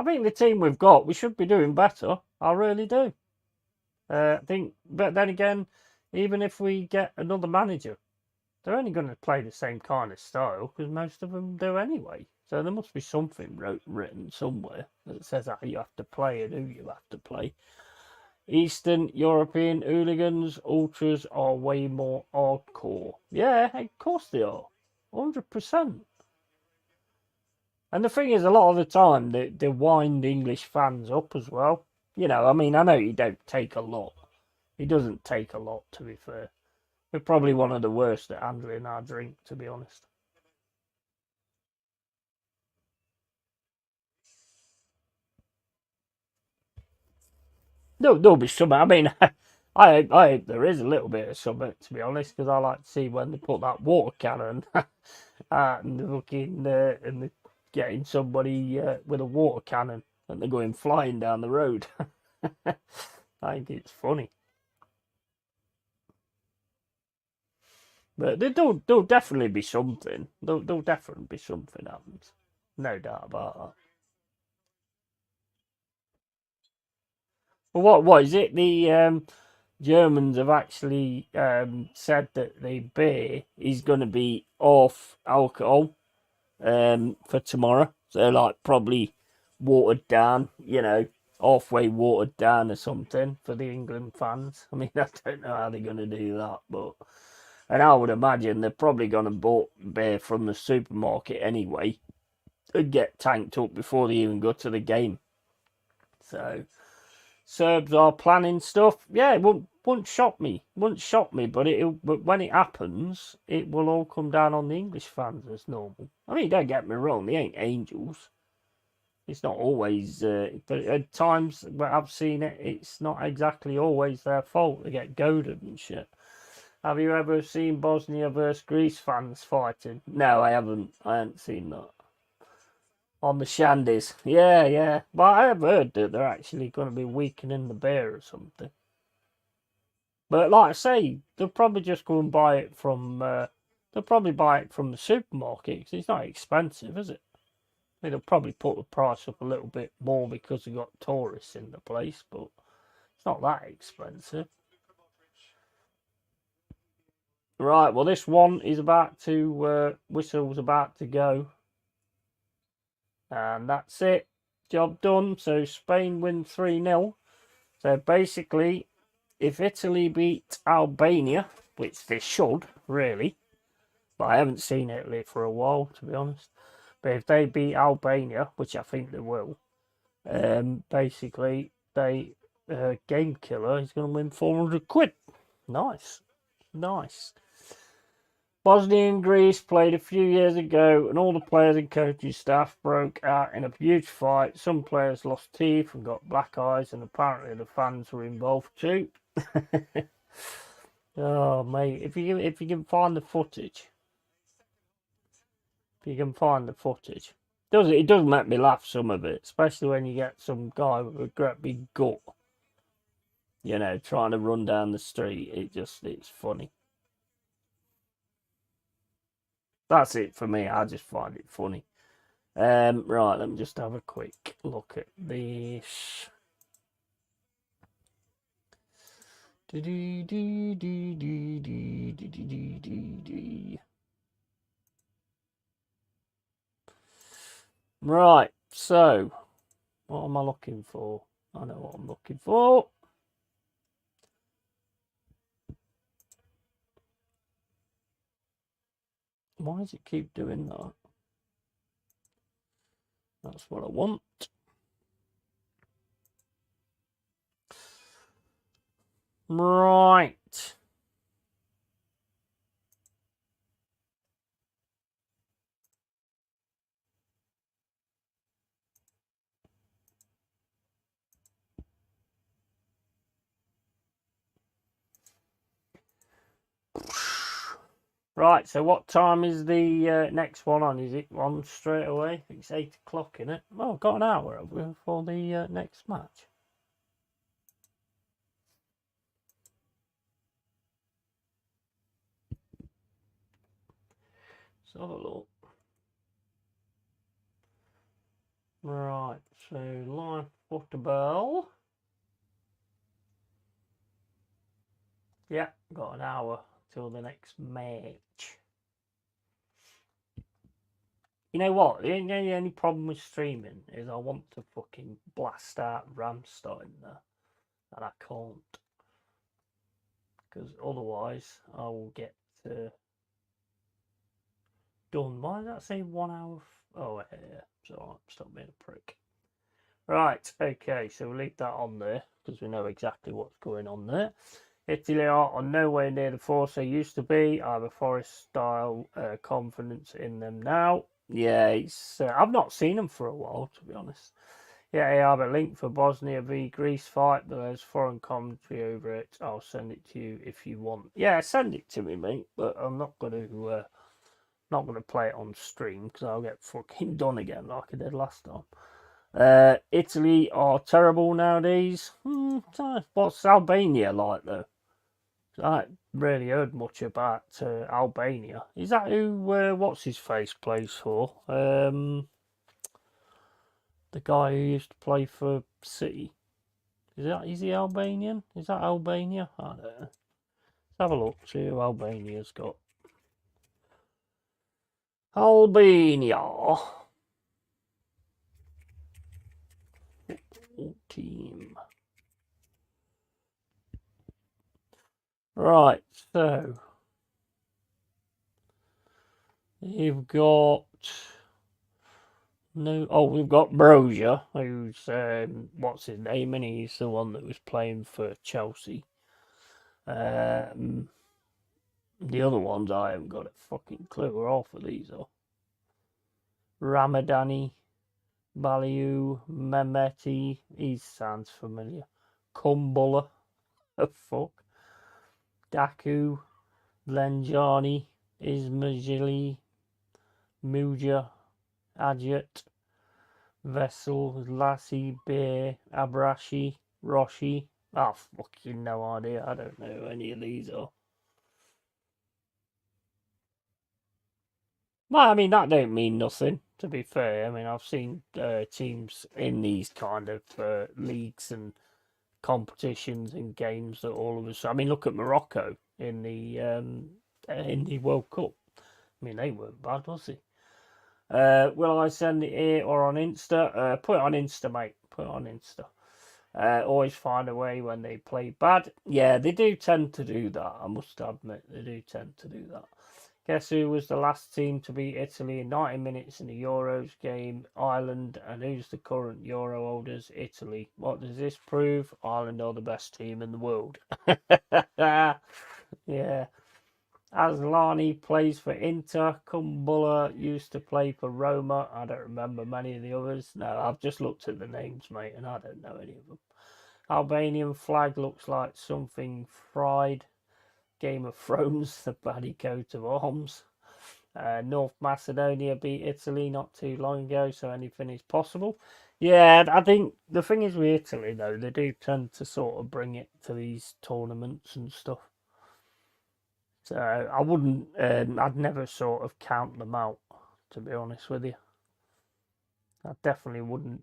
I think the team we've got, we should be doing better. I really do. I think, but then again, even if we get another manager, they're only going to play the same kind of style because most of them do anyway. So there must be something written somewhere that says how you have to play and who you have to play. Eastern European hooligans, ultras are way more hardcore. Yeah, of course they are. 100%. And the thing is, a lot of the time, they wind English fans up as well. I mean, I know he don't take a lot. He doesn't take a lot, to be fair. We're probably one of the worst at handling our drink, to be honest. There'll be some. I mean, I hope there is a little bit of something, to be honest, because I like to see when they put that water cannon out and they're looking and they're getting somebody with a water cannon and they're going flying down the road. I think it's funny. But there'll definitely be something. There'll definitely be something happens. No doubt about that. Well, what is it? The Germans have actually said that the beer is going to be off alcohol for tomorrow. So, like, probably watered down, halfway watered down or something for the England fans. I mean, I don't know how they're going to do that, but. And I would imagine they're probably going to buy beer from the supermarket anyway and get tanked up before they even go to the game. So. Serbs are planning stuff. Yeah, it won't shock me. Won't shock me, but when it happens, it will all come down on the English fans as normal. I mean, don't get me wrong, they ain't angels. It's not always, but at times where I've seen it, it's not exactly always their fault. They get goaded and shit. Have you ever seen Bosnia versus Greece fans fighting? No, I haven't. I haven't seen that. On the shandies. Yeah, yeah. But I have heard that they're actually going to be weakening the beer or something. But like I say, they'll probably just go and buy it from. They'll probably buy it from the supermarket because it's not expensive, is it? I mean, they'll probably put the price up a little bit more because they've got tourists in the place, but it's not that expensive. Right. Well, this one is about to whistle's about to go, and that's it. job done. So Spain win 3-0. So basically, if Italy beat Albania, which they should, really, but I haven't seen Italy for a while, to be honest. But if they beat Albania, which I think they will, basically, Game Killer is going to win 400 quid. Nice. Nice. Bosnia and Greece played a few years ago, and all the players and coaching staff broke out in a huge fight. Some players lost teeth and got black eyes, and apparently the fans were involved too. Oh, mate, if you can find the footage, it does make me laugh, some of it, especially when you get some guy with a great big gut, trying to run down the street. It's funny. That's it for me. I just find it funny. Right, let me just have a quick look at this. Right, so what am I looking for? I know what I'm looking for. Why does it keep doing that? That's what I want. Right. Right, so what time is the next one on? Is it on straight away? It's 8 o'clock, isn't it? Oh, got an hour for the next match. Let's have a look. Right, so live football. Yeah, got an hour till the next match. You know what? The only problem with streaming is I want to fucking blast out Ramstein in there, and I can't. Because otherwise I will get done. Why does that say 1 hour? Oh, yeah. So stop being a prick. Right, okay, so we'll leave that on there because we know exactly what's going on there. Italy are nowhere near the force they used to be. I have a Forest-style confidence in them now. Yeah, I've not seen them for a while, to be honest. Yeah, I have a link for Bosnia v Greece fight, but there's foreign commentary over it. I'll send it to you if you want. Yeah, send it to me, mate. But I'm not gonna play it on stream because I'll get fucking done again like I did last time. Italy are terrible nowadays. What's Albania like though? I haven't really heard much about Albania. Is that who? What's his face plays for? The guy who used to play for City. Is he Albanian? Is that Albania? I don't know. Let's have a look. See who Albania's got. Albania. Team. Right, so you've got we've got Brozier, who's what's his name, and he's the one that was playing for Chelsea. The other ones I haven't got a fucking clue. Where half of these are. Ramadani, Baliu, Mehmeti, he sounds familiar. Kumbula, fuck. Daku, Lenjani, Ismajili, Muja, Ajit, Vessel, Lassie, Bear, Abrashi, Roshi. Oh, fucking no idea. I don't know who any of these are. Well, I mean, that don't mean nothing, to be fair. I mean, I've seen teams in these kind of leagues and competitions and games that all of us. I mean, look at Morocco in the World Cup. I mean, they weren't bad, was they? Will I send it here or on Insta? Put it on Insta, mate. Put it on Insta. Always find a way when they play bad. Yeah, they do tend to do that. I must admit, they do tend to do that. Guess who was the last team to beat Italy in 90 minutes in the Euros game? Ireland. And who's the current Euro holders? Italy. What does this prove? Ireland are the best team in the world. Yeah. Aslani plays for Inter. Kumbulla used to play for Roma. I don't remember many of the others. No, I've just looked at the names, mate, and I don't know any of them. Albanian flag looks like something fried. Game of Thrones, the bloody coat of arms. North Macedonia beat Italy not too long ago, so anything is possible. Yeah, I think the thing is with Italy, though, they do tend to sort of bring it to these tournaments and stuff. So I wouldn't, I'd never sort of count them out, to be honest with you. I definitely wouldn't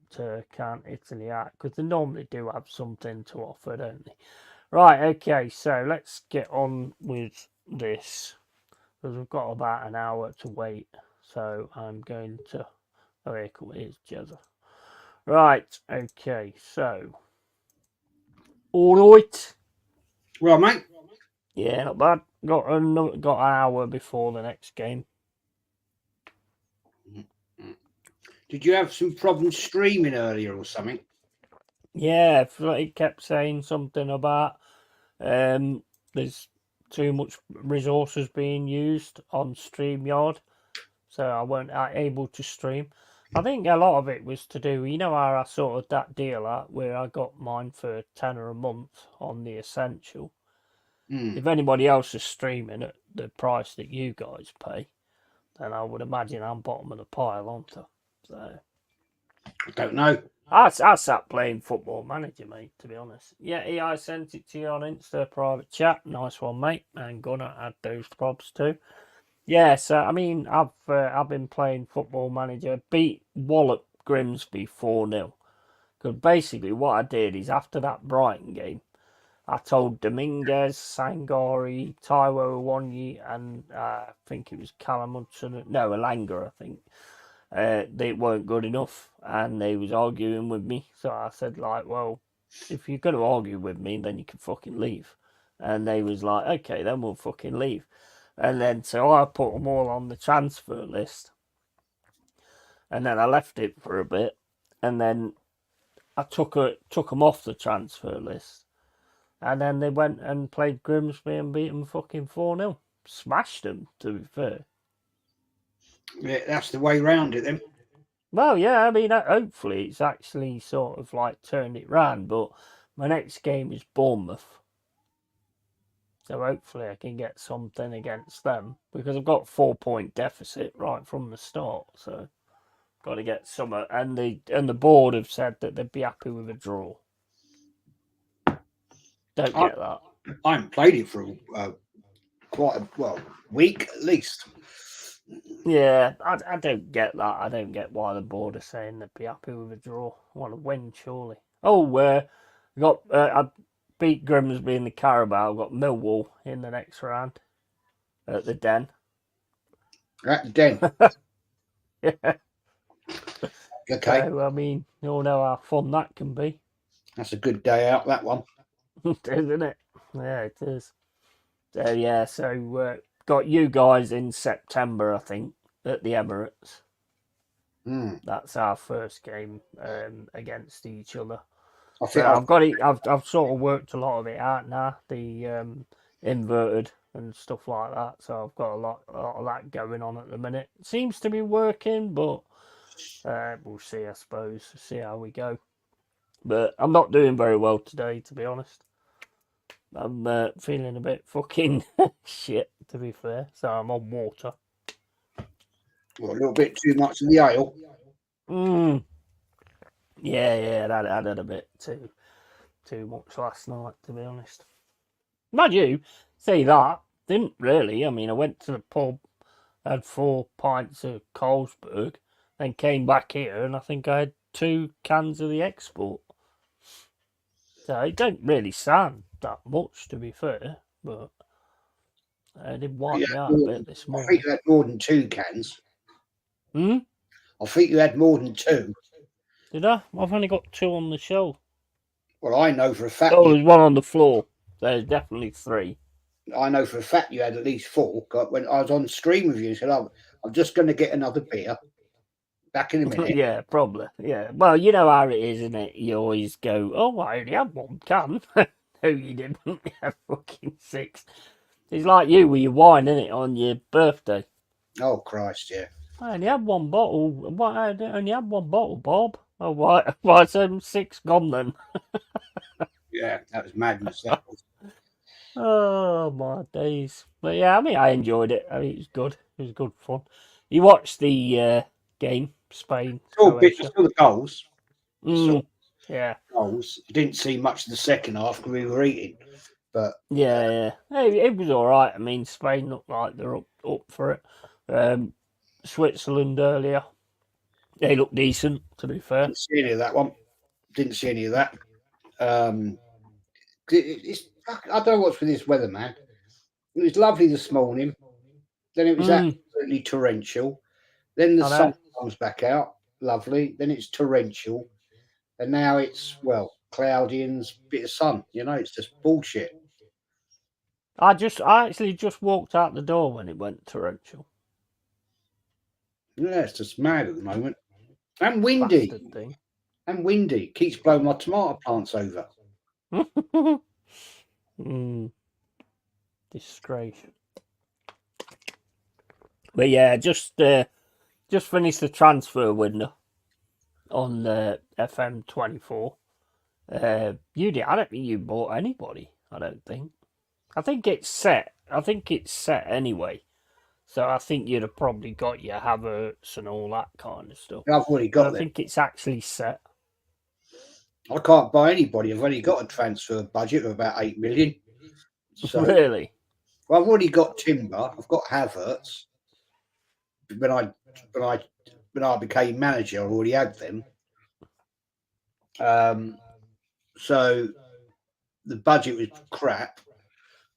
count Italy out because they normally do have something to offer, don't they? Right, okay, so let's get on with this because we've got about an hour to wait. So I'm going to. Oh, here comes here's Jezza. Right, okay, so. All right. Well, mate. Yeah, not bad. Got an hour before the next game. Did you have some problems streaming earlier or something? Yeah, it kept saying something about there's too much resources being used on StreamYard, so I weren't able to stream. I think a lot of it was to do, you know, how I sorted that deal out where I got mine for £10 a month on the Essential. If anybody else is streaming at the price that you guys pay, then I would imagine I'm bottom of the pile, aren't I? So I don't know. I sat playing Football Manager, mate, to be honest. Yeah, I sent it to you on Insta private chat. Nice one, mate. And gonna add those probs too. Yeah, so I mean, I've been playing Football Manager. Beat Wallop Grimsby 4-0. Because basically what I did is after that Brighton game, I told Dominguez, Sangari, Taiwo Awonyi, and I think it was Callum Hudson. No, Elanga, I think. They weren't good enough, and they was arguing with me. So I said, like, well, if you're going to argue with me, then you can fucking leave. And they was like, okay, then we'll fucking leave. And then so I put them all on the transfer list, and then I left it for a bit, and then I took them off the transfer list, and then they went and played Grimsby and beat them fucking 4-0. Smashed them, to be fair. Yeah, that's the way round it then. Well, yeah, I mean, hopefully it's actually sort of like turned it round, but my next game is Bournemouth. So hopefully I can get something against them because I've got a 4-point deficit right from the start. So got to get some, and the board have said that they'd be happy with a draw. Don't get that. I haven't played it for quite a week at least. Yeah, I don't get that. I don't get why the board are saying they'd be happy with a draw. I want to win, surely. Oh, I beat Grimsby in the Carabao. Got Millwall in the next round at the Den. At the Den. Yeah. Okay. So, I mean, you all know how fun that can be. That's a good day out, that one. Isn't it? Yeah, it is. So, yeah, so got you guys in September, I think, at the Emirates. That's our first game against each other. I've got it. I've sort of worked a lot of it out now. The inverted and stuff like that. So I've got a lot of that going on at the minute. It seems to be working, but we'll see. I suppose see how we go. But I'm not doing very well today, to be honest. I'm feeling a bit fucking shit, to be fair. So I'm on water. Well, a little bit too much of the ale. Yeah, I had a bit too much last night, to be honest. Mind you, say that, didn't really. I mean, I went to the pub, had 4 pints of Carlsberg, then came back here, and I think I had 2 cans of the export. So it don't really sound that much, to be fair, but I did wipe me out a bit this morning. I think you had more than 2 cans. I think you had more than 2. Did I? I've only got 2 on the shelf. Well, I know for a fact Oh, there's 1 on the floor. There's definitely 3. I know for a fact you had at least 4. When I was on stream with you, you said, I'm just going to get another beer. Back in a minute. Yeah, probably. Yeah. Well, you know how it is, isn't it? You always go, oh, I only had 1 can. No, you didn't. You had fucking 6. It's like you with your wine, isn't it, on your birthday? Oh, Christ, yeah. I only had 1 bottle. Why? I only had 1 bottle, Bob. Oh, why? So 6 gone then? Yeah, that was madness. That was. Oh my days! But yeah, I mean, I enjoyed it. I mean, it was good. It was good fun. You watched the game, Spain, I Croatia. saw the goals. Saw Yeah, goals. Didn't see much of the second half because we were eating. But yeah. It was all right. I mean, Spain looked like they're up for it. Switzerland earlier, they looked decent. To be fair, didn't see any of that one. Didn't see any of that. I don't know what's with this weather, man. It was lovely this morning. Then it was absolutely torrential. Then the sun comes back out, lovely. Then it's torrential, and now it's cloudy and a bit of sun. It's just bullshit. I actually just walked out the door when it went torrential. Yeah, it's just mad at the moment, and windy. Bastard thing. And windy. Keeps blowing my tomato plants over. Disgrace. But yeah, just finished the transfer window on the FM24. I don't think you bought anybody. I don't think. I think it's set. Anyway. So I think you'd have probably got your Havertz and all that kind of stuff. I've already got them. I think it's actually set. I can't buy anybody. I've only got a transfer budget of about 8 million. So, really? Well, I've already got Timber. I've got Havertz. When I became manager, I already had them. So the budget was crap.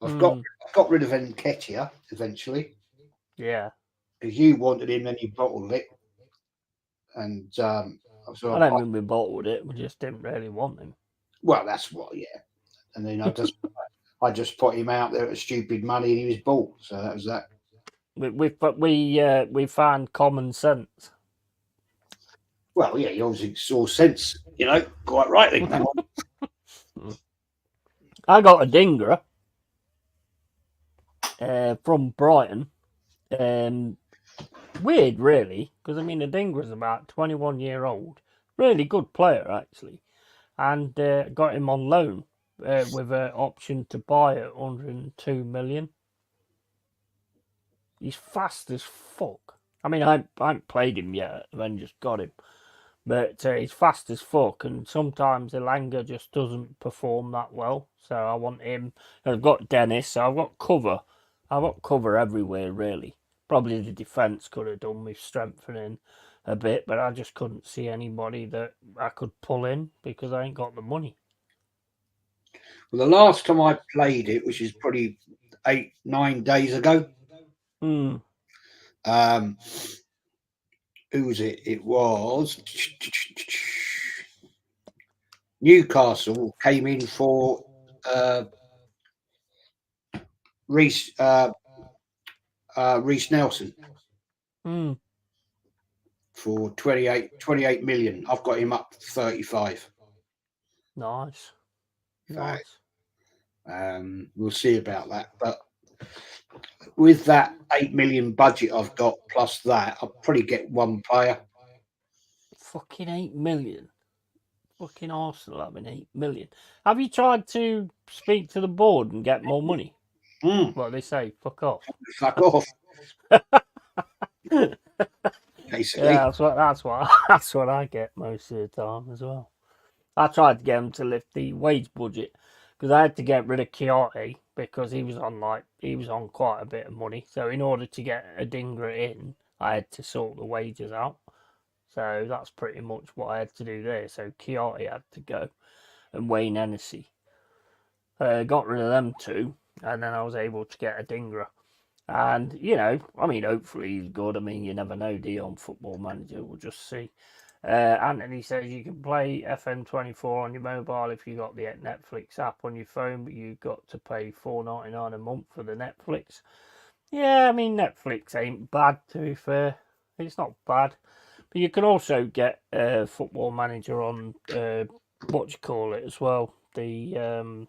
I've got rid of Nketiah eventually. Yeah. Because you wanted him, then you bottled it. And I don't mean we bottled it. We just didn't really want him. Well, that's what, yeah. And then I just put him out there at stupid money, and he was bought. So that was that. We found common sense. Well, yeah, you obviously saw sense, quite rightly. I got a Dingra from Brighton. Weird, really, because I mean, the Dingra's about 21-year-old, really good player actually, and got him on loan with an option to buy at 102 million. He's fast as fuck. I mean, I haven't played him yet, I then just got him. But he's fast as fuck, and sometimes Elanga just doesn't perform that well. So I want him. I've got Dennis, so I've got cover. I've got cover everywhere, really. Probably the defence could have done with strengthening a bit, but I just couldn't see anybody that I could pull in because I ain't got the money. Well, the last time I played it, which is probably 8-9 days ago, who was it? It was Newcastle came in for Reece Nelson for 28 million. I've got him up 35. Nice. We'll see about that, but with that 8 million budget I've got plus that, I'll probably get one player. Fucking 8 million. Fucking Arsenal having 8 million. Have you tried to speak to the board and get more money? Well, they say, fuck off. Fuck off. Basically. Yeah, that's what I get most of the time as well. I tried to get them to lift the wage budget because I had to get rid of Chianti because he was on quite a bit of money. So in order to get a Dingra in, I had to sort the wages out. So that's pretty much what I had to do there. So Chianti had to go, and Wayne Hennessy. Got rid of them two, and then I was able to get a Dingra. And, you know, I mean, hopefully he's good. I mean, you never know, do you, on Football Manager? We'll just see. Anthony says you can play FM24 on your mobile if you got the Netflix app on your phone, but you've got to pay $4.99 a month for the Netflix. Yeah, I mean, Netflix ain't bad, to be fair. It's not bad. But you can also get Football Manager on, what do you call it as well? The,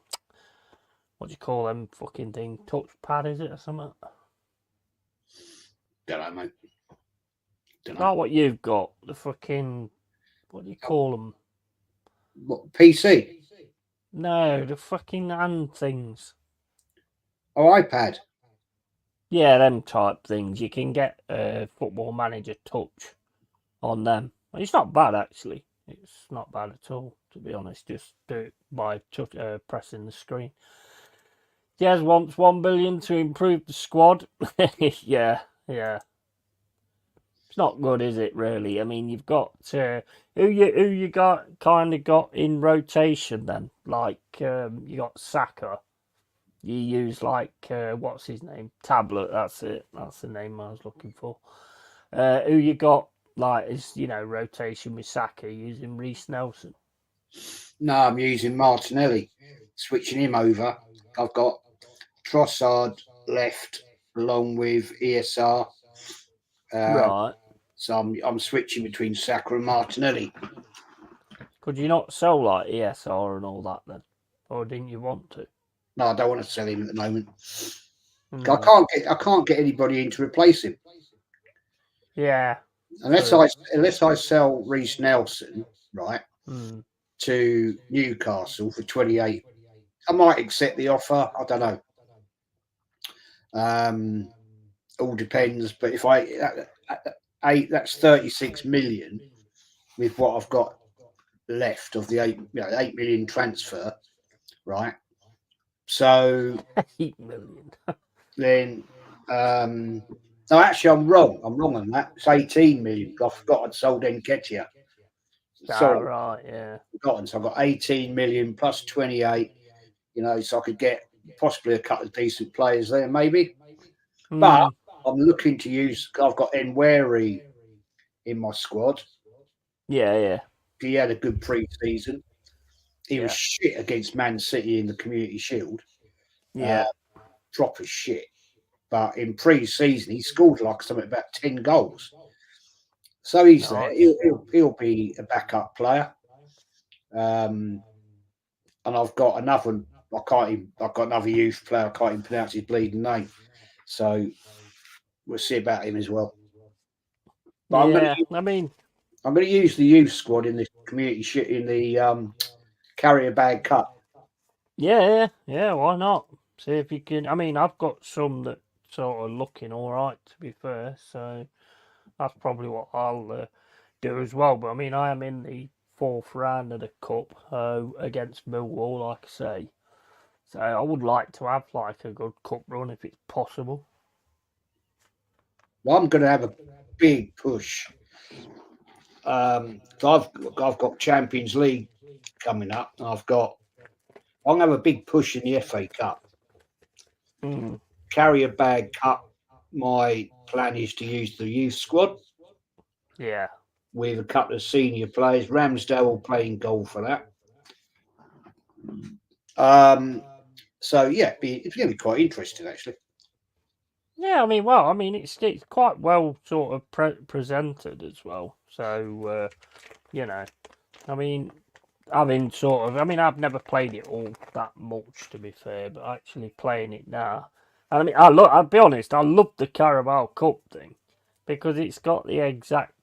what do you call them fucking thing? Touchpad, is it, or something? Don't know, mate. Not what you've got. The fucking, what do you call them? What, PC? No, the fucking hand things. Oh, iPad. Yeah, them type things. You can get Football Manager Touch on them. It's not bad, actually. It's not bad at all, to be honest. Just do it by pressing the screen. Jez wants 1 billion to improve the squad. Yeah. It's not good, is it? Really? I mean, you've got who you got in rotation then. Like you got Saka. You use like what's his name? Tablet. That's it. That's the name I was looking for. Who you got like is rotation with Saka using Reece Nelson? No, I'm using Martinelli, switching him over. I've got Trossard left along with ESR. Right. So I'm switching between Saka and Martinelli. Could you not sell like ESR and all that then, or didn't you want to? No, I don't want to sell him at the moment. Mm. I can't get anybody in to replace him. Yeah. Unless I sell Reece Nelson, right, to Newcastle for 28. I might accept the offer. I don't know. All depends. But if that's 36 million with what I've got left of the 8 million transfer, right? So 8 million. then, no, actually, I'm wrong. I'm wrong on that. It's 18 million. I forgot I'd sold Nketiah. Sorry, right, yeah. Forgotten. So I've got 18 million plus 28. So I could get possibly a couple of decent players there, maybe. But I'm looking to use. I've got Nweri in my squad. Yeah. He had a good pre-season. He was shit against Man City in the Community Shield. Yeah. Proper shit. But in pre-season, he scored like something about 10 goals. So he's there. He'll be a backup player. And I've got another. I've got another youth player. I can't even pronounce his bleeding name. So we'll see about him as well. But I'm going to use the youth squad in the community shit in the Carrier Bag Cup. Yeah. Why not? See if you can. I mean, I've got some that sort of looking all right, to be fair. So that's probably what I'll do as well. But I mean, I am in the fourth round of the cup against Millwall, like I say. So I would like to have like a good cup run if it's possible. Well, I'm going to have a big push. I've got Champions League coming up. I'm going to have a big push in the FA Cup. Carrier Bag Cup. My plan is to use the youth squad. Yeah. With a couple of senior players. Ramsdale will play in goal for that. So yeah, it's going to be quite interesting actually. Yeah, I mean, it's quite well sort of presented as well. So I mean, I've never played it all that much, to be fair, but actually playing it now, and I mean, I'll be honest, I love the Carabao Cup thing because it's got the exact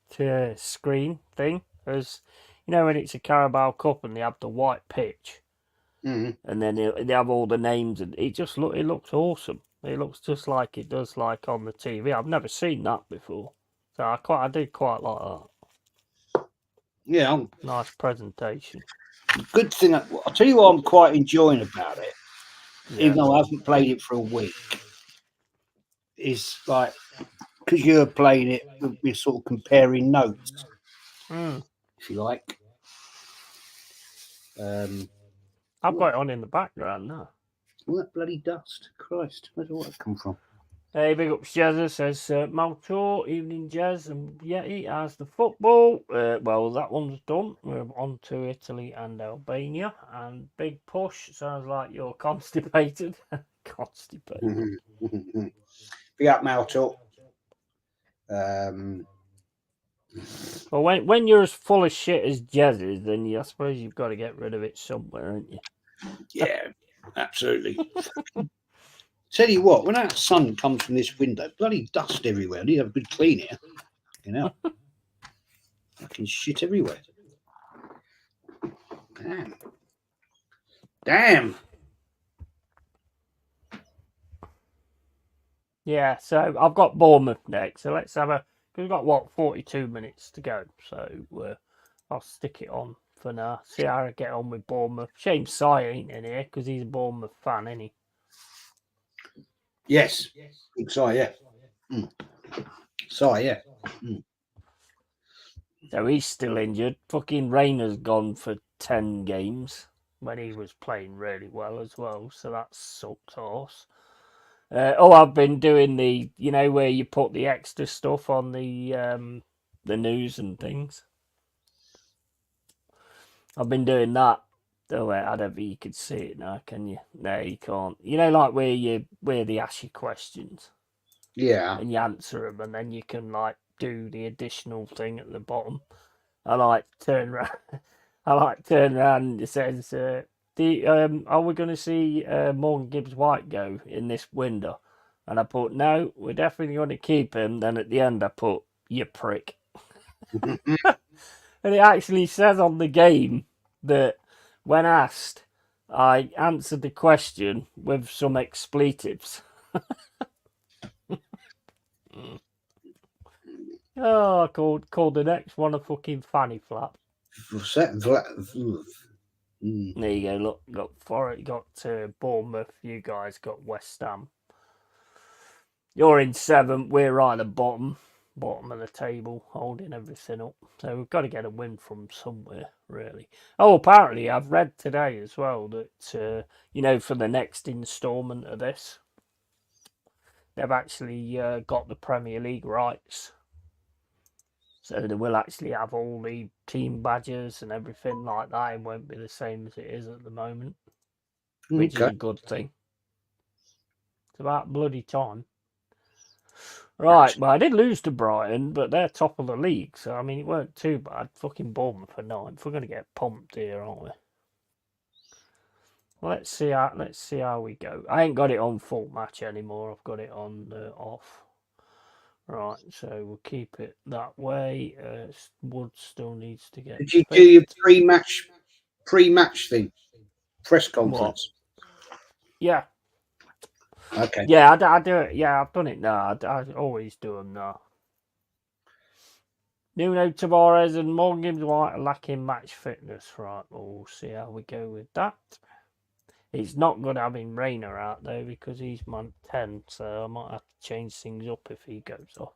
screen thing as when it's a Carabao Cup and they have the white pitch, and then they have all the names, and it looks awesome. It looks just like it does like on the TV. I've never seen that before, so I did quite like that. Yeah, nice presentation. Good thing. I'll tell you what I'm quite enjoying about it, even though I haven't played it for a week, is like because you're playing it, we're sort of comparing notes, if you like. I've got it on in the background now. All that bloody dust, Christ! Where's all that come from? Hey, big up Jezza, says Maltor, evening Jez and Yeti as the football. Well, that one's done. We're on to Italy and Albania. And big push, sounds like you're constipated. Constipated. Big up, Malto. Well, when you're as full of shit as Jez is, then I suppose you've got to get rid of it somewhere, haven't you? Yeah, absolutely. Tell you what, when that sun comes from this window, bloody dust everywhere. I need to have a good clean here. You know, fucking shit everywhere. Damn. Yeah, so I've got Bournemouth next. So let's have we've got 42 minutes to go. So I'll stick it on for now. See how I get on with Bournemouth. Shame Si ain't in here because he's a Bournemouth fan, isn't he? Yes. Big Si, yeah. Si, yeah. So he's still injured. Fucking Rayner's gone for 10 games when he was playing really well as well. So that sucks horse. I've been doing the, where you put the extra stuff on the news and things. I've been doing that. Oh, wait, I don't think you could see it now, can you? No, you can't. Like where they ask you questions. Yeah. And you answer them, and then you can do the additional thing at the bottom. I turn around and it says, are we going to see Morgan Gibbs White go in this window? And I put, no, we're definitely going to keep him. Then at the end, I put, you prick. And it actually says on the game that when asked, I answered the question with some expletives. Oh, I called the next one a fucking fanny flap. There you go. Look, got Bournemouth. You guys got West Ham. You're in 7th. We're right at the bottom of the table, holding everything up. So we've got to get a win from somewhere, really. Oh, apparently I've read today as well that for the next instalment of this, they've actually got the Premier League rights. So they will actually have all the team badges and everything like that. It won't be the same as it is at the moment, which is a good thing. It's about bloody time. Right, well, I did lose to Brighton, but they're top of the league, so I mean, it weren't too bad. Fucking Bournemouth for 9th. We're going to get pumped here, aren't we? Well, let's see how we go. I ain't got it on full match anymore. I've got it on off. Right, so we'll keep it that way. Wood still needs to get. Did you do your pre-match thing? Press conference? What? Yeah. Okay. Yeah, I do it. Yeah, I've done it now. I always do them now. Nuno Tavares and Morgan Gibbs White are lacking match fitness. Right, we'll see how we go with that. It's not good having Rayner out though because he's month 10, so I might have to change things up if he goes off.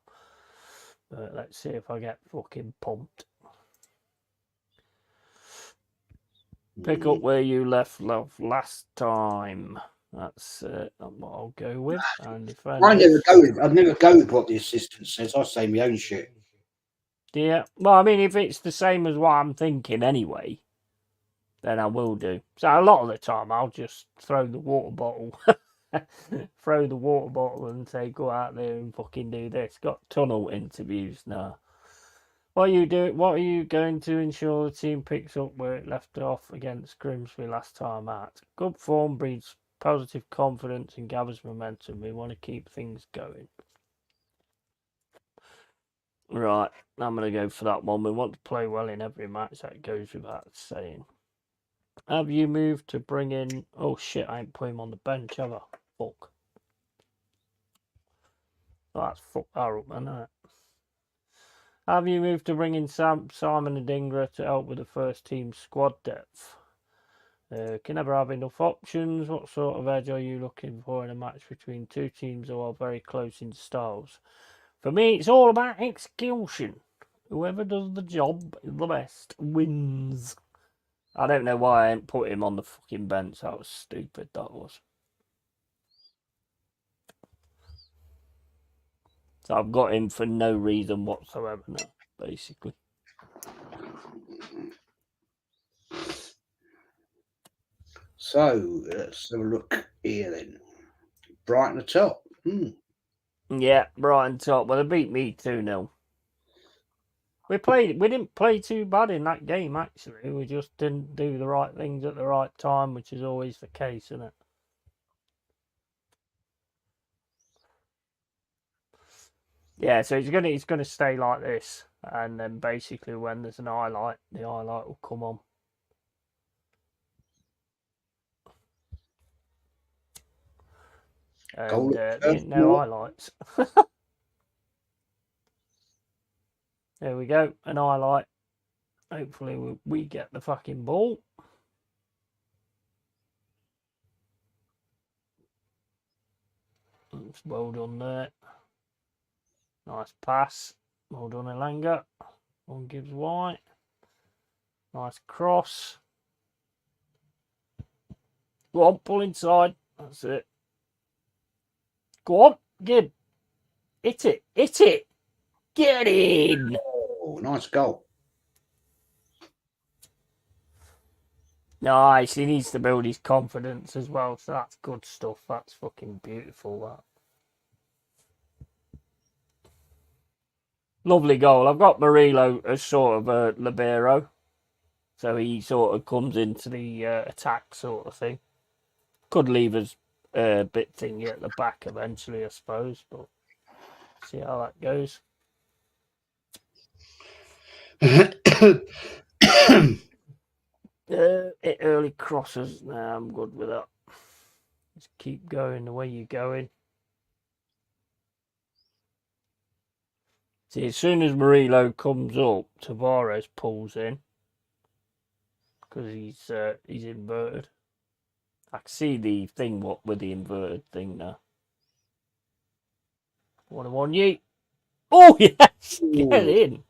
But let's see if I get fucking pumped. Pick up where you left last time. That's what I'll go with. And if I'd never go with what the assistant says. I say my own shit. Yeah, well, I mean, if it's the same as what I'm thinking anyway, then I will do. So a lot of the time, I'll just throw the water bottle, and say, go out there and fucking do this. Got tunnel interviews now. What are you going to ensure the team picks up where it left off against Grimsby last time out? Good form breeds positive confidence and gathers momentum. We want to keep things going. Right, I'm going to go for that one. We want to play well in every match. That goes without saying. Have you moved to bring in... Oh, shit, I ain't put him on the bench, have I? Fuck. Oh, that's fucked that up, man, isn't it? Have you moved to bring in Simon and Dingra to help with the first team squad depth? Can never have enough options. What sort of edge are you looking for in a match between two teams who are very close in styles? For me, it's all about execution. Whoever does the job the best wins. I don't know why I ain't put him on the fucking bench. That was stupid, that was. So I've got him for no reason whatsoever now, basically. So let's have a look here then. Brighton the top. Yeah, Brighton top. Well, they beat me 2-0. We didn't play too bad in that game, actually. We just didn't do the right things at the right time, which is always the case, isn't it? Yeah, so it's gonna stay like this, and then basically when there's an highlight, the highlight will come on. And there ain't no highlights. There we go, an highlight. Hopefully we get the fucking ball. It's well done there. Nice pass. Well done, Elanga. One gives White. Nice cross. Go on, pull inside. That's it. Go on, Gib. Hit it. Hit it. Get in. Oh, nice goal. Nice. He needs to build his confidence as well. So that's good stuff. That's fucking beautiful, that. Lovely goal. I've got Murillo as sort of a libero. So he sort of comes into the attack sort of thing. Could leave us a bit thingy at the back eventually, I suppose. But see how that goes. It early crosses. Nah, I'm good with that. Just keep going the way you're going. See, as soon as Murillo comes up, Tavares pulls in because he's inverted. I can see the thing with the inverted thing now. 1-1 Yeet. Oh yes, get in.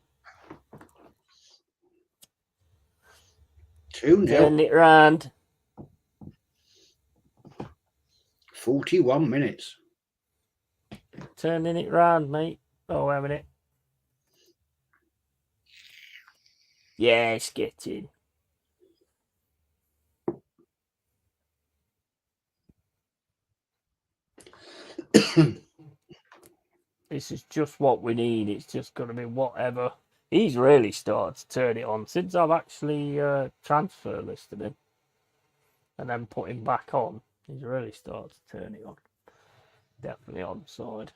2-0. Turn it round. 41 minutes. Turning it round, mate. Oh, wait a minute. Yes, get in. This is just what we need. It's just going to be whatever. He's really started to turn it on since I've actually transfer listed him and then put him back on. He's really started to turn it on. Definitely onside.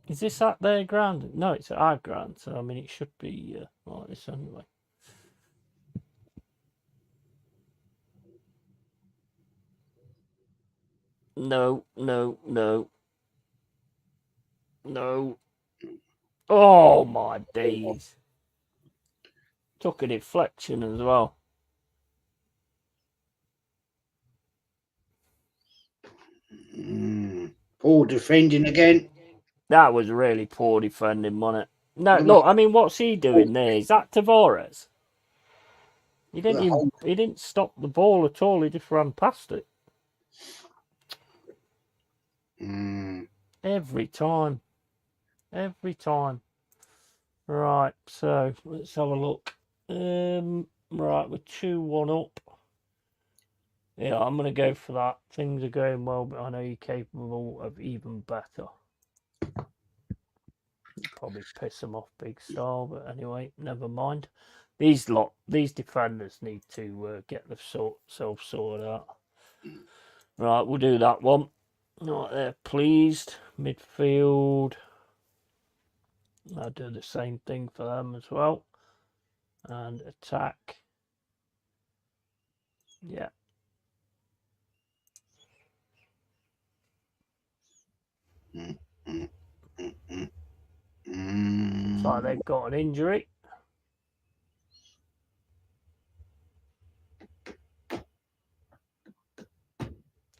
Is this at their ground? No, it's at our ground. So I mean, it should be like this anyway. No, no, no. No. Oh, my days. Took a deflection as well. Poor defending again. That was really poor defending, wasn't it? No, look, I mean, what's he doing there? Is that Tavares? He didn't stop the ball at all. He just ran past it. Every time. Every time. Right, so let's have a look. Right, we're 2-1 up. Yeah, I'm going to go for that. Things are going well, but I know you're capable of even better. Probably piss them off big style, but anyway, never mind. These defenders need to get themselves sorted out. Right, we'll do that one. Right, they're pleased. Midfield. I'll do the same thing for them as well. And attack. Yeah. So they've got an injury.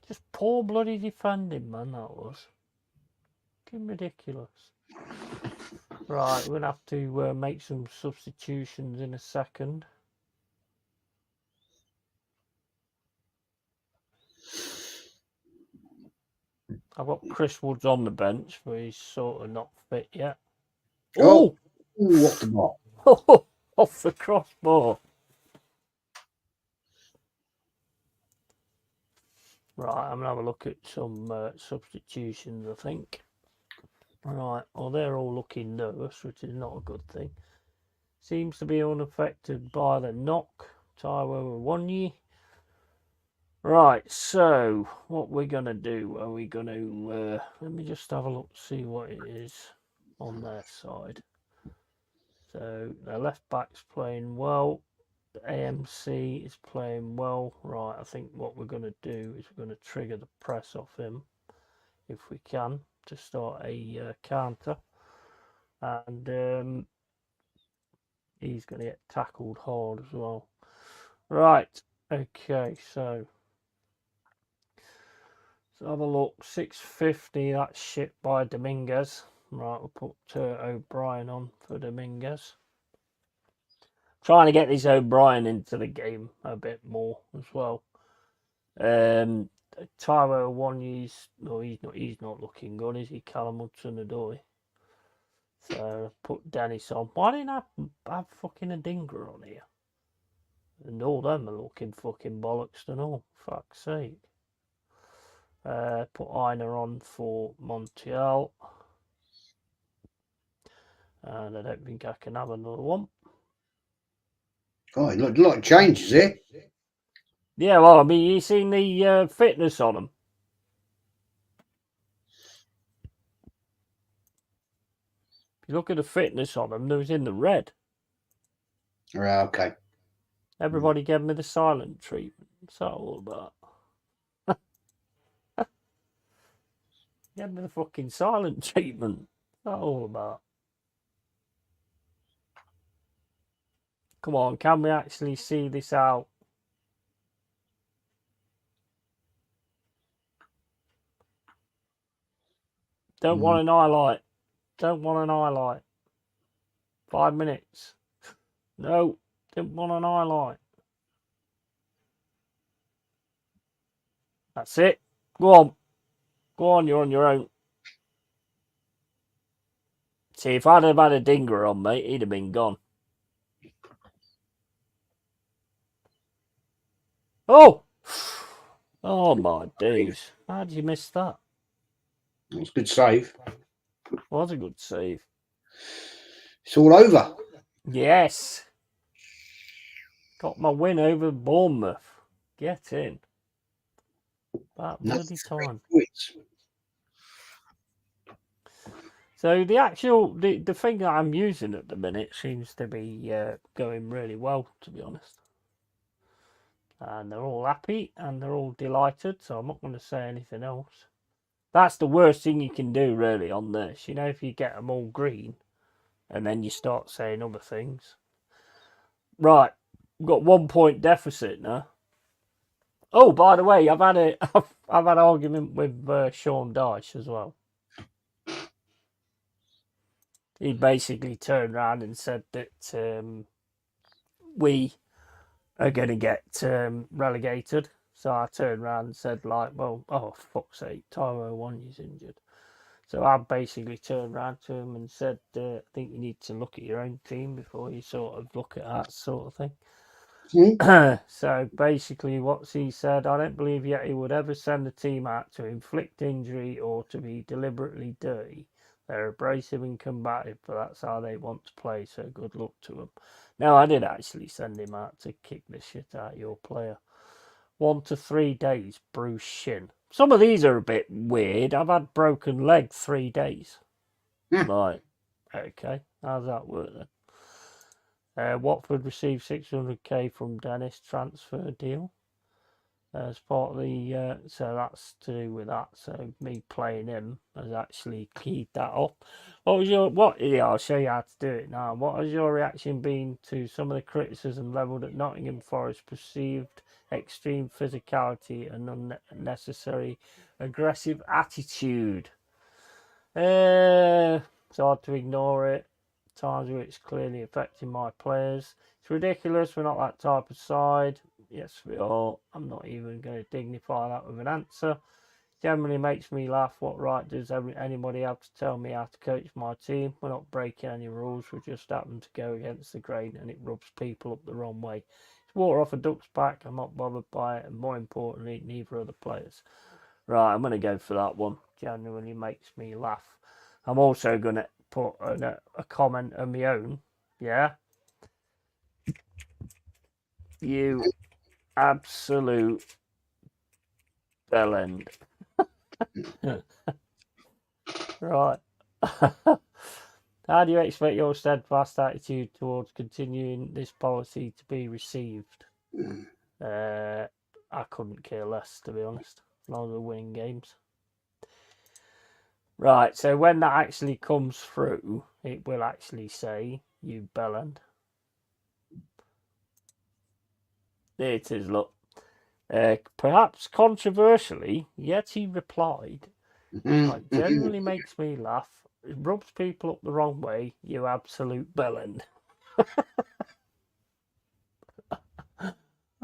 Just poor bloody defending, man, that was. Fucking ridiculous. Right, we're going to have to make some substitutions in a second. I've got Chris Woods on the bench, but he's sort of not fit yet. Oh, Oh, off the mark. off the crossbar. Right, I'm going to have a look at some substitutions, I think. Right, well, they're all looking nervous, which is not a good thing. Seems to be unaffected by the knock. Taiwo Awoniyi. Right, so what we're going to do, are we going to... let me just have a look, see what it is on their side. So, their left back's playing well. The AMC is playing well. Right, I think what we're going to do is we're going to trigger the press off him, if we can, to start a counter. And he's going to get tackled hard as well. Right, okay, so have a look. 650, that's shit by Dominguez. Right, we'll put O'Brien on for Dominguez. Trying to get this O'Brien into the game a bit more as well. Taiwo Awoniyi's, no, he's not looking good, is he? Callum Hudson-Odoi. So put Dennis on. Why didn't I have fucking Adingra on here? And all them are looking fucking bollocks and all. Fuck's sake. Put Aina on for Montiel. And I don't think I can have another one. Oh, a lot of changes there. Yeah, well, I mean, you seen the fitness on them. If you look at the fitness on them, they was in the red. Right, okay. Everybody gave me the silent treatment. What's that all about? Gave me the fucking silent treatment. What's that all about? Come on, can we actually see this out? Don't want an highlight. Don't want an highlight. 5 minutes. No, didn't want an highlight. That's it. Go on. Go on, you're on your own. See, if I'd have had a dinger on, mate, he'd have been gone. Oh! Oh, my days. How did you miss that? That's a good save. Was a good save. It's all over. Yes. Got my win over Bournemouth. Get in. About bloody time. So the thing that I'm using at the minute seems to be going really well, to be honest. And they're all happy and they're all delighted, so I'm not going to say anything else. That's the worst thing you can do, really, on this. You know, if you get them all green and then you start saying other things. Right, we've got 1 point deficit now. Oh, by the way, I've had an argument with Sean Dyche as well. He basically turned around and said that we are going to get relegated. So I turned around and said, like, well, oh, fuck's sake, Taiwo Awoniyi's injured. So I basically turned around to him and said, I think you need to look at your own team before you sort of look at that sort of thing. So basically what he said, I don't believe Yeti would ever send a team out to inflict injury or to be deliberately dirty. They're abrasive and combative, but that's how they want to play, so good luck to them. Now, I did actually send him out to kick the shit out of your player. 1 to 3 days, bruised shin. Some of these are a bit weird. I've had broken leg 3 days. Right. Okay. How's that work then? Watford received 600k from Dennis transfer deal as part of the. So that's to do with that. So me playing him has actually keyed that up. Yeah, I'll show you how to do it now. What has your reaction been to some of the criticism levelled at Nottingham Forest perceived extreme physicality and unnecessary aggressive attitude? It's hard to ignore it. Times where it's clearly affecting my players. It's ridiculous. We're not that type of side. Yes, we are. I'm not even going to dignify that with an answer. Generally makes me laugh. What right does anybody have to tell me how to coach my team? We're not breaking any rules. We just happen to go against the grain, and it rubs people up the wrong way. It's water off a duck's back. I'm not bothered by it, and more importantly, neither are the players. Right, I'm going to go for that one. Genuinely makes me laugh. I'm also going to put a comment of my own. Yeah? You absolute bellend. Right. How do you expect your steadfast attitude towards continuing this policy to be received? I couldn't care less, to be honest. As long as we're winning games. Right, so when that actually comes through, it will actually say, you bellend. There it is, look. Perhaps controversially, Yeti replied, "It generally makes me laugh. It rubs people up the wrong way, you absolute bellend."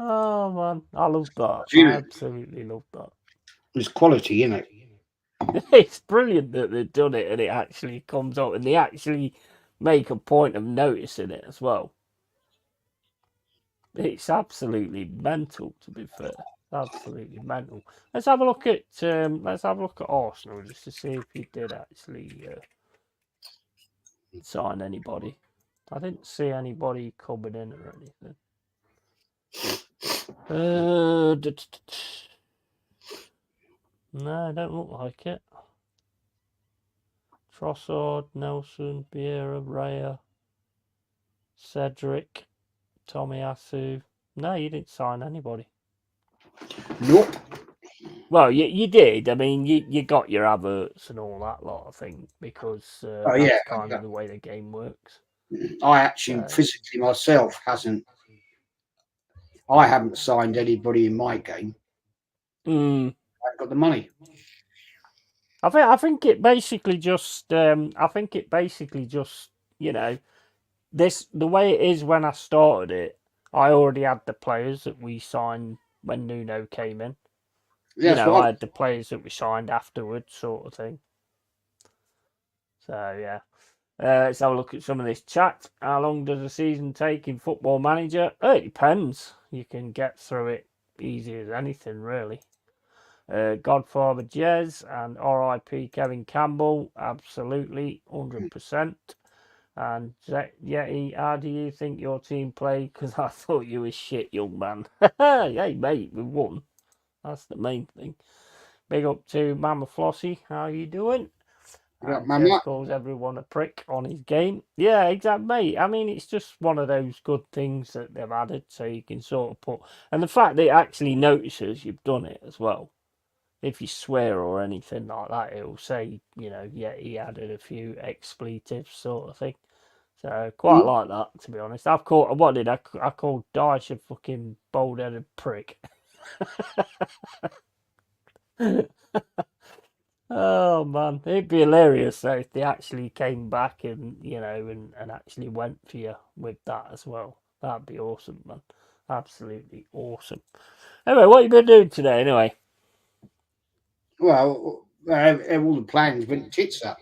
Oh man, I love that. I absolutely love that. It's quality, isn't it? It's brilliant that they've done it and it actually comes up and they actually make a point of noticing it as well. It's absolutely mental, to be fair. Absolutely mental. Let's have a look at Arsenal just to see if he did actually sign anybody. I didn't see anybody coming in or anything. No, don't look like it. Trossard, Nelson, Vieira, Raya, Cedric, Tomiyasu. No, you didn't sign anybody. Nope. Well, you did. I mean, you got your adverts and all that lot of thing because that's kind of the way the game works. I actually physically myself I haven't signed anybody in my game. I haven't got the money. I think it basically just this the way it is when I started it. I already had the players that we signed when Nuno came in. I had the players that we signed afterwards, sort of thing. So yeah. Let's have a look at some of this chat. How long does a season take in Football Manager? It depends. You can get through it easy as anything, really. Godfather Jez and RIP Kevin Campbell, absolutely, 100%. And Yeti, how do you think your team played? Because I thought you were shit, young man. Hey, mate, we won. That's the main thing. Big up to Mama Flossie. How you doing? And Jez calls everyone a prick on his game. Yeah, exactly, mate. I mean, it's just one of those good things that they've added so you can sort of put... And the fact that it actually notices you've done it as well. If you swear or anything like that, it'll say, yeah, he added a few expletives sort of thing. So, quite like that, to be honest. I called Dyche a fucking bald-headed prick. Oh man, it'd be hilarious though if they actually came back and and actually went for you with that as well. That'd be awesome, man. Absolutely awesome. Anyway, what you been doing today, anyway? Well, all the plans went tits up.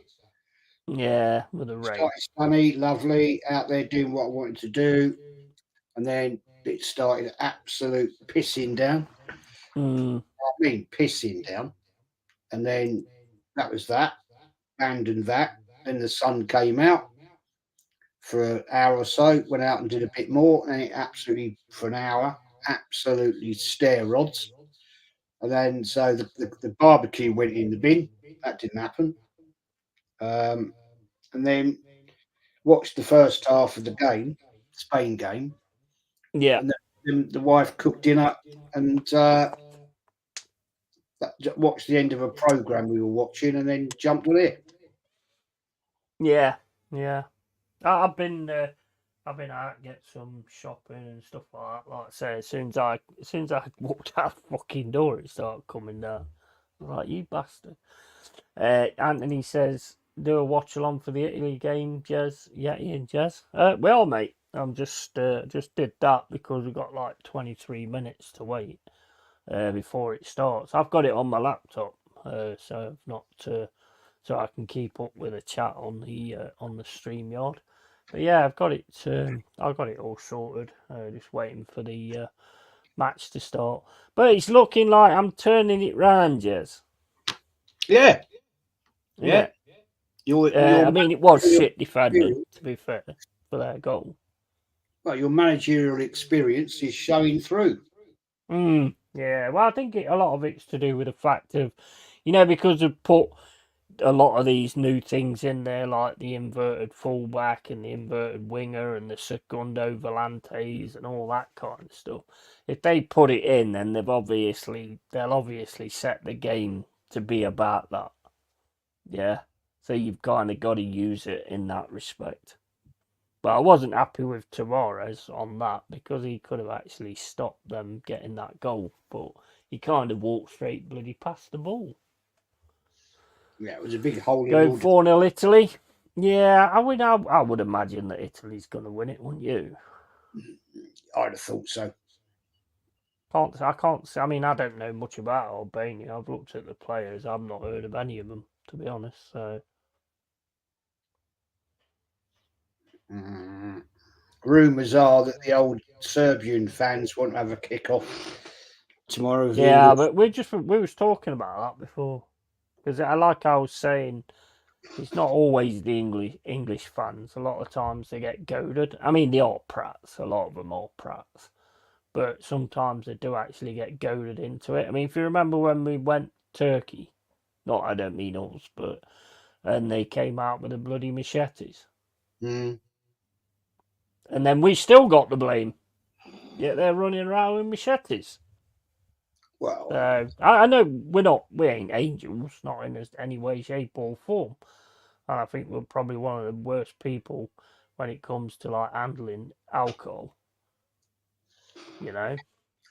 Yeah, with the rain. Started sunny, lovely, out there doing what I wanted to do, and then it started absolute pissing down. I mean, pissing down, and then that was that. Abandoned that. Then the sun came out for an hour or so. Went out and did a bit more, and it absolutely for an hour, absolutely stare rods. And then so the barbecue went in the bin. That didn't happen. And then watched the first half of the game, Spain game. Yeah. And then the wife cooked dinner and watched the end of a program we were watching, and then jumped on it. Yeah, yeah. I've been out get some shopping and stuff like that. Like I say, as soon as I walked out the fucking door, it started coming down. I'm like, you bastard. Anthony says, do a watch along for the Italy game, Jez, Yeti and Jez. Well, mate, I'm just did that because we've got like 23 minutes to wait before it starts. I've got it on my laptop. so I've not so I can keep up with the chat on the StreamYard. But yeah, I've got it all sorted. Just waiting for the match to start. But it's looking like I'm turning it round, Jez. Yeah, Isn't yeah. it? Your I mean, it was managerial shit defending, experience, to be fair, for their goal. well, your managerial experience is showing through. Yeah, well, I think a lot of it's to do with the fact of, because they've put a lot of these new things in there, like the inverted fullback and the inverted winger and the segundo volantes and all that kind of stuff. If they put it in, then they'll obviously set the game to be about that. Yeah, so you've kind of got to use it in that respect. But I wasn't happy with Tavares on that because he could have actually stopped them getting that goal, but he kind of walked straight bloody past the ball. Yeah, it was a big hole in Going your. 4-0 Italy. Yeah, I would imagine that Italy's going to win it, wouldn't you? I'd have thought so. I can't say. I mean, I don't know much about Albania. I've looked at the players. I've not heard of any of them, to be honest. So Rumours are that the old Serbian fans want to have a kick-off tomorrow of the yeah, English. but we was talking about that before because like I was saying, it's not always the English fans. A lot of times they get goaded. I mean, they are prats. A lot of them are prats. But sometimes they do actually get goaded into it. I mean, if you remember when we went Turkey, I don't mean us, but and they came out with the bloody machetes, Mm. and then we still got the blame. Yet they're running around with machetes. Well, So I know we ain't angels, not in any way, shape, or form. And I think we're probably one of the worst people when it comes to like handling alcohol.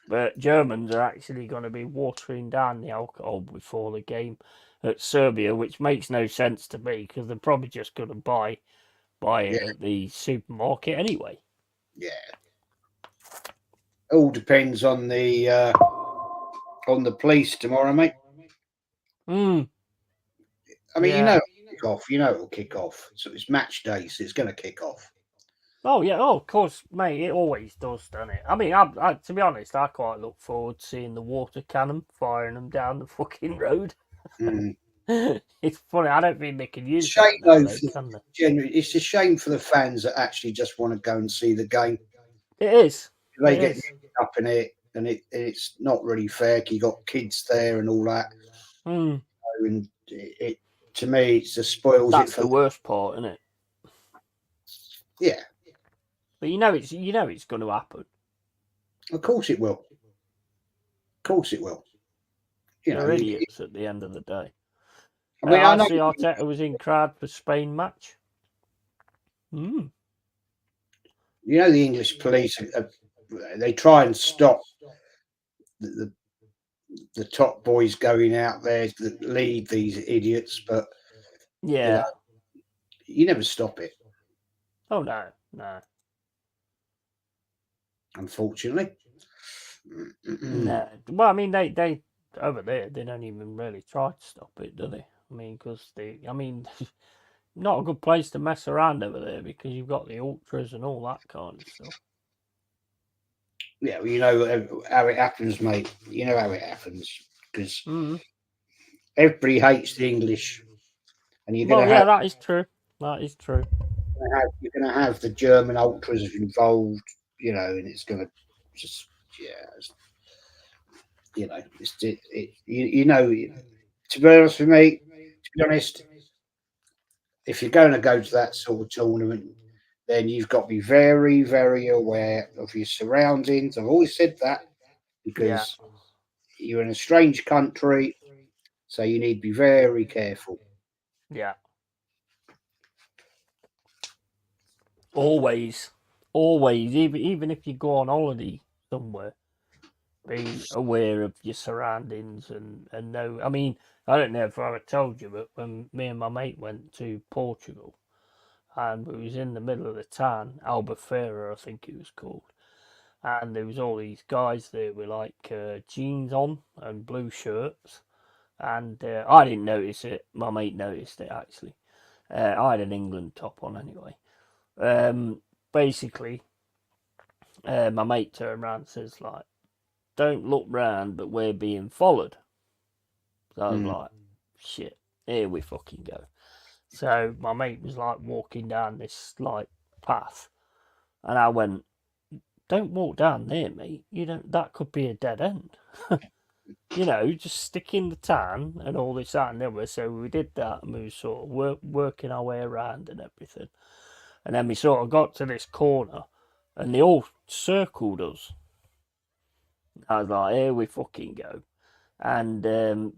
But Germans are actually going to be watering down the alcohol before the game at Serbia, which makes no sense to me because they're probably just going to buy it yeah, at the supermarket anyway. yeah. All depends on the police tomorrow, mate. Mm, I mean, yeah. kick off. You know it'll kick off. So it's match day, so it's going to kick off. Oh yeah. Oh, of course, mate. It always does, doesn't it? I mean, to be honest, I quite look forward to seeing the water cannon firing them down the fucking road. Mm. It's funny. I don't think they can use Shame that now, though. though, can they? Generally, it's a shame for the fans that actually just want to go and see the game. It is. They It get is. up in it, and it's not really fair. You got kids there and all that, Mm, and it to me, it just spoils it that's for. the worst part, isn't it? Yeah, But it's going to happen. of course it will. Of course it will. They're idiots at the end of the day. I mean, I I know. see Arteta was in crowd for Spain match. Mm. The English police. They try and stop the top boys going out there that lead these idiots, but Yeah. you never stop it. Oh no. Unfortunately. No. Well, I mean, they over there they don't even really try to stop it, do they? I mean, not a good place to mess around over there because you've got the ultras and all that kind of stuff. Yeah, well, you know how it happens, mate. You know how it happens because everybody hates the English, and you're Well, going to yeah, have that is true. That is true. you're going to have the German ultras involved, and it's going to just to be honest with me, to be honest, if you're going to go to that sort of tournament, then you've got to be very, very aware of your surroundings. I've always said that Yeah. because you're in a strange country, so you need to be very careful. Yeah. Always. Even if you go on holiday somewhere, be aware of your surroundings and know. I mean, I don't know if I ever told you, but when me and my mate went to Portugal, and we was in the middle of the town, Albufeira, I think it was called, and there was all these guys there with like jeans on and blue shirts, and I didn't notice it. My mate noticed it actually. I had an England top on anyway. Basically, my mate turned around and says like, "Don't look round, but we're being followed." So I was like, "Shit, here we fucking go." So my mate was like walking down this like path, and I went, "Don't walk down there, mate. You don't. That could be a dead end." Just stick in the tan and all this, that, and the other. So we did that, and we were sort of working our way around and everything. And then we sort of got to this corner, and they all circled us. I was like, here we fucking go. And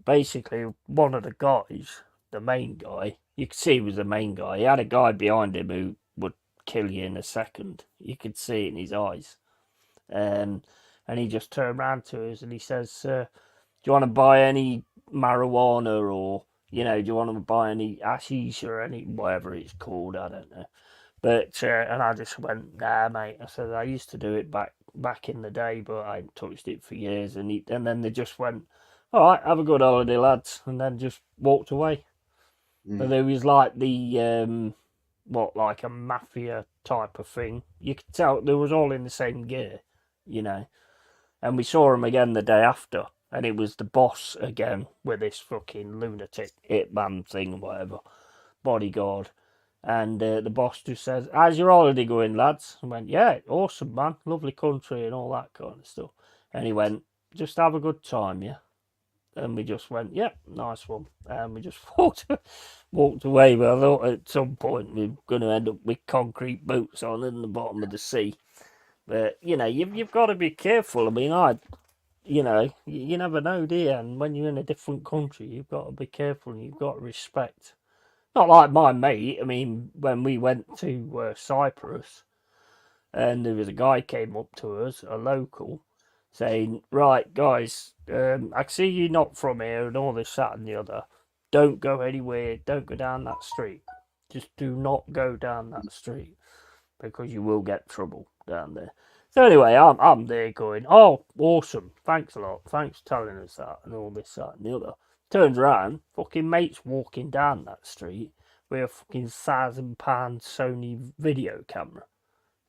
basically, one of the guys, the main guy, you could see he was the main guy. He had a guy behind him who would kill you in a second. You could see it in his eyes. And he just turned around to us and he says, do you want to buy any marijuana, or, do you want to buy any hashish or any, whatever it's called, I don't know. But, and I just went, nah, mate. I said, I used to do it back in the day, but I hadn't touched it for years. And then they just went, all right, have a good holiday, lads. And then just walked away. But there was like like a mafia type of thing. You could tell they was all in the same gear, And we saw him again the day after. And it was the boss again with this fucking lunatic hitman thing or whatever, bodyguard. And the boss just says, "How's your holiday going, lads?" I went, "Yeah, awesome, man. Lovely country and all that kind of stuff." And he went, "Just have a good time, yeah?" And we just went, "Yeah, nice one." And we just walked away. But I thought at some point we are going to end up with concrete boots on in the bottom of the sea. But, you've got to be careful. I mean, you never know, do you? And when you're in a different country, you've got to be careful and you've got to respect. Not like my mate. I mean, when we went to Cyprus, and there was a guy came up to us, a local, saying, "Right, guys, I see you're not from here, and all this, that, and the other. Don't go anywhere. Don't go down that street. Just do not go down that street because you will get trouble down there." So anyway, I'm there going, "Oh, awesome! Thanks a lot. Thanks for telling us that, and all this, that, and the other." Turns around, fucking mate's walking down that street with a fucking £1,000 Sony video camera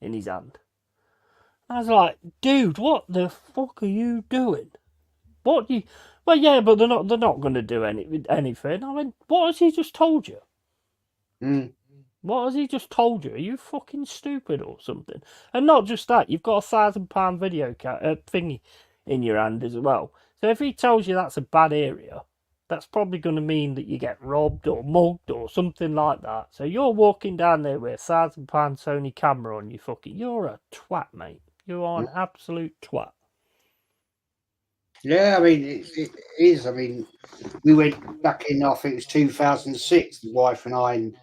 in his hand. I was like, "Dude, what the fuck are you doing? What do you?" "Well, yeah, but they're not going to do anything." I mean, what has he just told you? What has he just told you? Are you fucking stupid or something? And not just that, you've got £1,000 video thingy in your hand as well. So if he tells you that's a bad area, that's probably going to mean that you get robbed or mugged or something like that. So you're walking down there with a £1,000 Sony camera on you, you're a twat, mate. You are an absolute twat. Yeah, I mean, it is. I mean, we went back in, I think it was 2006, the wife and I and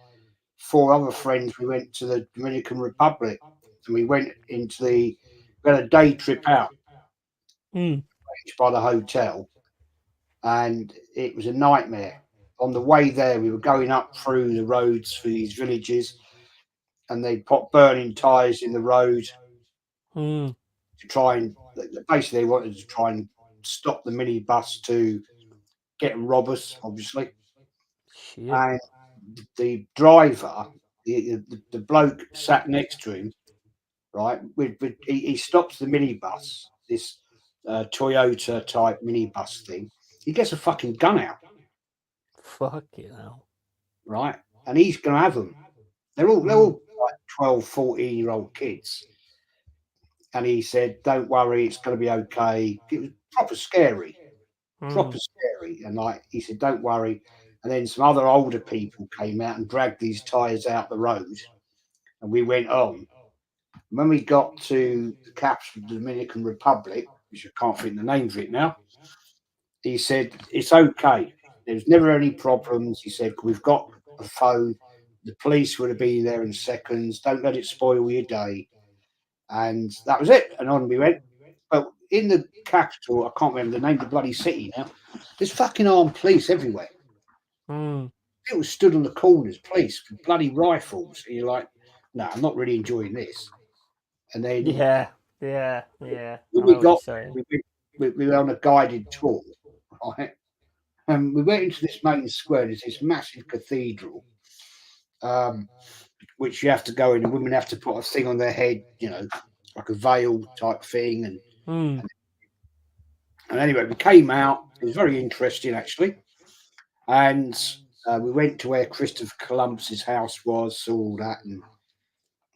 4 other friends, we went to the Dominican Republic, and we went we had a day trip out by the hotel, and it was a nightmare. On the way there, we were going up through the roads through these villages, and they put burning tyres in the road to try and basically they wanted to try and stop the minibus to get and rob us, obviously. Shit. And the driver, the bloke sat next to him, right? He stops the minibus, this Toyota type minibus thing. He gets a fucking gun out, Fucking hell. right? And he's going to have them. They're all like 12, 14-year-old kids. And he said, "Don't worry, it's going to be okay." It was proper scary. And like he said, "Don't worry." And then some other older people came out and dragged these tyres out the road, and we went on. When we got to the capital of the Dominican Republic, which I can't think the name of it now, he said, "It's okay. There's never any problems." He said, "We've got a phone. The police would have been there in seconds. Don't let it spoil your day." And that was it. And on we went. But in the capital, I can't remember the name of the bloody city now, there's fucking armed police everywhere. People stood on the corners, police with bloody rifles. And you're like, "No, I'm not really enjoying this." And then Yeah. when we got there, we were on a guided tour, right? And we went into this main square. There's this massive cathedral, which you have to go in, and women have to put a thing on their head, like a veil type thing. And anyway, we came out. It was very interesting, actually. And we went to where Christopher Columbus's house was, saw all that, and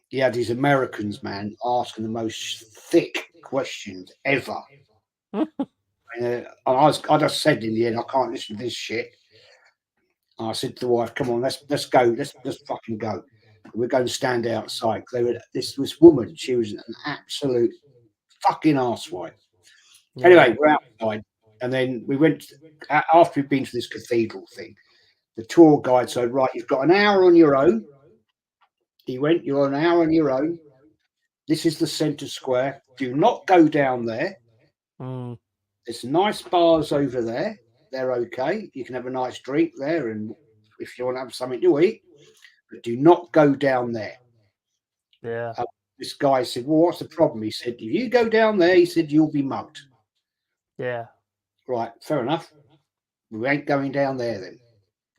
he had these Americans, man, asking the most thick questions ever. And I just said in the end, I can't listen to this shit. And I said to the wife, "Come on, let's go, let's fucking go." We're going to stand outside. They were this woman. She was an absolute fucking arsewipe. Yeah. Anyway, we're outside, and then we went after we'd been to this cathedral thing. The tour guide said, "Right, you've got an hour on your own." He went, "You're an hour on your own. This is the centre square. Do not go down there. There's nice bars over there. They're okay. You can have a nice drink there, and if you want to have something to eat, but do not go down there." Yeah. This guy said, "Well, what's the problem?" He said, "If you go down there," he said, "you'll be mugged." Yeah. Right, fair enough. We ain't going down there then.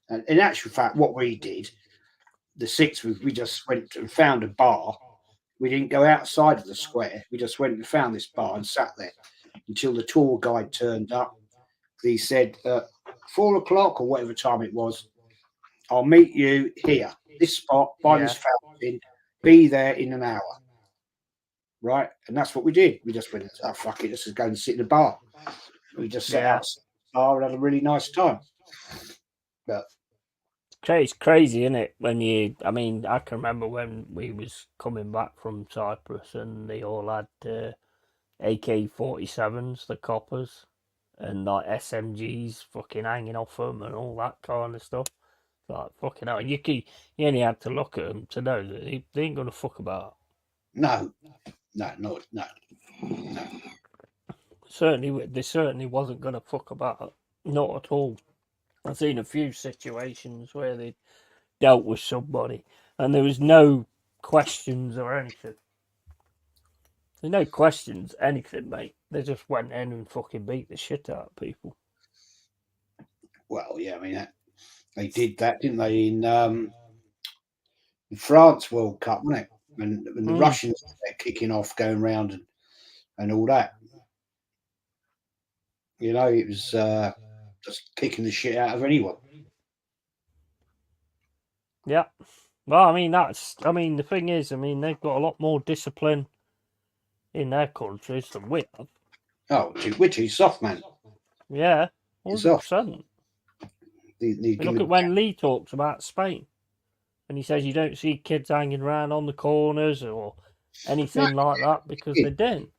And in actual fact, what we did, the six, we just went and found a bar. We didn't go outside of the square. We just went and found this bar and sat there until the tour guide turned up. He said, 4 o'clock or whatever time it was, "I'll meet you here, this spot, by this fountain, be there in an hour." Right? And that's what we did. We just went, "Oh, fuck it, let's just go and sit in a bar." We just sat outside the bar and had a really nice time. But It's crazy, isn't it? I can remember when we was coming back from Cyprus and they all had AK-47s, the coppers, and like SMGs fucking hanging off them and all that kind of stuff. Like fucking hell, you only had to look at them to know that they ain't gonna fuck about. no. They certainly wasn't gonna fuck about, not at all. I've seen a few situations where they dealt with somebody and there was no questions or anything. There's no questions, anything, mate. They just went in and fucking beat the shit out of people. Well, yeah, I mean, they did that, didn't they, in France World Cup, wasn't it? When the Russians were kicking off, going round and all that. It was just kicking the shit out of anyone. Yeah. Well, the thing is, they've got a lot more discipline in their countries than we have. Oh, we're too soft, man. Yeah, 100%. Look at when Lee talks about Spain, and he says you don't see kids hanging around on the corners or anything like that because they didn't.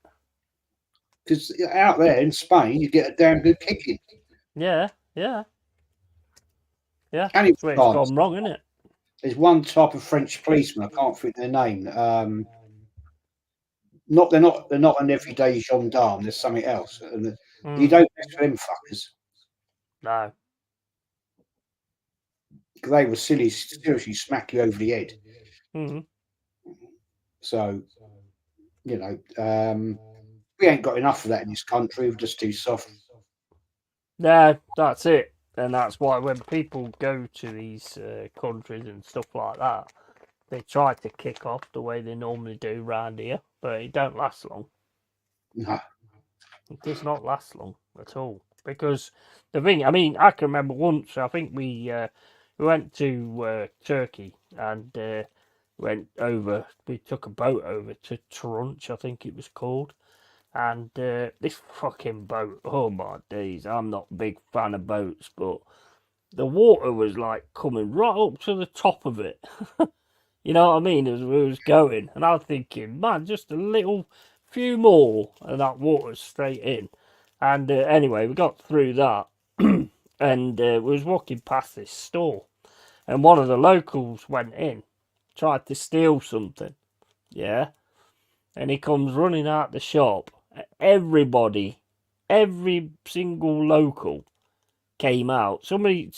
Because out there in Spain, you get a damn good kicking. Yeah. And That's where it's gone wrong, isn't it? There's one type of French policeman, I can't think their name. They're not an everyday gendarme. There's something else. And you don't mess with them fuckers. No. Because they will seriously smack you over the head. So, we ain't got enough of that in this country. We're just too soft. Yeah, that's it. And that's why when people go to these countries and stuff like that, they try to kick off the way they normally do round here, but it don't last long. No. It does not last long at all. Because the thing, I can remember once, I think we went to Turkey and we took a boat over to Trunch, I think it was called. And this fucking boat, oh my days, I'm not a big fan of boats, but the water was like coming right up to the top of it. You know what I mean? As we was going, and I was thinking, man, just a little few more, and that water's straight in. And anyway, we got through that, and we was walking past this store, and one of the locals went in, tried to steal something, yeah, and he comes running out the shop. Everybody, every single local came out.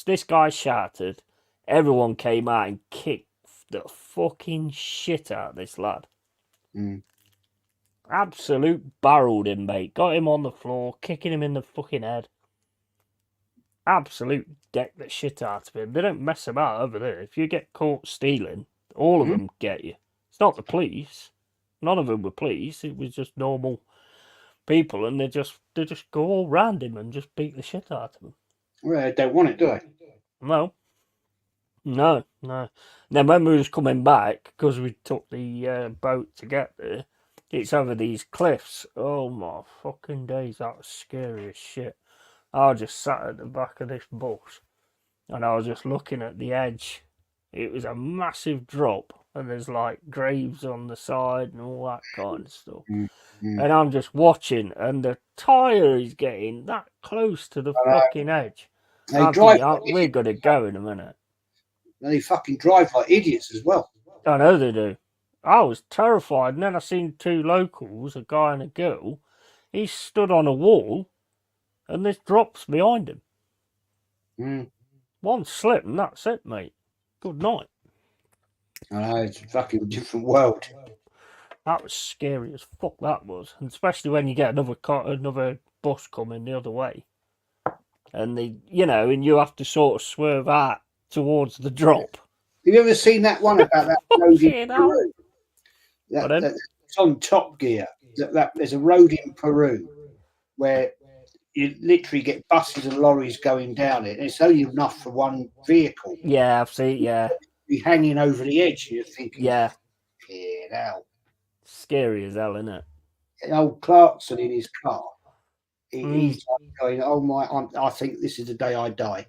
This guy shouted, everyone came out and kicked the fucking shit out of this lad. Absolute barreled him, mate. Got him on the floor, kicking him in the fucking head. absolute deck the shit out of him. They don't mess about over there. If you get caught stealing, all of them get you. It's not the police. None of them were police. It was just normal people, and they just go all round him and just beat the shit out of him. Well, they don't want it, do they? No, no, no. Then when we was coming back, because we took the boat to get there, it's over these cliffs. Oh my fucking days, that was scary as shit. I just sat at the back of this bus, and I was just looking at the edge. It was a massive drop, and there's like graves on the side and all that kind of stuff. Mm-hmm. And I'm just watching, and the tyre is getting that close to the fucking edge. They drive like we're going to go in a minute. And they fucking drive like idiots as well. I know they do. I was terrified, and then I seen two locals, a guy and a girl. He stood on a wall, and there's drops behind him. Mm. One slip, and that's it, mate. Good night. I know, it's a fucking different world. That was scary as fuck, that was. And especially when you get another bus coming the other way. And and you have to sort of swerve out towards the drop. Have you ever seen that one about that road in Peru? It's on Top Gear. There's a road in Peru where you literally get buses and lorries going down it, and it's only enough for one vehicle. Yeah, I've seen it, yeah. You're hanging over the edge, you're thinking, yeah, hell. Scary as hell, isn't it? And old Clarkson in his car, he's going, oh my, I think this is the day I die.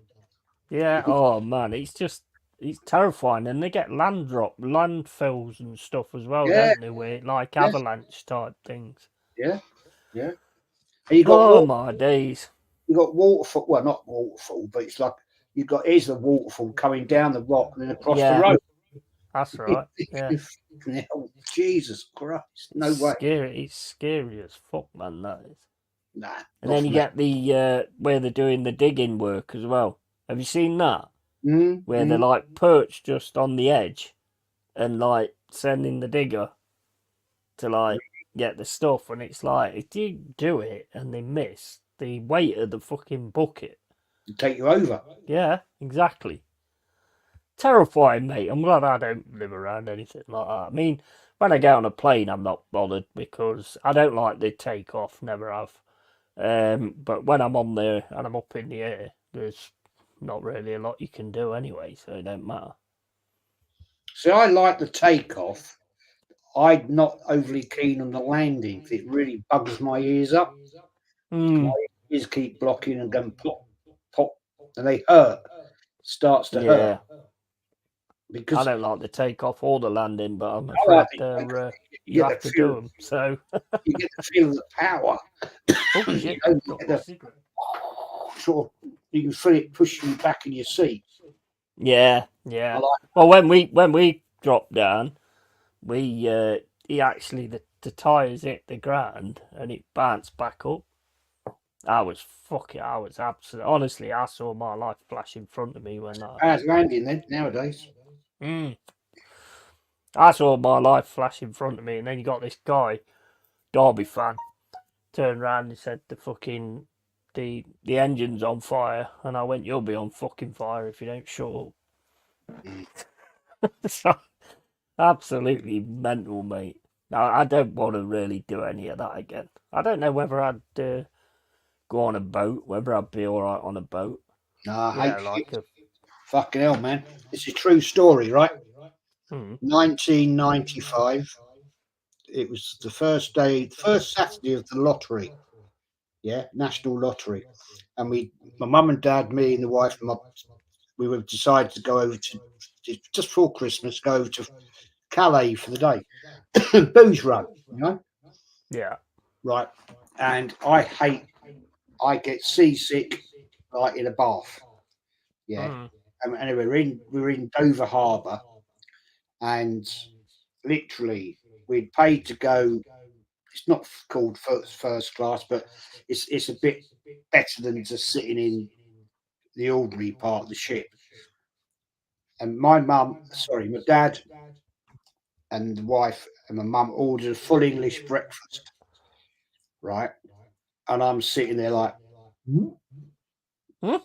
Yeah, oh man, it's terrifying. And they get landfills and stuff as well, don't they? Where, like avalanche type things. Yeah, yeah. And you got my days. You got waterfall, well, not waterfall, but it's like here's the waterfall coming down the rock and then across the road. That's right. Yeah. Jesus Christ, no way. It's scary as fuck, man. That is. Nah. And then you get the where they're doing the digging work as well. Have you seen that? Where they're like perched just on the edge, and like sending the digger to like get the stuff, and it's like if you do it and they miss, the weight of the fucking bucket take you over. Yeah, exactly. Terrifying, mate. I'm glad I don't live around anything like that. I mean, when I get on a plane, I'm not bothered because I don't like the takeoff, never have. But when I'm on there and I'm up in the air, there's not really a lot you can do anyway, so it don't matter. See, I like the takeoff. I'm not overly keen on the landing because it really bugs my ears up. My ears keep blocking and going pop, pop, and they hurt. Starts to hurt. Because I don't like the takeoff or the landing, but I'm afraid you have to do them. So you get the feel of the power. Oh shit! Sort of, you can feel it pushing you back in your seat. Yeah, yeah. Well, when we dropped down, he actually the tires hit the ground and it bounced back up. I was absolutely, honestly, I saw my life flash in front of me when that. How's landing then nowadays? I saw my life flash in front of me, and then you got this guy, Derby fan, turned around and said the engine's on fire, and I went, you'll be on fucking fire if you don't shut up. So, absolutely mental, mate. I don't want to really do any of that again. I don't know whether I'd go on a boat, whether I'd be all right on a boat. No, I hate fucking hell, man. It's a true story, right? 1995. It was the first Saturday of the lottery. Yeah, national lottery. And my mum and dad, me and the wife, we were decided to go over to just before Christmas, go over to Calais for the day. Booze run, you know? Yeah. Right. And I get seasick like in a bath. Yeah. And anyway, we're in Dover Harbour, and literally we'd paid to go. It's not called first class, but it's a bit better than just sitting in the ordinary part of the ship. And my dad and the wife and my mum ordered a full English breakfast, right? And I'm sitting there like, And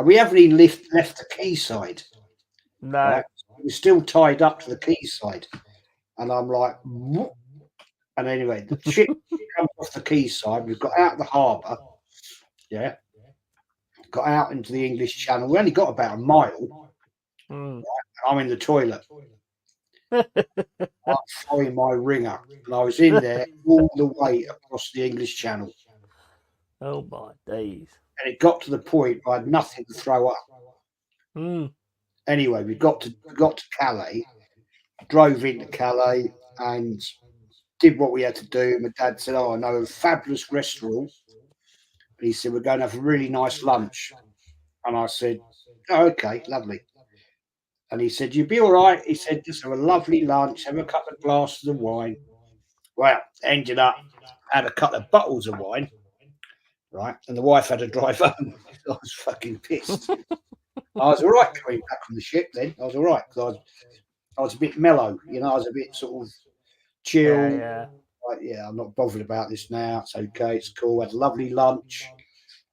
we haven't even left the quayside, No. right? We're still tied up to the quayside. And I'm like, what? And anyway, the ship comes off the quayside. We've got out of the harbour, yeah, got out into the English Channel. We only got about a mile. Mm. I'm in the toilet. I'm throwing my ringer, and I was in there all the way across the English Channel. Oh my days. And it got to the point where I had nothing to throw up. Mm. Anyway, we got to Calais, drove into Calais, and did what we had to do. My dad said, "Oh, I know a fabulous restaurant." And he said, "We're going to have a really nice lunch." And I said, "Oh, okay, lovely." And he said, "You'll be all right." He said, "Just have a lovely lunch, have a couple of glasses of wine." Well, ended up had a couple of bottles of wine, right? And the wife had to drive home. I was fucking pissed. I was all right coming back from the ship then. I was all right because I was a bit mellow, you know. I was a bit sort of chill. Yeah. Like, yeah, I'm not bothered about this now. It's okay. It's cool. Had a lovely lunch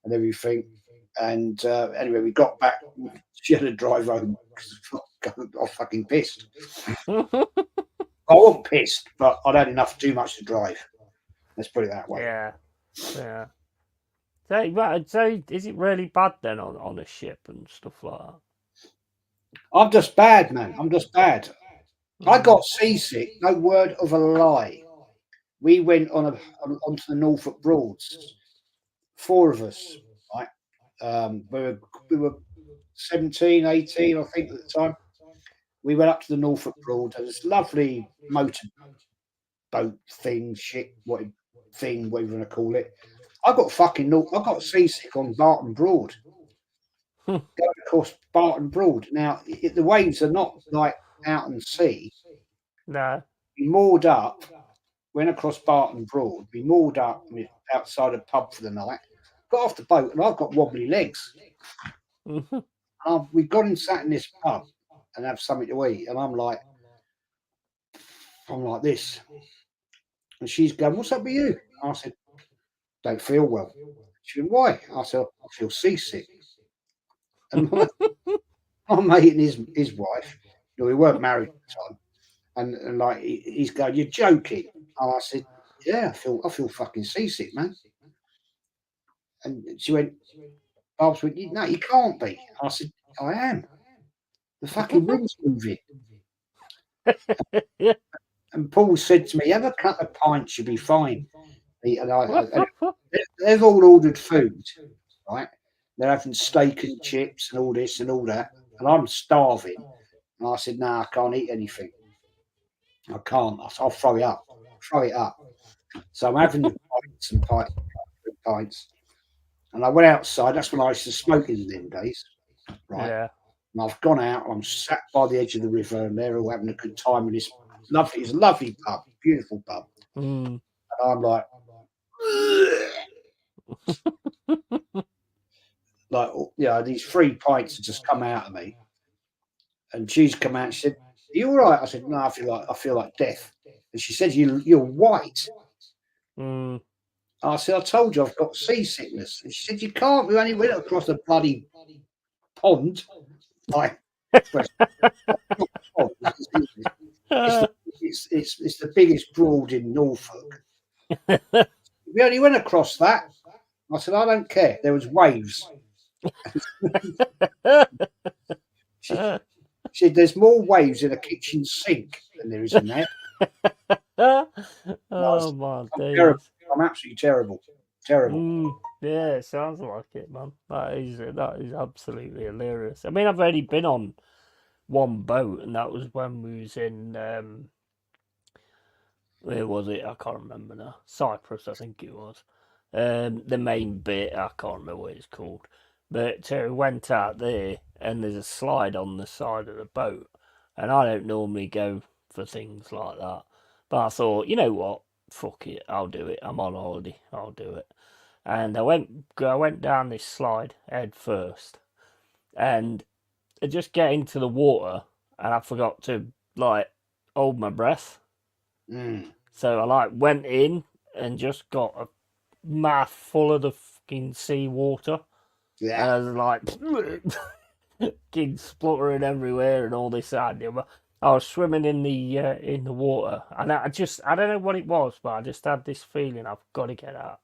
and everything. And anyway, we got back. She had to drive home because I was fucking pissed. Yeah. I wasn't pissed, but I'd had enough too much to drive. Let's put it that way. Yeah. Yeah. So is it really bad then on a ship and stuff like that? I'm just bad, man. I'm just bad. I Mm. got seasick. No word of a lie. We went onto the Norfolk Broads. 4 of us, right? We were 17, 18, I think, at the time. We went up to the Norfolk Broads. There was this lovely motor boat thing, whatever you want to call it. I got seasick on Barton Broad. Going across Barton Broad. Now, the waves are not like out in the sea. No. We moored up, went across Barton Broad. We moored up outside a pub for the night. Got off the boat, and I've got wobbly legs. Mhm. We got and sat in this pub and have something to eat, and I'm like this, and she's going, "What's up with you?" I said, "Don't feel well." She went, "Why?" I said, "I feel seasick." And my mate and his wife, we weren't married at the time, and like he's going, "You're joking?" And I said, "Yeah, I feel fucking seasick, man." And she went, Barb's went, "No, you can't be." I said, "I am. The fucking room's moving." Yeah. And Paul said to me, "Have a couple of pints, you'll be fine." And they've all ordered food, right? They're having steak and chips and all this and all that, and I'm starving. And I said, "No, I can't eat anything. I can't. I'll throw it up. Throw it up." So I'm having the pints. And I went outside. That's when I used to smoke in them days, right? Yeah. And I've gone out. I'm sat by the edge of the river, and they're all having a good time in this lovely. It's a lovely pub, beautiful pub. Mm. And I'm like, these 3 pints have just come out of me. And she's come out and she said, "Are you all right?" I said, "No, I feel like death." And she said, "You're white." Mm. I said, "I told you I've got seasickness." And she said, "You can't. We only went across a bloody pond." Like, well, it's the biggest broad in Norfolk. We only went across that. I said, "I don't care. There was waves." She said, "There's more waves in a kitchen sink than there is in there." Oh my I'm terrible. days. I'm absolutely terrible. Terrible. Yeah, it sounds like it, man. That is absolutely hilarious. I mean, I've only been on one boat, and that was when we was in where was it? I can't remember now. Cyprus, I think it was. The main bit, I can't remember what it's called. But we went out there, and there's a slide on the side of the boat, and I don't normally go for things like that. But I thought, you know what? Fuck it, I'll do it. I'm on holiday, I'll do it. And I went down this slide head first, and I just get into the water, and I forgot to like hold my breath. Mm. So I like went in and just got a mouth full of the fucking sea water. And Yeah. I was like, kids spluttering everywhere and all this and that. But I was swimming in the water, and I don't know what it was, but I just had this feeling I've got to get out.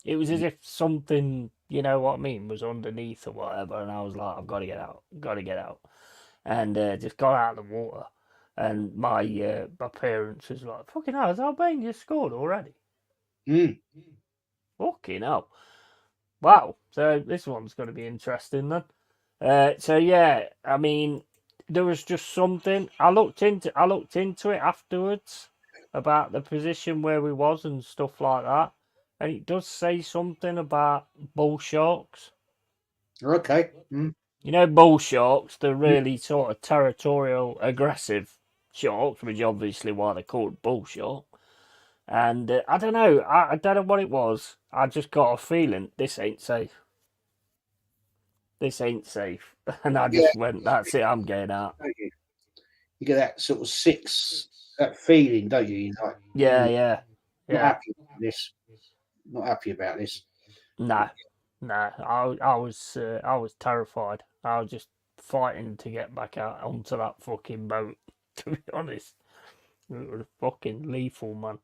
It was as if something, you know what I mean, was underneath or whatever, and I was like, I've got to get out, got to get out, and just got out of the water. And my parents was like, fucking hell, has Albania scored already? Mm. Fucking hell. Wow. So this one's going to be interesting then. So yeah, I mean, there was just something. I looked into it afterwards about the position where we was and stuff like that, and it does say something about bull sharks. Okay. Mm. You know, bull sharks, they're really sort of territorial, aggressive sharks, which is obviously why they're called bull shark. And I don't know, I don't know what it was. I just got a feeling this ain't safe. This ain't safe. And I Yeah. just went, that's it, I'm getting out. Don't you? You get that sort of that feeling, don't you? You're like, Yeah, yeah, not yeah. happy about this. Not happy about this. No, no. I was terrified. I was just fighting to get back out onto that fucking boat. To be honest, it was fucking lethal, man.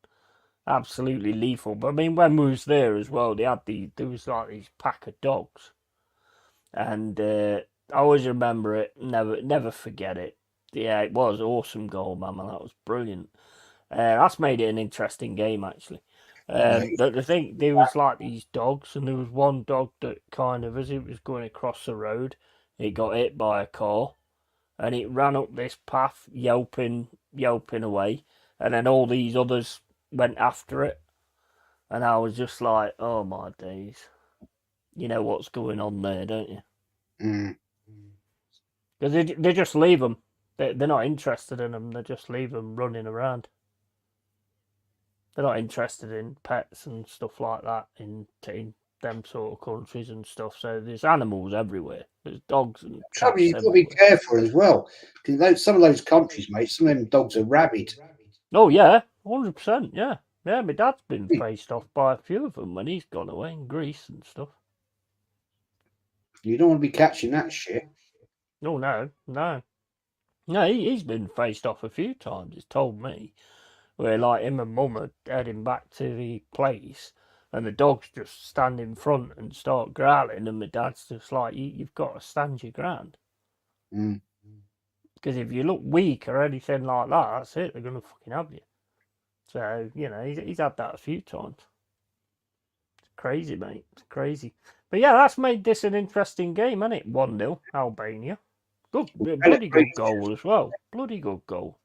Absolutely lethal. But I mean, when we was there as well, there was like these pack of dogs, and I always remember it. Never forget it. Yeah, it was awesome goal, man. That was brilliant. That's made it an interesting game, actually. Yeah. The thing, there was like these dogs, and there was one dog that kind of, as it was going across the road, it got hit by a car, and it ran up this path, yelping away, and then all these others went after it, and I was just like, oh my days, you know what's going on there, don't you? Mm. Because they just leave them. They're not interested in them. They just leave them running around. They're not interested in pets and stuff like that in them sort of countries and stuff. So there's animals everywhere. There's dogs and Trouble, cats you've got to be everywhere. careful as well. Because some of those countries, mate, some of them dogs are rabid. Oh yeah, 100%. Yeah, yeah. My dad's been faced off by a few of them when he's gone away in Greece and stuff. You don't want to be catching that shit. Oh no, no, no. He's been faced off a few times. He's told me where like him and mum are heading back to the place, and the dogs just stand in front and start growling, and my dad's just like, "You've got to stand your ground, Mm. because if you look weak or anything like that, that's it. They're gonna fucking have you." So you know, he's had that a few times. It's crazy, mate. It's crazy. But yeah, that's made this an interesting game, hasn't it? 1-0 Albania. Good, bloody Pellegrini, good goal as well. Bloody good goal.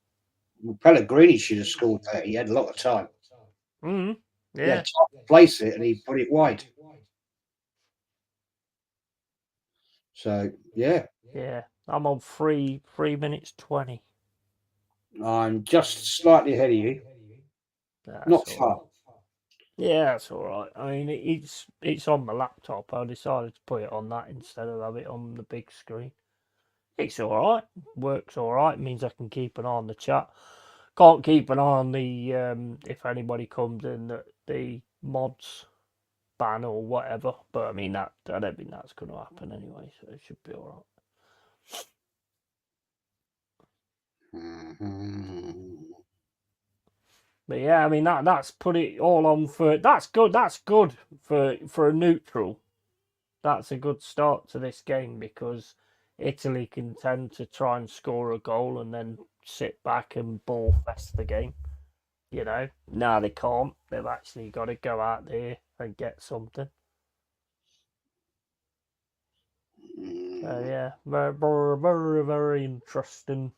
Pellegrini should have scored that. He had a lot of time. Mm, He had yeah, time to place it and he put it wide. So, yeah, yeah. I'm on 3 minutes 20. I'm just slightly ahead of you. That's Not all far. right. Yeah, that's all right. I mean, it's on my laptop. I decided to put it on that instead of have it on the big screen. It's all right. Works all right. Means I can keep an eye on the chat. Can't keep an eye on the if anybody comes in that the mods ban or whatever. But I mean that I don't think that's going to happen anyway. So it should be all right. Mm-hmm. But yeah, I mean that's put it all on for that's good. That's good for a neutral. That's a good start to this game because Italy can tend to try and score a goal and then sit back and ball fest the game. You know, now they can't. They've actually got to go out there and get something. So yeah, very, very, very, very interesting.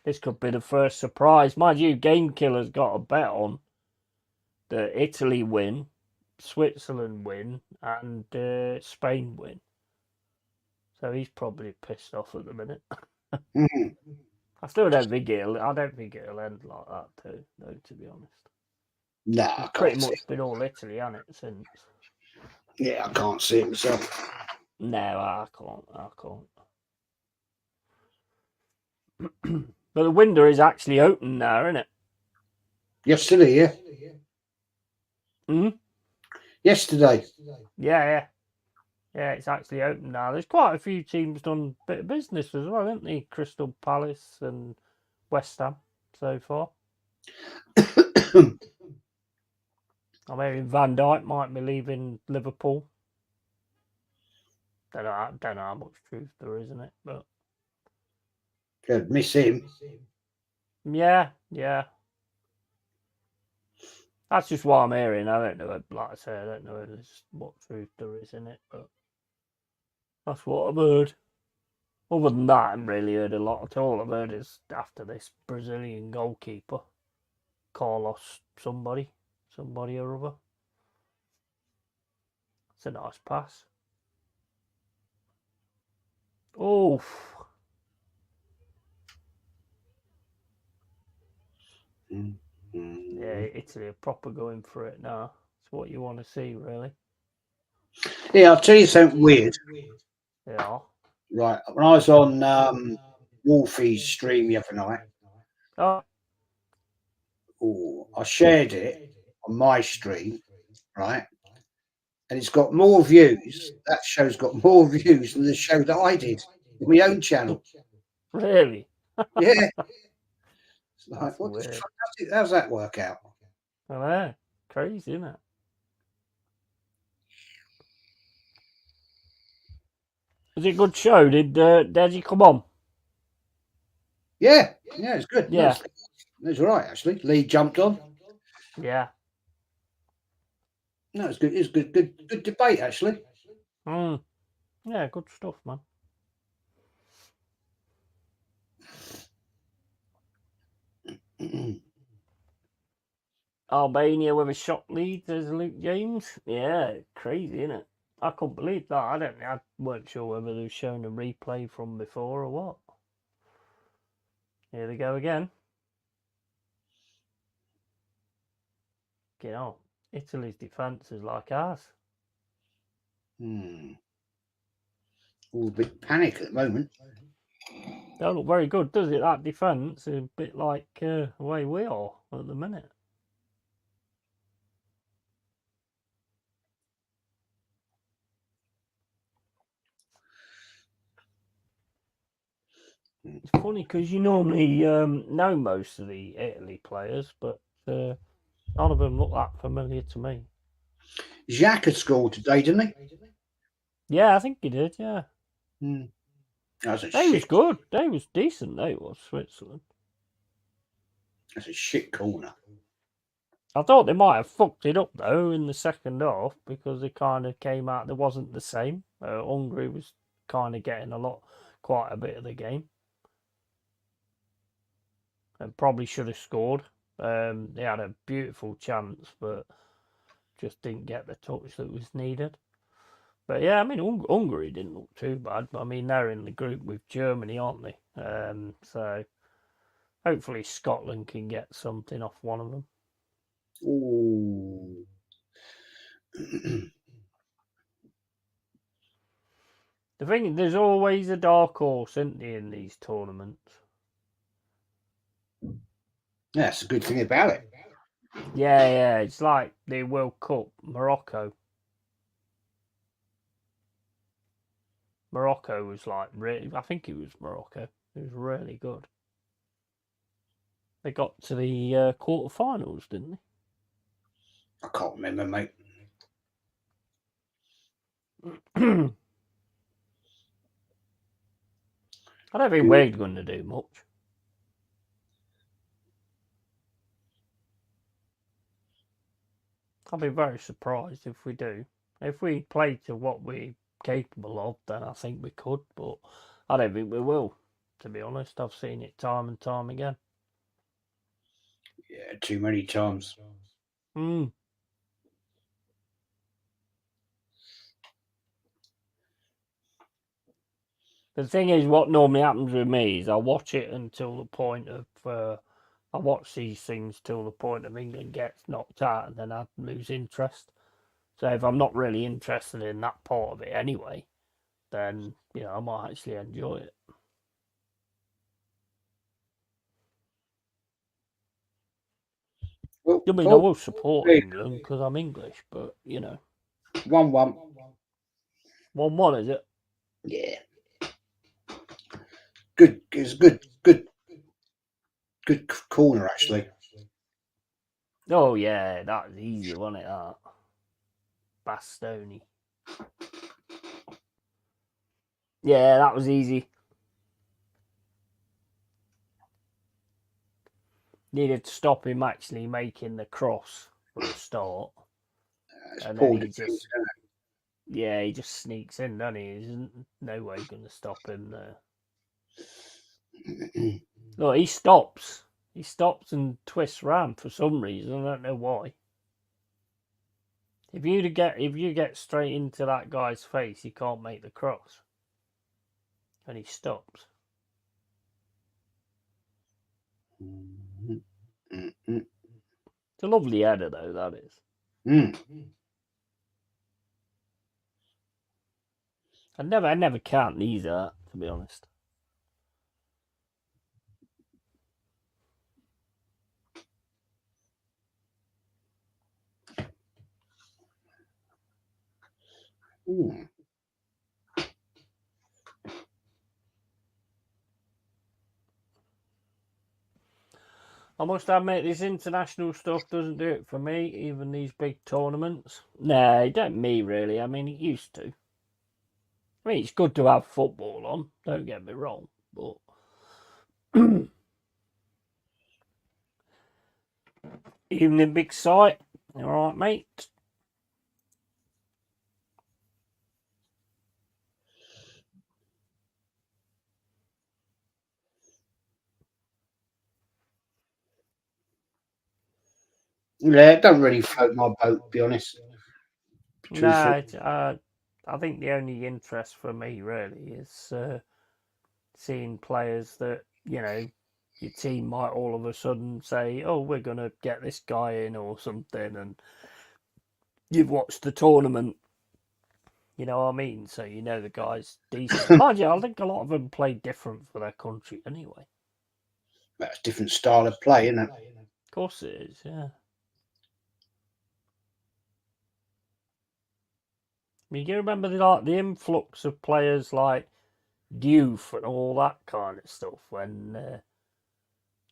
This could be the first surprise. Mind you, Game Killer's got a bet on that Italy win, Switzerland win, and Spain win. So he's probably pissed off at the minute. Mm. I still don't think it'll. I don't think it'll end like that too, though. To be honest, No, it's I pretty can't see it. much been all Italy, hasn't it? Since Yeah, I can't see it myself. no, I can't. I can't. But the window is actually open now, isn't it? Yesterday, yeah. Mm? Yesterday. Yeah. Yeah, it's actually open now. There's quite a few teams done a bit of business as well, haven't they? Crystal Palace and West Ham so far. I'm hearing Van Dijk might be leaving Liverpool. Don't know how much truth there is in it, but Could miss him. yeah. That's just what I'm hearing. I don't know. Like I say, I don't know what truth there is in it, but that's what I've heard. Other than that, I haven't really heard a lot at all. I've heard is after this Brazilian goalkeeper, Carlos somebody or other. It's a nice pass. Oh, yeah, Italy are proper going for it now. It's what you want to see, really. Yeah, I'll tell you something weird. Yeah. Right, when I was on Wolfie's stream the other night, Oh, I shared it on my stream, right? And it's got more views. That show's got more views than the show that I did on my own channel. really? Yeah. It's That's like, what the weird. fuck? How's that work out? I know. Crazy, isn't it? Was it a good show? Did he come on? Yeah, it's good. No, Yeah. it's all right, actually. Lee jumped on. Yeah. No, it's good. It's good debate, actually. Yeah, good stuff, man. Albania with a shot lead as Luke James. Yeah, crazy, isn't it? I couldn't believe that. I weren't sure whether they were showing a replay from before or what. Here they go again. You know, Italy's defence is like ours. All a bit panic at the moment. Don't look very good, does it? That defence is a bit like the way we are at the minute. It's funny because you normally know most of the Italy players, but none of them look that familiar to me. Jacques had scored today, didn't he? Yeah, I think he did. Yeah, That's a they was shit. good. They was decent. They was Switzerland. That's a shit corner. I thought they might have fucked it up though in the second half because they kind of came out. There wasn't the same. Hungary was kind of getting quite a bit of the game, and probably should have scored. They had a beautiful chance, but just didn't get the touch that was needed. But yeah, I mean, Hungary didn't look too bad. I mean, they're in the group with Germany, aren't they? So hopefully Scotland can get something off one of them. Ooh. The thing is, there's always a dark horse, isn't there, in these tournaments? That's a good thing about it. Yeah, it's like the World Cup, Morocco. Morocco was like really, I think it was Morocco. It was really good. They got to the quarterfinals, didn't I can't remember, mate. they? I don't think we're going to do much. I'll be very surprised if we do. If we play to what we're capable of, then I think we could, but I don't think we will. To be honest, I've seen it time and time again. Yeah, too many times. The thing is, what normally happens with me is I watch it until the point of I watch these things till the point of England gets knocked out, and then I lose interest. So if I'm not really interested in that part of it anyway, then I might actually enjoy it. Well, I mean, I will support England because I'm English, but 1-1. 1-1, is it? Yeah. Good. It's good corner actually. Oh yeah, that was easy, wasn't it? That Bastoni. Yeah, that was easy. Needed to stop him actually making the cross for a start, and then he just sneaks in, doesn't he? There's no way going to stop him there. Look, he stops. He stops and twists round for some reason. I don't know why. If you get straight into that guy's face, he can't make the cross, and he stops. It's a lovely header, though. That is. I never count these out, to be honest. I must admit, this international stuff doesn't do it for me, even these big tournaments. No, it don't me, really. I mean, it used to. I mean, it's good to have football on, don't get me wrong, but... Evening, big sight. All right, mate? Yeah, it don't really float my boat, to be honest. No, I think the only interest for me, really, is seeing players that, your team might all of a sudden say, oh, we're going to get this guy in or something, and you've watched the tournament, you know what I mean? So you know the guy's decent. Mind you, I think a lot of them play different for their country anyway. That's a different style of play, isn't it? Of course it is, yeah. I mean, you remember the influx of players like Diouf and all that kind of stuff when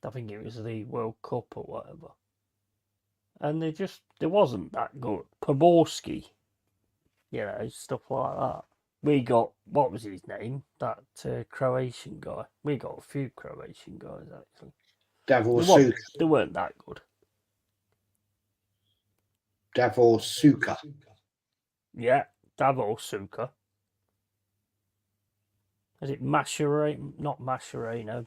I think it was the World Cup or whatever. And they wasn't that good. Poborski, stuff like that. We got, what was his name? That Croatian guy. We got a few Croatian guys, actually. Davor Suka. They weren't that good. Davor Suka. Yeah, Davor Suka. Is it Mascherano? Not Mascherano.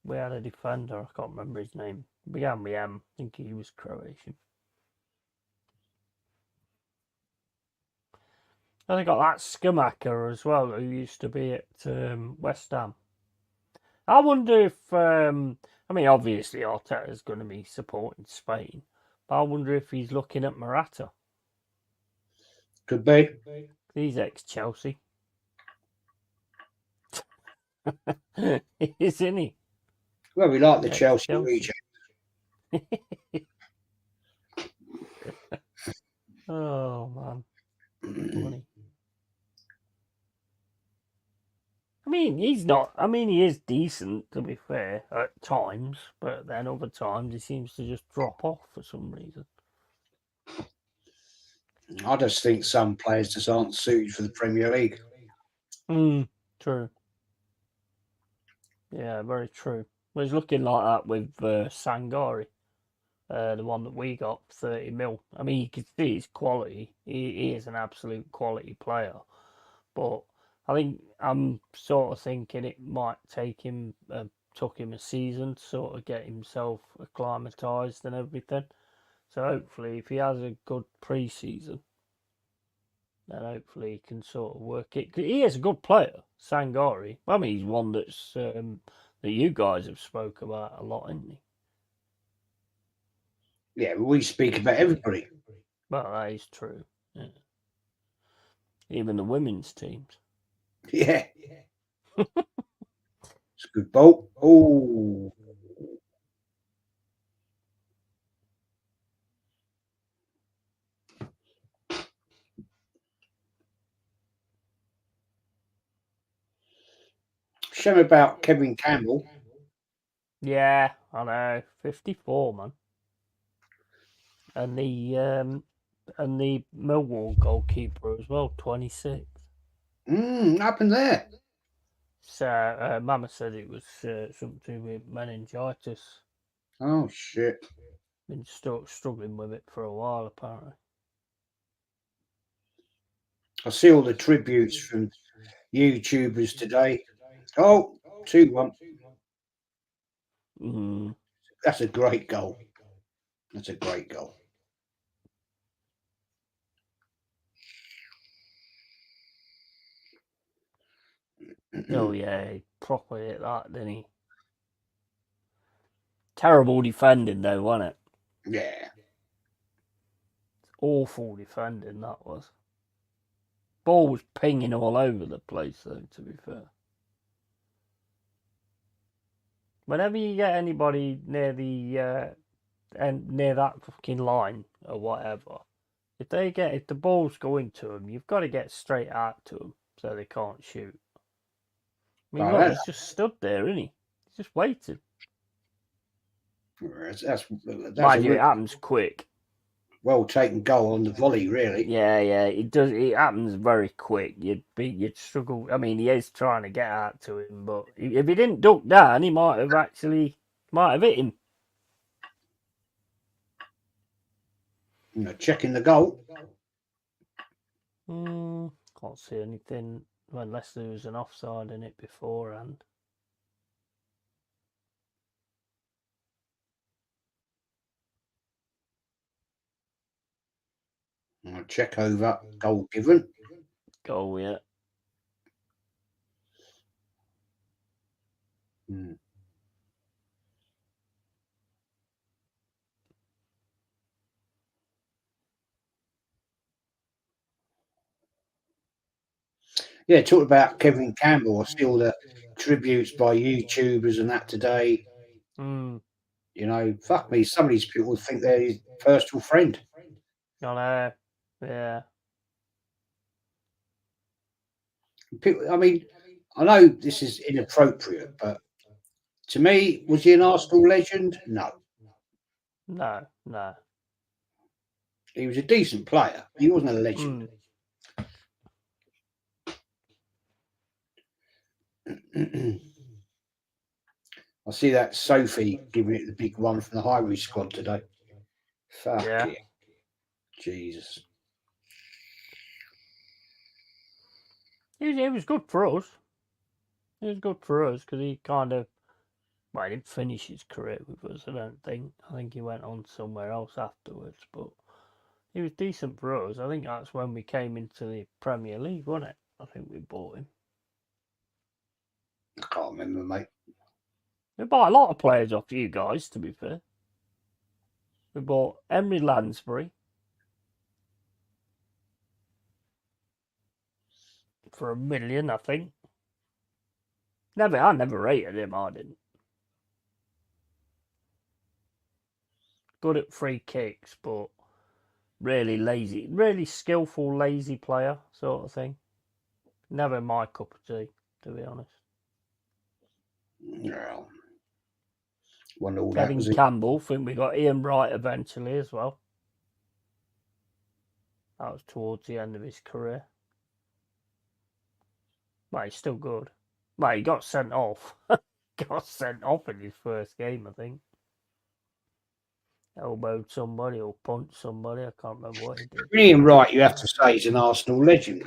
We had a defender. I can't remember his name. Began with M. I think he was Croatian. And they got that Schumacher as well, who used to be at West Ham. I wonder if, I mean, obviously Arteta's going to be supporting Spain, but I wonder if he's looking at Morata. Could be. He's ex-Chelsea. Isn't he? Well, we like the Chelsea region. Oh, man. Funny. I mean, he is decent, to be fair, at times, but then other times he seems to just drop off for some reason. I just think some players just aren't suited for the Premier League. True. Yeah, very true. Well, it's looking like that with Sangari, the one that we got, 30 mil. I mean, you can see his quality. He is an absolute quality player. But I think I'm sort of thinking it might took him a season to sort of get himself acclimatised and everything. So hopefully, if he has a good pre-season, then hopefully he can sort of work it. 'Cause he is a good player, Sangari. I mean, he's one that's that you guys have spoke about a lot, isn't he? Yeah, we speak about everybody. Well, that is true. Yeah. Even the women's teams. Yeah. It's a good ball. Oh. Shame about Kevin Campbell. Yeah, I know. 54, man. And the Millwall goalkeeper as well, 26. What happened there? So Mama said it was something with meningitis. Oh shit! Been struggling with it for a while, apparently. I see all the tributes from YouTubers today. Oh, 2-1. Mm. That's a great goal. That's a great goal. Oh yeah, he proper hit that, didn't he? Terrible defending though, wasn't it? Yeah. Awful defending that was. Ball was pinging all over the place though, to be fair. Whenever you get anybody near the near that fucking line or whatever, if the ball's going to them, you've got to get straight out to them so they can't shoot. I mean, Oh, look, he's just stood there, isn't he? He's just waiting. that's Mind a you, it really happens quick. well taken goal on the volley, really. Yeah, it does. It happens very quick. You'd struggle. I mean, he is trying to get out to him, but if he didn't duck down, he might have hit him. Checking the goal. Can't see anything unless there was an offside in it beforehand. Check over. Goal given. Goal, yeah. Yeah, talk about Kevin Campbell. I see all the tributes by YouTubers and that today. Fuck me. Some of these people think they're his personal friend. I know. Yeah. People, I mean, I know this is inappropriate, but to me, was he an Arsenal legend? No. No. He was a decent player. He wasn't a legend. I see that Sophie giving it the big one from the Hungary squad today. Fuck Yeah. it. Jesus. It was good for us. It was good for us because he kind of, well, he didn't finish his career with us, I don't think. I think he went on somewhere else afterwards, but he was decent for us. I think that's when we came into the Premier League, wasn't it? I think we bought him. I can't remember, mate. We bought a lot of players off you guys, to be fair. We bought Emery Lansbury for $1 million, I think. I never rated him, I didn't. Good at free kicks, but really lazy, really skillful, lazy player sort of thing. Never my cup of tea, to be honest. No. Wonder all Kevin that was Campbell, think we got Ian Wright eventually as well. That was towards the end of his career. Well, he's still good. Well, he got sent off. Got sent off in his first game, I think. Elbowed somebody or punched somebody. I can't remember what he did. Ian Wright, you have to say, he's an Arsenal legend.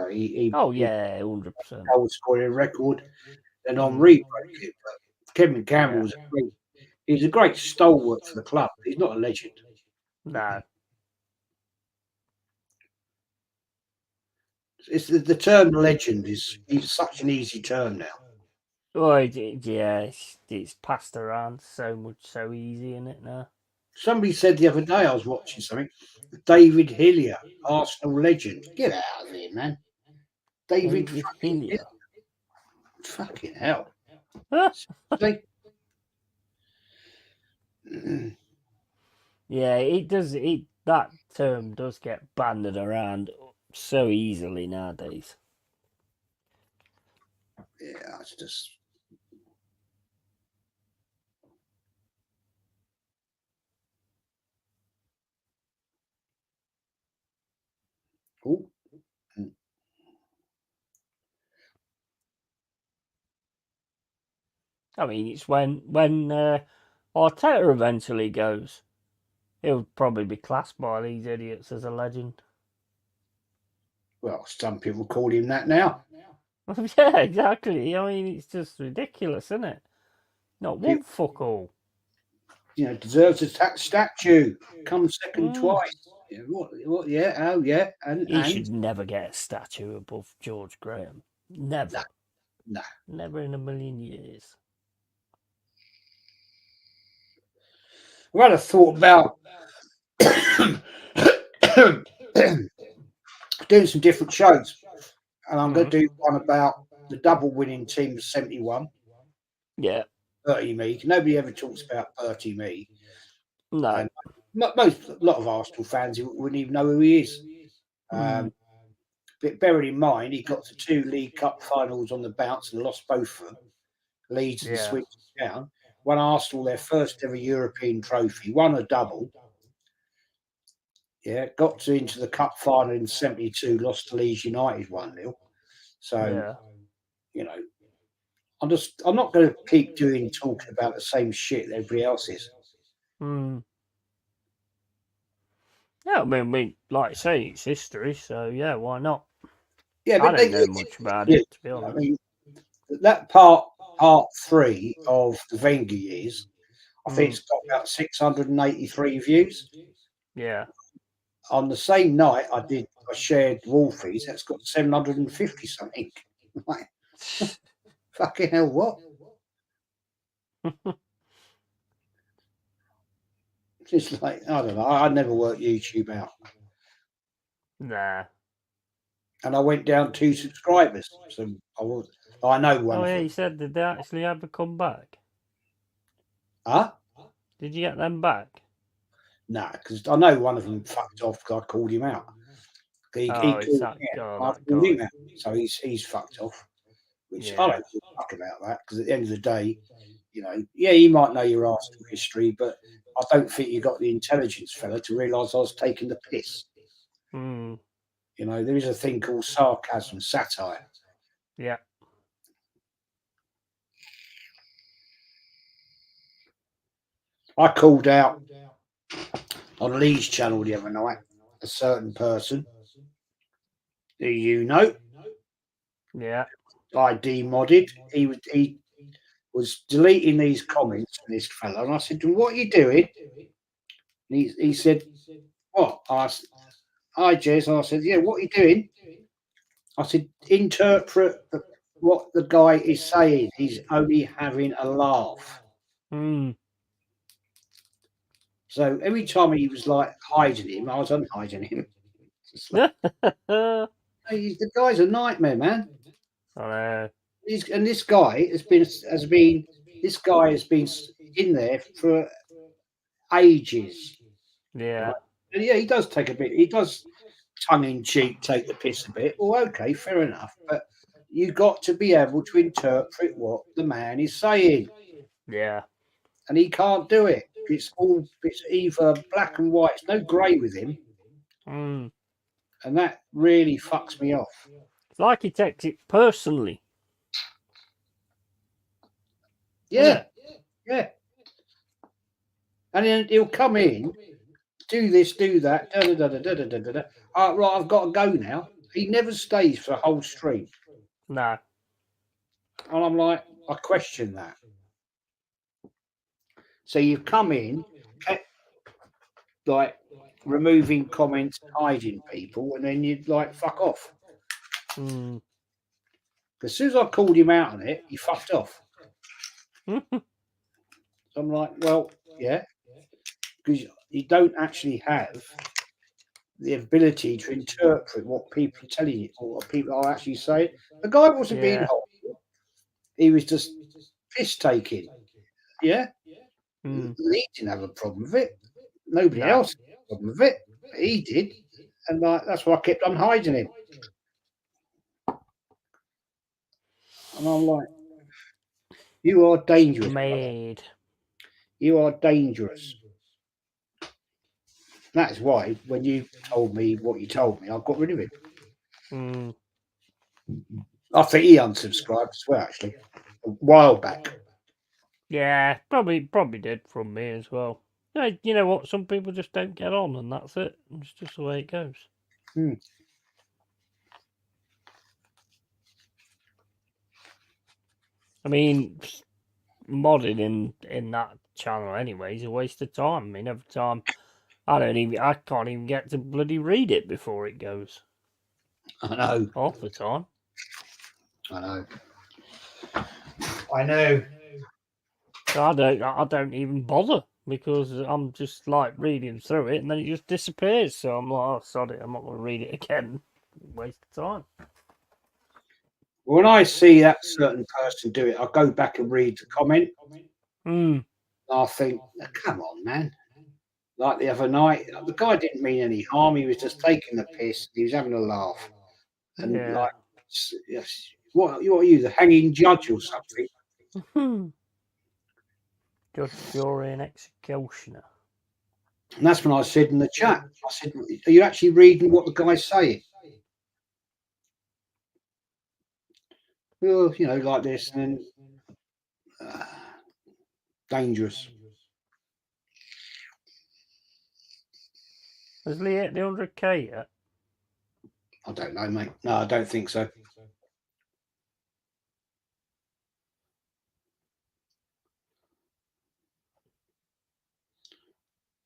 He Oh yeah, 100%. Goal scoring record, and Henri broke it. But Kevin Campbell Yeah. he's a great stalwart for the club. He's not a legend. No. It's the term legend is such an easy term now. Oh yeah, it's passed around so easy in it now. Somebody said the other day I was watching something. David Hillier, Arsenal legend. Get out of here, man. David Hillier. Fucking hell. Yeah, it does. That term does get banded around so easily nowadays. Yeah, it's just I mean, it's when Arteta eventually goes, he'll probably be classed by these idiots as a legend. Well, some people call him that now. Yeah, exactly. I mean, it's just ridiculous, isn't it? Not one People, fuck all. deserves a statue. Come second Mm. twice. Yeah, what? Yeah. Oh, yeah. He should never get a statue above George Graham. No, Never. no. Never in a million years. I've had a thought about doing some different shows, and I'm going to do one about the double winning team of 71. Yeah. Bertie Mee. Nobody ever talks about Bertie Mee. No. And a lot of Arsenal fans wouldn't even know who he is. But bearing in mind, he got to 2 League Cup finals on the bounce and lost both of them, Leeds and Yeah. Swindon Town. Won Arsenal their first ever European trophy, won a double. Yeah, got into the cup final in 72, lost to Leeds United 1-0. So, Yeah. I'm not going to keep talking about the same shit that everybody else is. Yeah, I mean, like I say, it's history, so yeah, why not? Yeah, I but don't know much about it, to be honest. I mean, that part 3 of the Wenger years, I think it's got about 683 views. Yeah. On the same night I shared Wolfies, that's got 750 something. Like, fucking hell, what? It's like, I don't know. I never worked YouTube out. Nah. And I went down 2 subscribers. So I know one Oh, of yeah, them. you said, did they actually ever come back? Huh? Did you get them back? No, because I know one of them fucked off because I called him out. He it's called that, me out. that I called him guy. out. So he's fucked off. Which I Yeah. don't give a fuck about that, because at the end of the day, yeah, you might know your Arsenal history, but I don't think you got the intelligence, fella, to realise I was taking the piss. There is a thing called sarcasm, satire. Yeah. I called out on Lee's channel the other night a certain person who Yeah. I demodded. He was deleting these comments from this fella, and I said, "What are you doing?" And he said, "What?" I asked, "Hi, Jez." I said, "Yeah, what are you doing?" I said, "Interpret what the guy is saying. He's only having a laugh." So every time he was like hiding him, I was unhiding him. Like, the guy's a nightmare, man. I know. And this guy has been in there for ages. Yeah. Right? And yeah, he does take a bit. He does tongue in cheek take the piss a bit. Well, okay, fair enough. But you got to be able to interpret what the man is saying. Yeah. And he can't do it. It's either black and white. It's no grey with him. And that really fucks me off. It's like he takes it personally. Yeah. Yeah. And then he'll come in, do this, do that, da da da da da da da da. Right, I've got to go now. He never stays for a whole stream. No. And I'm like, I question that. So you've come in, kept, like, removing comments, hiding people, and then you'd like fuck off. Because as soon as I called him out on it, he fucked off. So I'm like, well, yeah, because you don't actually have the ability to interpret what people are telling you or what people are actually saying. The guy wasn't being horrible. He was just piss taking. Yeah. Lee didn't have a problem with it. Nobody else had a problem with it. But he did. And that's why I kept on hiding him. And I'm like, you are dangerous. Made. You are dangerous. That's why when you told me what you told me, I got rid of it. I think he unsubscribed as well, actually, a while back. Yeah, probably did from me as well. You know what? Some people just don't get on, and that's it. It's just the way it goes. Hmm. I mean, modding in that channel anyway is a waste of time. I mean, every time I can't even get to bloody read it before it goes. I know. Half the time. I know. I know. So I don't even bother because I'm just like reading through it and then it just disappears. So I'm like, oh, sod it, I'm not going to read it again. Waste of time. When I see that certain person do it, I go back and read the comment. Hmm. I think, "Oh, come on, man." Like the other night, the guy didn't mean any harm. He was just taking the piss. He was having a laugh. And Yeah. like, yes, what are you, the hanging judge or something? Judge, jury, and executioner. And that's when I said in the chat, I said, "Are you actually reading what the guy's saying?" Well, like this, and then uh, dangerous. Has Lee hit the 100k yet? I don't know, mate. No, I don't think so.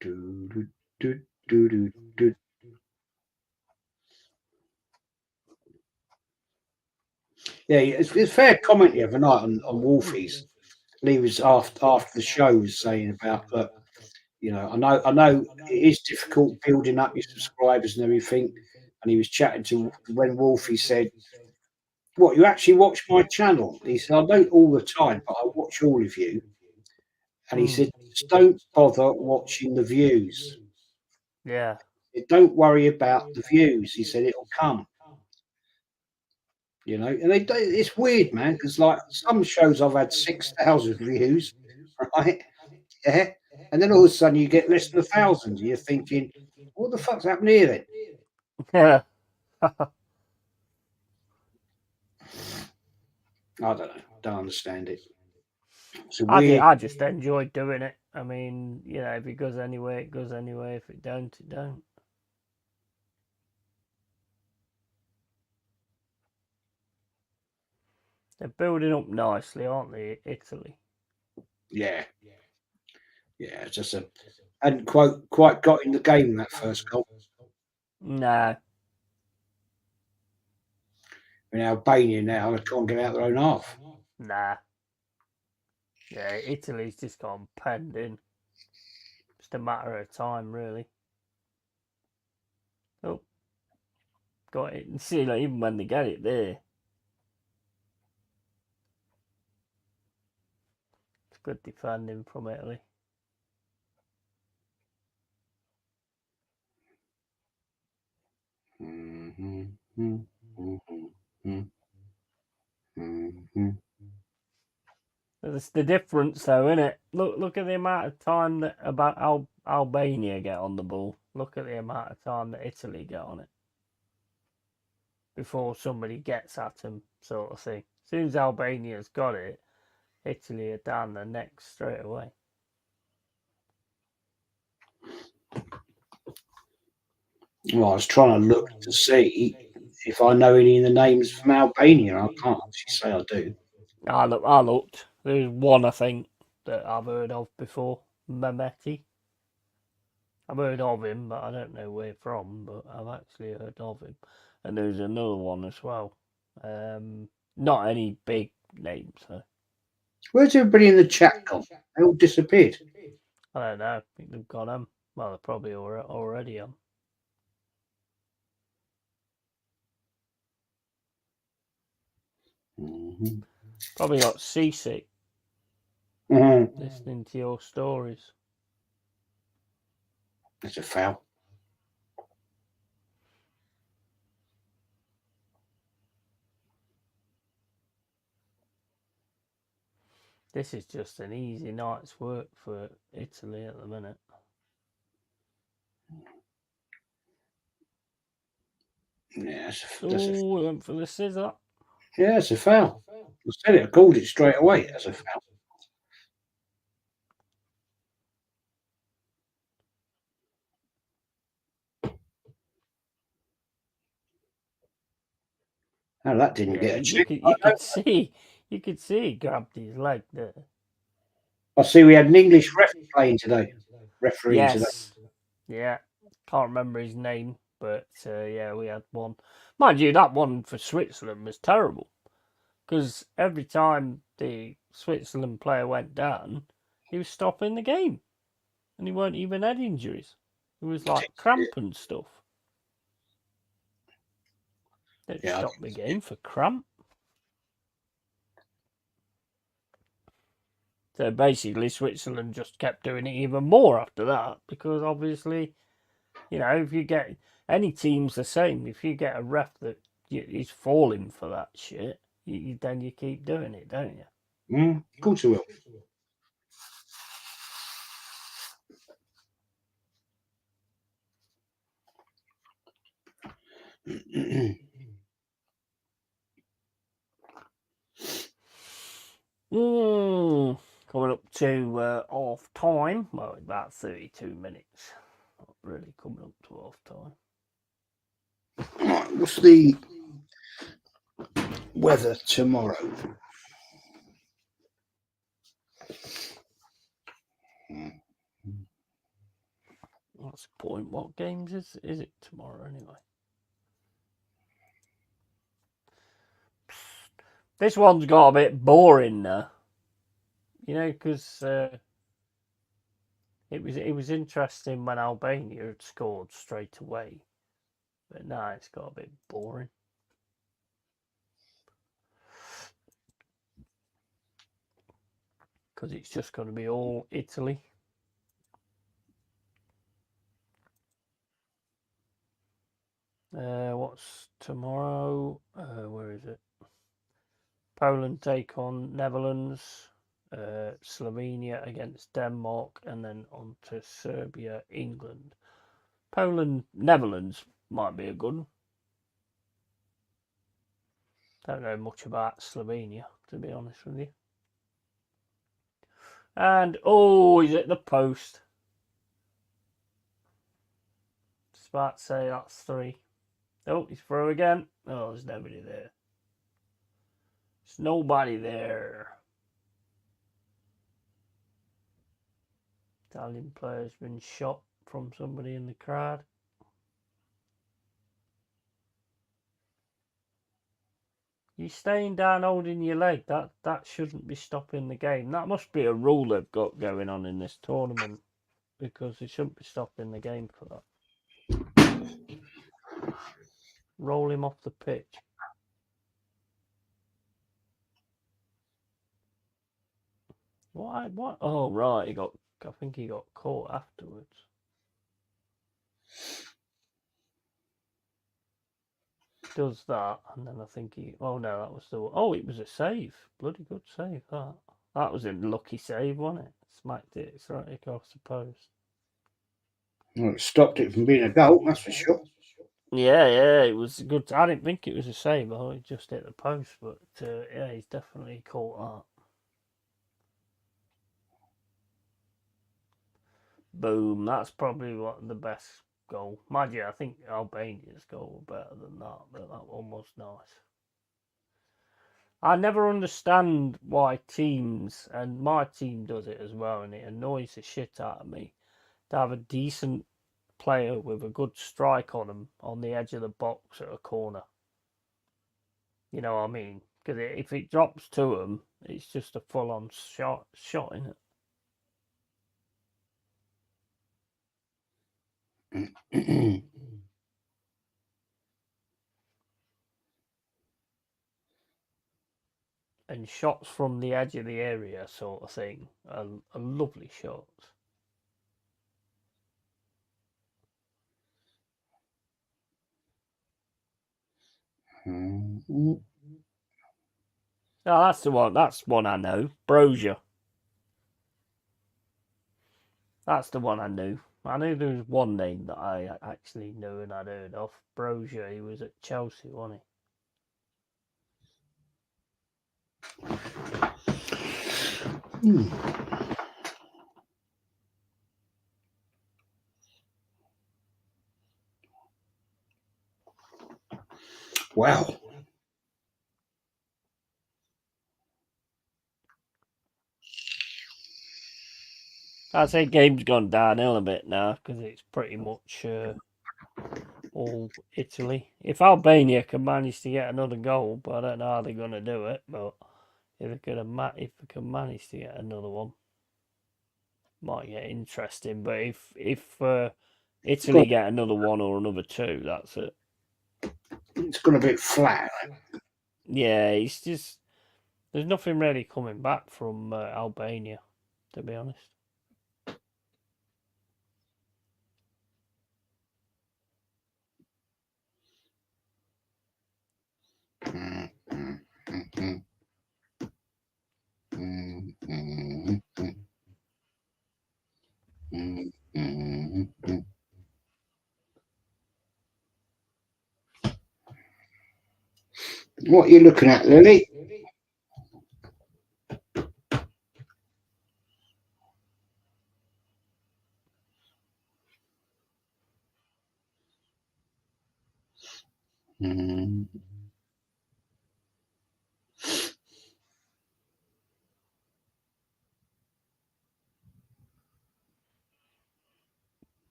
Do, do, do, do, do, do. Yeah, it's fair comment the other night on Wolfies. Lee was after the show was saying about, but I know it is difficult building up your subscribers and everything. And he was chatting to when Wolfie said, "What, you actually watch my channel?" He said, "I don't all the time, but I watch all of you." And he Hmm. said, "Just don't bother watching the views. Yeah. Don't worry about the views." He said, "It'll come." And it's weird, man, because like some shows I've had 6,000 views, right? Yeah, and then all of a sudden you get less than 1,000. You're thinking, what the fuck's happened here then? Yeah. I don't know. Don't understand it. It's a weird. I just enjoy doing it. I mean, if it goes anyway, it goes anyway. If it don't, it don't. They're building up nicely, aren't they, Italy? Yeah, yeah. It's just hadn't quite got in the game in that first goal. No, In Albania now, they can't get out their own half. nah. Yeah, Italy's just gone penned in. Just a matter of time, really. Oh, got it. And see, like, even when they get it there, it's good defending from Italy. Mm-hmm, mm-hmm, mm-hmm, mm-hmm. That's the difference, though, isn't it? Look at the amount of time that about Albania get on the ball. Look at the amount of time that Italy get on it before somebody gets at them, sort of thing. As soon as Albania's got it, Italy are down the neck straight away. Well, I was trying to look to see if I know any of the names from Albania. I can't actually say I do. I looked. There's one I think that I've heard of before. Mehmeti. I've heard of him, but I don't know where from. But I've actually heard of him. And there's another one as well. Not any big names though. Where's everybody in the chat gone? They all disappeared. I don't know. I think they've gone on. Well, they're probably already on. Mm-hmm. Probably got seasick Mm-hmm. listening to your stories. That's a foul. This is just an easy night's work for Italy at the minute. Yeah, Oh, went for the scissor. yeah, it's a foul. I said it. I called it straight away as a foul. Oh, that didn't Yeah, get a you check. could you could see he grabbed his leg there. I see we had an English refereeing today. Yes, yeah, can't remember his name, but yeah, we had one. Mind you, that one for Switzerland was terrible because every time the Switzerland player went down, he was stopping the game, and he weren't even had injuries. It was like cramp and stuff. Don't Yeah, stop the game for cramp. So basically, Switzerland just kept doing it even more after that because obviously, if you get any team's the same. If you get a ref that is falling for that shit, then you keep doing it, don't you? of course we will. Coming up to half time. Well, about 32 minutes. Not really coming up to half time. Right, what's the weather tomorrow? That's the point. What games is it tomorrow anyway? This one's got a bit boring now. Because it was interesting when Albania had scored straight away, but now it's got a bit boring. Because it's just going to be all Italy. What's tomorrow? Where is it? Poland take on Netherlands. Slovenia against Denmark, and then on to Serbia, England. Poland, Netherlands might be a good one. Don't know much about Slovenia, to be honest with you. And, he's at the post. Just about to say that's 3. Oh, he's through again. Oh, there's nobody there. There's nobody there. Italian player's been shot from somebody in the crowd. You staying down holding your leg, that shouldn't be stopping the game. That must be a rule they've got going on in this tournament, because they shouldn't be stopping the game for that. Roll him off the pitch. What? Oh, right, I think he got caught afterwards. Does that, and then I think oh no, that was it was a save. Bloody good save, that. That was a lucky save, wasn't it? Smacked it right across the post. Well, it stopped it from being a goal, that's for sure. Yeah, it was good. I didn't think it was a save. I thought it just hit the post, but yeah, he's definitely caught that. Boom! That's probably the best goal. Mind you, I think Albania's goal was better than that, but that one was nice. I never understand why teams, and my team does it as well, and it annoys the shit out of me, to have a decent player with a good strike on him on the edge of the box at a corner. You know what I mean? Because if it drops to him, it's just a full-on shot, isn't it? And shots from the edge of the area, sort of thing, are lovely shots. Oh, that's the one. That's one I know. Brozier. That's the one I knew. I knew there was one name that I actually knew and I'd heard of. Brozier. He was at Chelsea, wasn't he? Wow. I'd say game's gone downhill a bit now because it's pretty much all Italy. If Albania can manage to get another goal, but I don't know how they're going to do it. But if they can manage to get another one, might get interesting. But if Italy get another one or another two, that's it. It's gone a bit flat. Yeah, it's just there's nothing really coming back from Albania, to be honest. What are you looking at, Lily?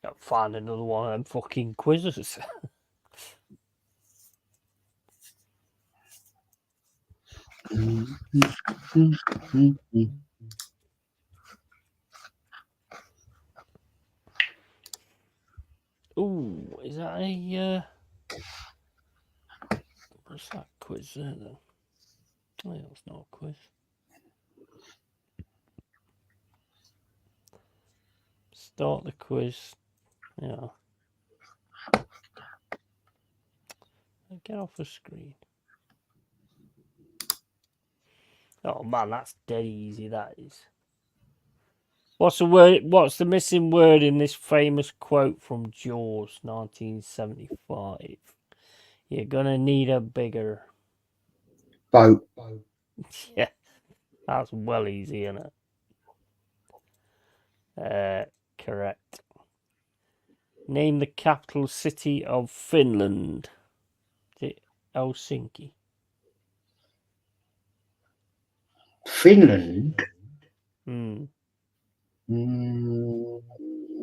Gotta find another one of them fucking quizzes. Ooh, is that a what's that quiz there then? Oh, yeah, it's not a quiz. Start the quiz. Yeah. Get off the screen. Oh man, that's dead easy. That is. What's the word? What's the missing word in this famous quote from Jaws, 1975? You're gonna need a bigger Boat. Yeah, that's well easy, isn't it? Correct. Name the capital city of Finland. Is it Helsinki? Finland? I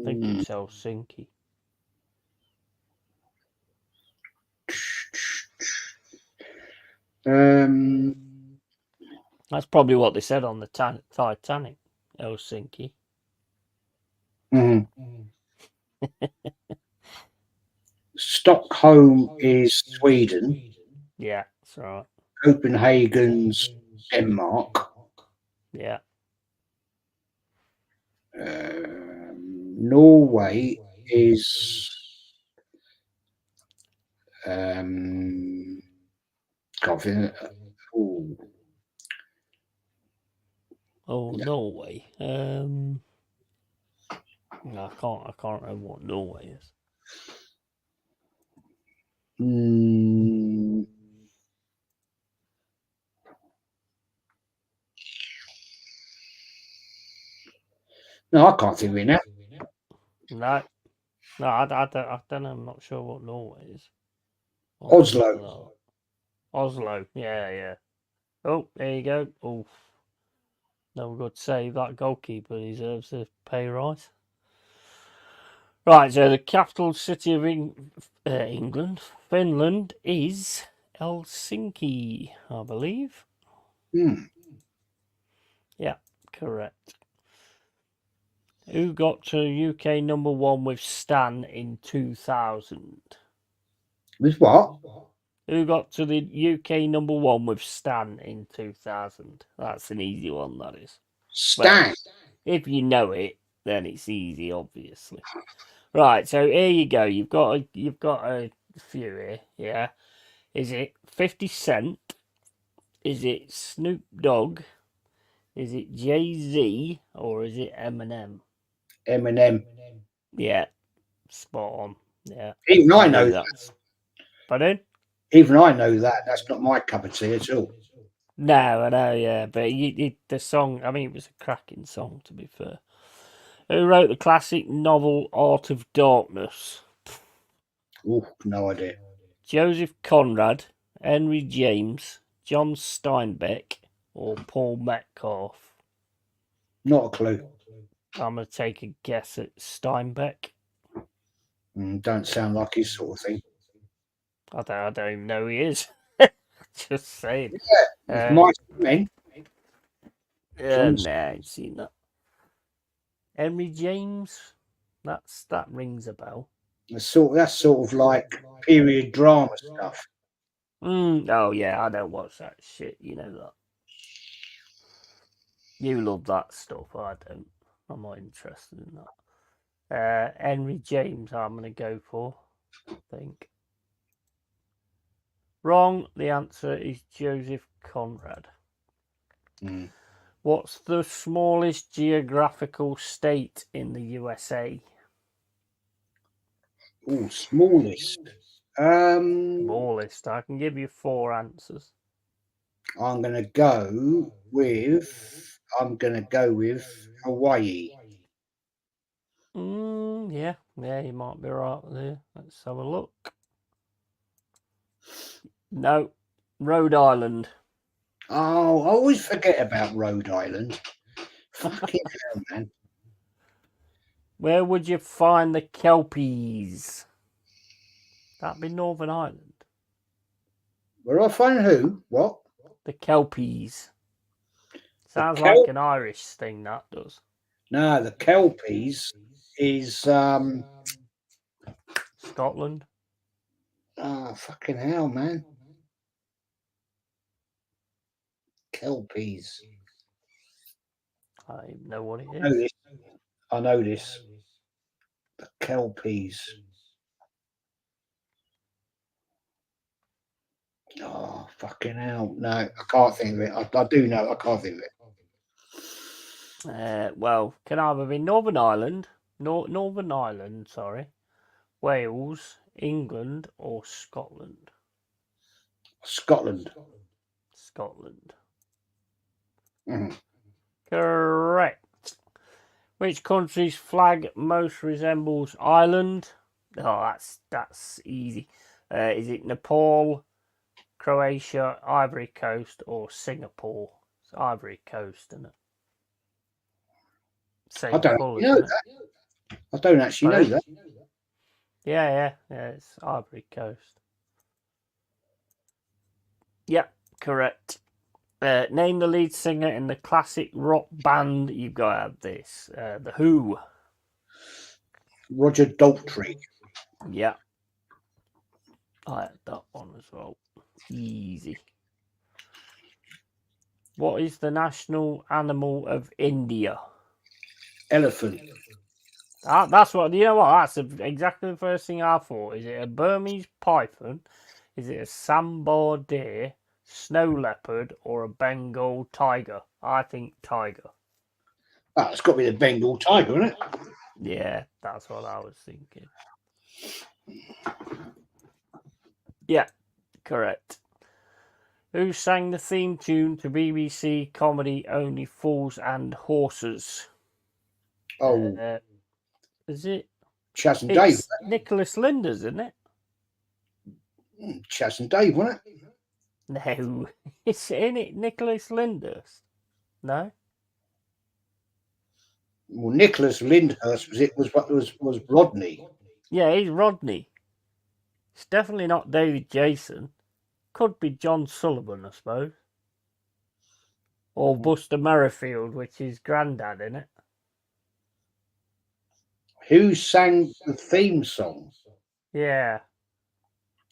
think it's Helsinki. That's probably what they said on the Titanic. Helsinki. Stockholm is Sweden. Yeah, that's right. Copenhagen's Denmark. Yeah. Norway is can't think. Oh, Norway. No, I can't remember what Norway is. No, I can't think of it now. No, I don't know. I'm not sure what Norway is. Oslo. Oslo. Yeah. Oh, there you go. Oh, no good to say that goalkeeper deserves a pay rise. Right, so the capital city of England, Finland, is Helsinki, I believe. Yeah, correct. Who got to UK number one with Stan in 2000? With what? Who got to the UK number one with Stan in 2000? That's an easy one, that is. Stan. Well, if you know it, then it's easy, obviously. Right, so here you go. You've got a few here, yeah. Is it 50 Cent? Is it Snoop Dogg? Is it Jay-Z? Or is it Eminem? Eminem. Yeah, spot on. Yeah. Even I know that. Pardon? Even I know that. That's not my cup of tea at all. No, I know, yeah. But the song, I mean, it was a cracking song, to be fair. Who wrote the classic novel Art of Darkness? Oh, no idea. Joseph Conrad, Henry James, John Steinbeck, or Paul Metcalf? Not a clue. I'm going to take a guess at Steinbeck. Don't sound like his sort of thing. I don't even know who he is. Just saying. It's Mighty Men. Nah, I ain't seen that. Henry James? That rings a bell. That's sort of like period drama stuff. Oh yeah, I don't watch that shit. You know that. You love that stuff. I don't. I'm not interested in that. Henry James, I'm gonna go for. I think. Wrong. The answer is Joseph Conrad. What's the smallest geographical state in the USA? Oh, smallest. Smallest. I can give you 4 answers. I'm gonna go with Hawaii. Yeah, you might be right there. Let's have a look. No, Rhode Island. Oh, I always forget about Rhode Island. Fucking hell, man. Where would you find the Kelpies? That'd be Northern Ireland. Where do I find who? What? The Kelpies. Sounds The like an Irish thing, that does. No, the Kelpies is Scotland. Oh, fucking hell, man. Kelpies. I don't even know what it is. I know this. The Kelpies. Oh, fucking hell. No, I can't think of it. I do know. I can't think of it. Well, can either be Northern Ireland, Wales, England, or Scotland. Scotland. Scotland. Mm. Correct. Which country's flag most resembles Ireland? Oh, that's easy. Is it Nepal, Croatia, Ivory Coast, or Singapore? It's Ivory Coast, isn't it? Same I don't colours, know isn't it? that. I don't actually know that. Yeah, it's Ivory Coast. Yep, correct. Name the lead singer in the classic rock band. You've got to have this. The Who. Roger Daltrey. Yeah. I had that one as well. Easy. What is the national animal of India? Elephant. That's what, you know what? That's exactly the first thing I thought. Is it a Burmese python? Is it a sambar deer, snow leopard, or a Bengal tiger? I think tiger. Oh, it's got to be the Bengal tiger, isn't it? Yeah, that's what I was thinking. Yeah, correct. Who sang the theme tune to BBC comedy Only Fools and Horses? Oh, is it? Chas and Dave. Nicholas Linders, isn't it? Chas and Dave, wasn't it? No, it's in it. Nicholas Linders. No. Well, Nicholas Lyndhurst was Rodney. Yeah, he's Rodney. It's definitely not David Jason. Could be John Sullivan, I suppose. Or Buster Merrifield, which is Grandad, in it. Who sang the theme song? Yeah.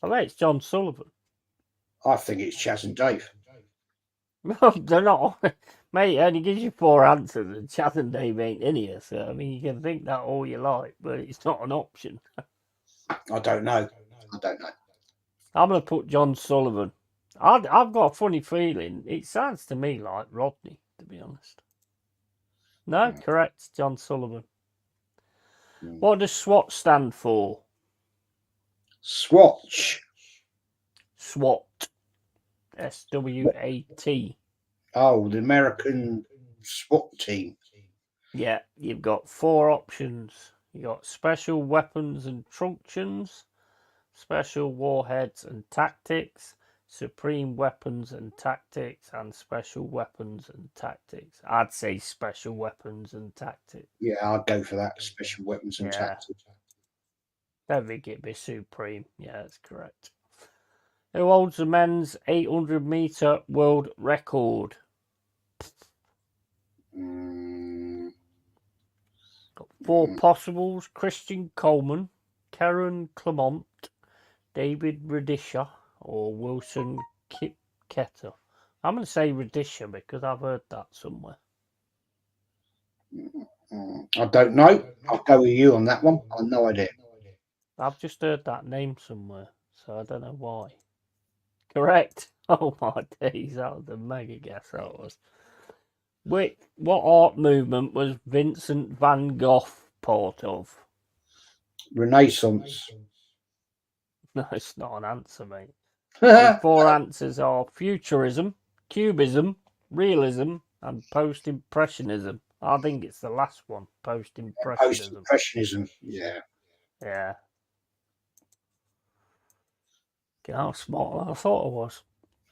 I bet it's John Sullivan. I think it's Chas and Dave. No, they're not. Mate, it only gives you 4 answers, and Chas and Dave ain't in here, so, I mean, you can think that all you like, but it's not an option. I don't know. I'm going to put John Sullivan. I've got a funny feeling. It sounds to me like Rodney, to be honest. No, correct. John Sullivan. What does SWAT stand for? Swatch. SWAT. SWAT. Oh, the American SWAT team. Yeah, you've got 4 options. You've got special weapons and truncheons, special warheads and tactics, Supreme Weapons and Tactics and Special Weapons and Tactics. I'd say Special Weapons and Tactics. Yeah, I'd go for that. Special Weapons and Yeah. Tactics. Don't think it'd be Supreme. Yeah, that's correct. Who holds the men's 800-meter world record? Got four possibles: Christian Coleman, Karen Clement, David Radisha, or Wilson Kipketer. I'm going to say Radisha because I've heard that somewhere. I don't know. I'll go with you on that one. I've no idea. I've just heard that name somewhere, so I don't know why. Correct. Oh my days, that was a mega guess. That was. Wait, what art movement was Vincent van Gogh part of? Renaissance. No, it's not an answer, mate. The four answers are Futurism, Cubism, Realism, and Post-Impressionism. I think it's the last one, Post-Impressionism. Post-Impressionism, yeah. Yeah. How smart I thought I was.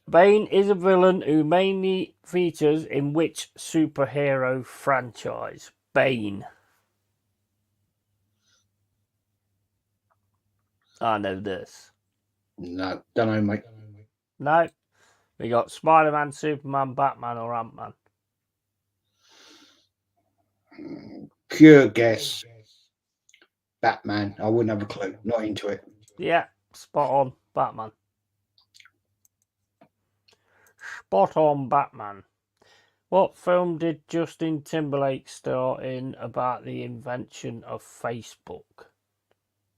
Bane is a villain who mainly features in which superhero franchise? Bane. I know this. No, don't know, mate. No. We got Spider-Man, Superman, Batman, or Ant-Man. Pure guess. Batman. I wouldn't have a clue. Not into it. Yeah, spot on. Batman. Spot on, Batman. What film did Justin Timberlake star in about the invention of Facebook?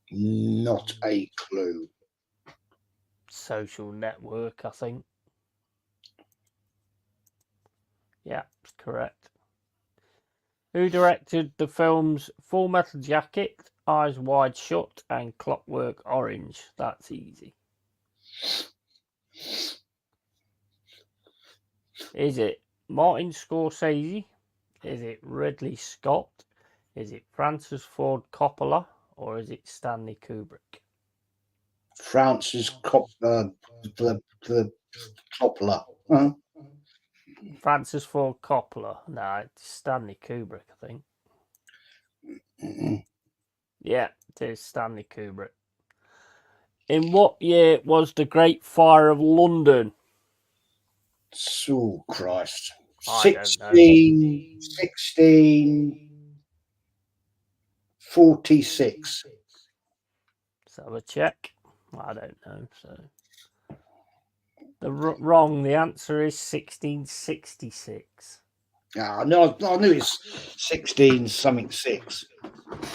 Not a clue. Social Network, I think. Yeah, it's correct. Who directed the films Full Metal Jacket, Eyes Wide Shut, and Clockwork Orange? That's easy. Is it Martin Scorsese? Is it Ridley Scott? Is it Francis Ford Coppola? Or is it Stanley Kubrick? Francis Coppola. Huh? Francis Ford Coppola. No, it's Stanley Kubrick, I think. Yeah, it is Stanley Kubrick. In what year was the Great Fire of London? Oh, Christ. I don't know. 1646. Let's have a check. I don't know. So wrong. The answer is 1666. I knew it's 16 something 6.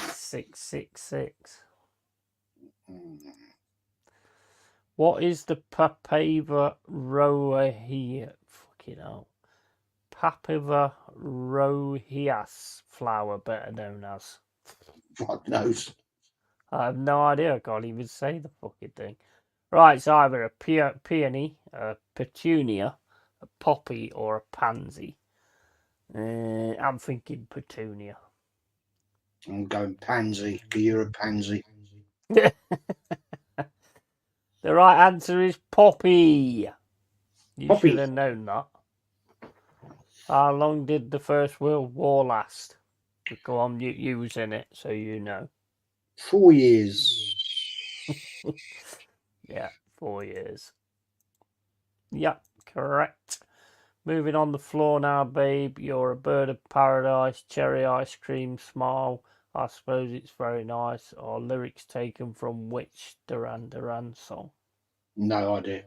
666. What is the Papava rohia? Fucking hell. Papava rohias flower, better known as. God knows. I have no idea. I can't even say the fucking thing. Right, it's either a peony, a petunia, a poppy, or a pansy. I'm thinking petunia. I'm going pansy. You're a pansy. The right answer is poppy. You Poppy. should have known that. How long did the First World War last? Go on, you was in it, so you know. 4 years. Yeah, 4 years. Yep, correct. Moving on the floor now, babe. You're a bird of paradise, cherry ice cream, smile. I suppose it's very nice. Or lyrics taken from which Duran Duran song? No idea.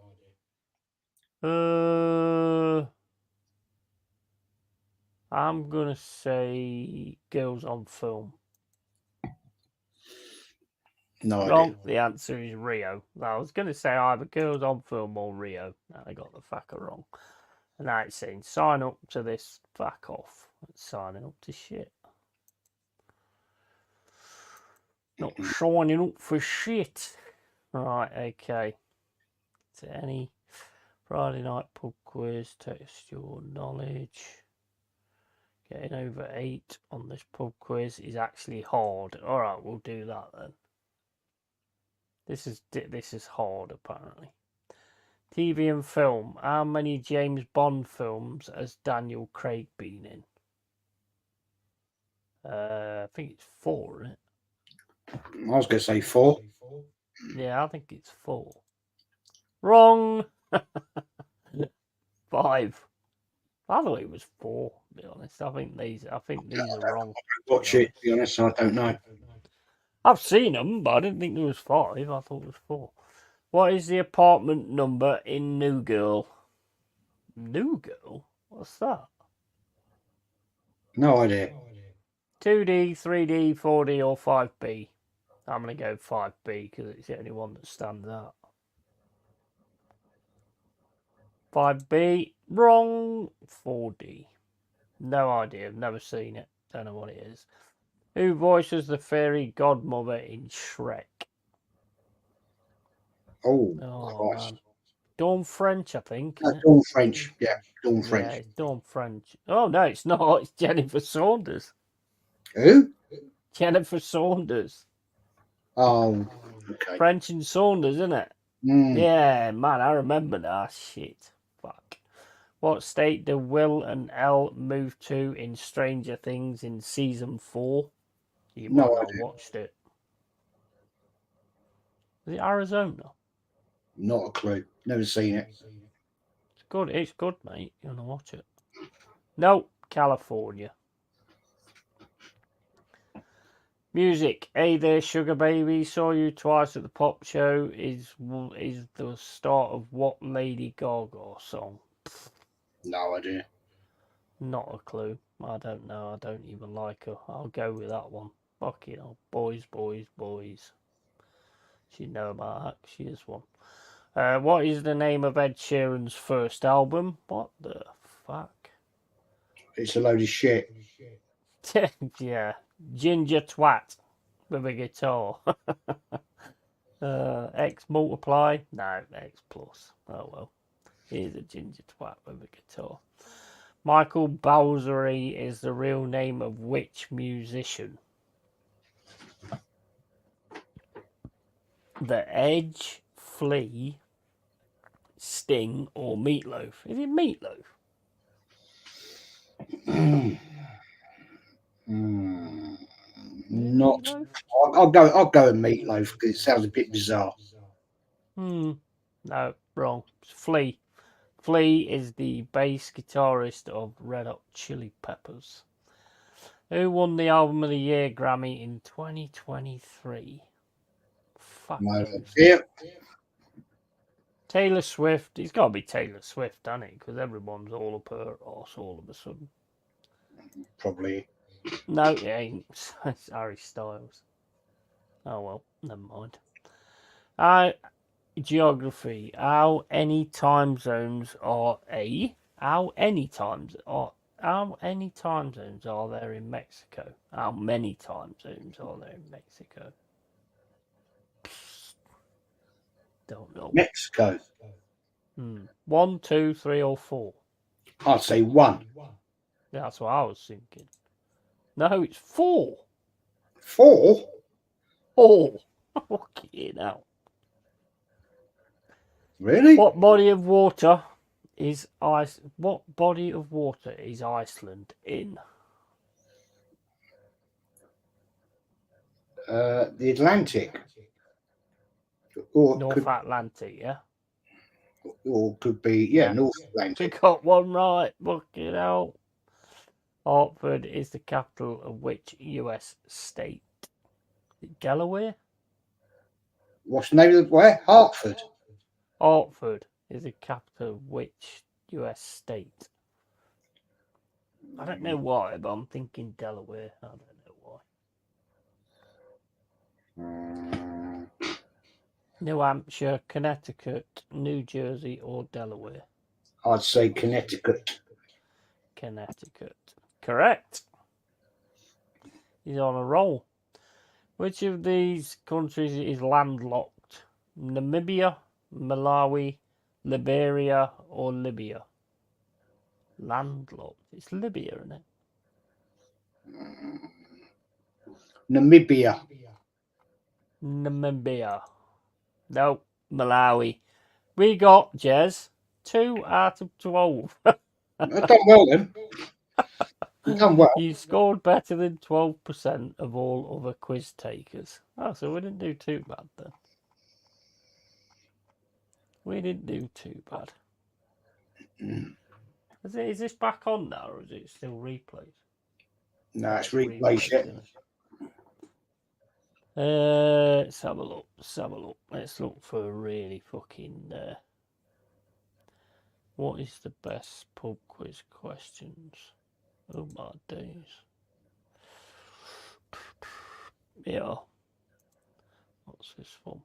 I'm gonna say Girls on Film. No Wrong. idea. The answer is Rio. I was gonna say either Girls on Film or Rio. Now I got the fucker wrong. And now it's saying sign up to this. Fuck off. It's signing up to shit. Not signing up for shit. Right, okay. To any Friday night pub quiz, test your knowledge. Getting over 8 on this pub quiz is actually hard. Alright, we'll do that then. This is hard apparently. TV and film. How many James Bond films has Daniel Craig been in? I think it's 4, isn't it? I was going to say 4. Yeah, I think it's 4. Wrong. 5. I thought it was 4. To be honest, I think these are wrong. Watch it. To be honest, I don't know. I've seen them, but I didn't think there was 5. I thought it was 4. What is the apartment number in New Girl? New Girl? What's that? No idea. 2D, 3D, 4D, or 5B? I'm going to go 5B because it's the only one that stands out. 5B, wrong. 4D. No idea. I've never seen it. Don't know what it is. Who voices the fairy godmother in Shrek? Oh, Christ. Man. Dawn French, I think. Dawn French. Yeah, Dawn Yeah, French. it's Dawn French. Oh, no, it's not. It's Jennifer Saunders. Who? Jennifer Saunders. Oh, okay. French and Saunders, isn't it? Yeah, man, I remember that. Shit. Fuck. What state do Will and Elle move to in Stranger Things in season 4? You might not have watched it. Is it Arizona? Not a clue. Never seen it. It's good. It's good, mate. You want to watch it? No, California. Music. Hey there, Sugar Baby. Saw you twice at the pop show. Is the start of what Lady Gaga song? No idea. Not a clue. I don't know. I don't even like her. I'll go with that one. Fucking hell. Boys, boys, boys. She'd know about that. She is one. What is the name of Ed Sheeran's first album? What the fuck? It's a load of shit. Yeah. Ginger Twat with a guitar. X multiply? No, X plus. Oh well. Here's a ginger twat with a guitar. Michael Balsary is the real name of which musician? The Edge, Flea, Sting, or Meatloaf? Is it Meatloaf? Not. Meatloaf? I'll go with Meatloaf because it sounds a bit bizarre. No, wrong. It's Flea. Flea is the bass guitarist of Red Hot Chili Peppers. Who won the Album of the Year Grammy in 2023? Fuck knows. Yeah. Taylor Swift. It's got to be Taylor Swift, hasn't it? Because everyone's all up her arse all of a sudden. Probably. No, it ain't. It's Harry Styles. Oh well, never mind. Geography. How many time zones are How many time zones are there in Mexico? How many time zones are there in Mexico? Don't know. Mexico. 1, 2, 3, or 4? I'd say 1. That's what I was thinking. No, it's 4. 4? Oh, fucking hell. Really? What body of water is Iceland in? The Atlantic. North Atlantic, yeah? Or could be, North Atlantic. We got one right. Fucking hell. Hartford is the capital of which US state? Delaware? What's the name of where? Hartford. Hartford is the capital of which US state? I don't know why, but I'm thinking Delaware. I don't know why. New Hampshire, Connecticut, New Jersey, or Delaware? I'd say Connecticut. Connecticut. Correct. He's on a roll. Which of these countries is landlocked? Namibia, Malawi, Liberia, or Libya? Landlocked. It's Libya, isn't it? Namibia. Namibia. No, Malawi. We got, Jez, 2 out of 12. I've done well then. You've done well. You scored better than 12% of all other quiz takers. Oh, so we didn't do too bad then. We didn't do too bad. Is this back on now, or is it still replays? No, it's replay shit. Let's have a look. Let's look for really fucking. What is the best pub quiz questions? Oh my days. Yeah. What's this from?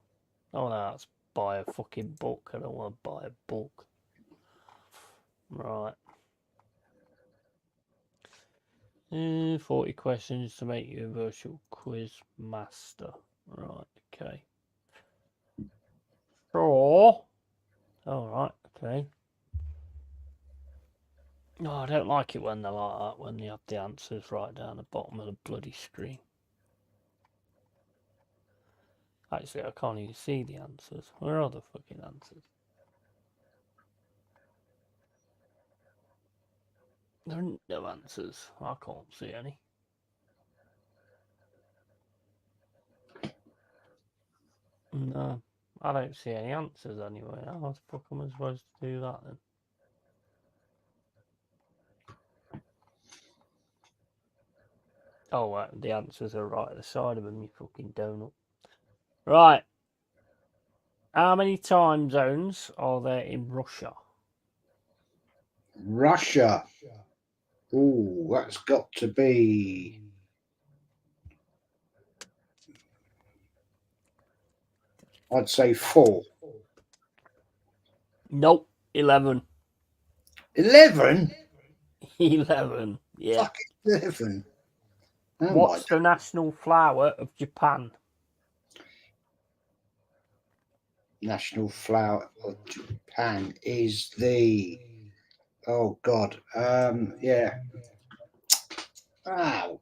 Oh no, that's buy a fucking book. I don't want to buy a book. Right. 40 questions to make you a virtual quiz master. Right, okay. Draw. Alright, okay. No, I don't like it when they're like that, when you have the answers right down the bottom of the bloody screen. Actually, I can't even see the answers. Where are the fucking answers? There are no answers. I can't see any. No, I don't see any answers anyway. How the fuck am I supposed to do that then? Oh, right, the answers are right at the side of them, you fucking donut. Right. How many time zones are there in Russia? Russia. Oh, that's got to be. I'd say 4. Nope, 11. 11? 11, yeah. Fucking 11. Oh, What's the national flower of Japan? National flower of Japan is the. Oh, God. Yeah. Wow.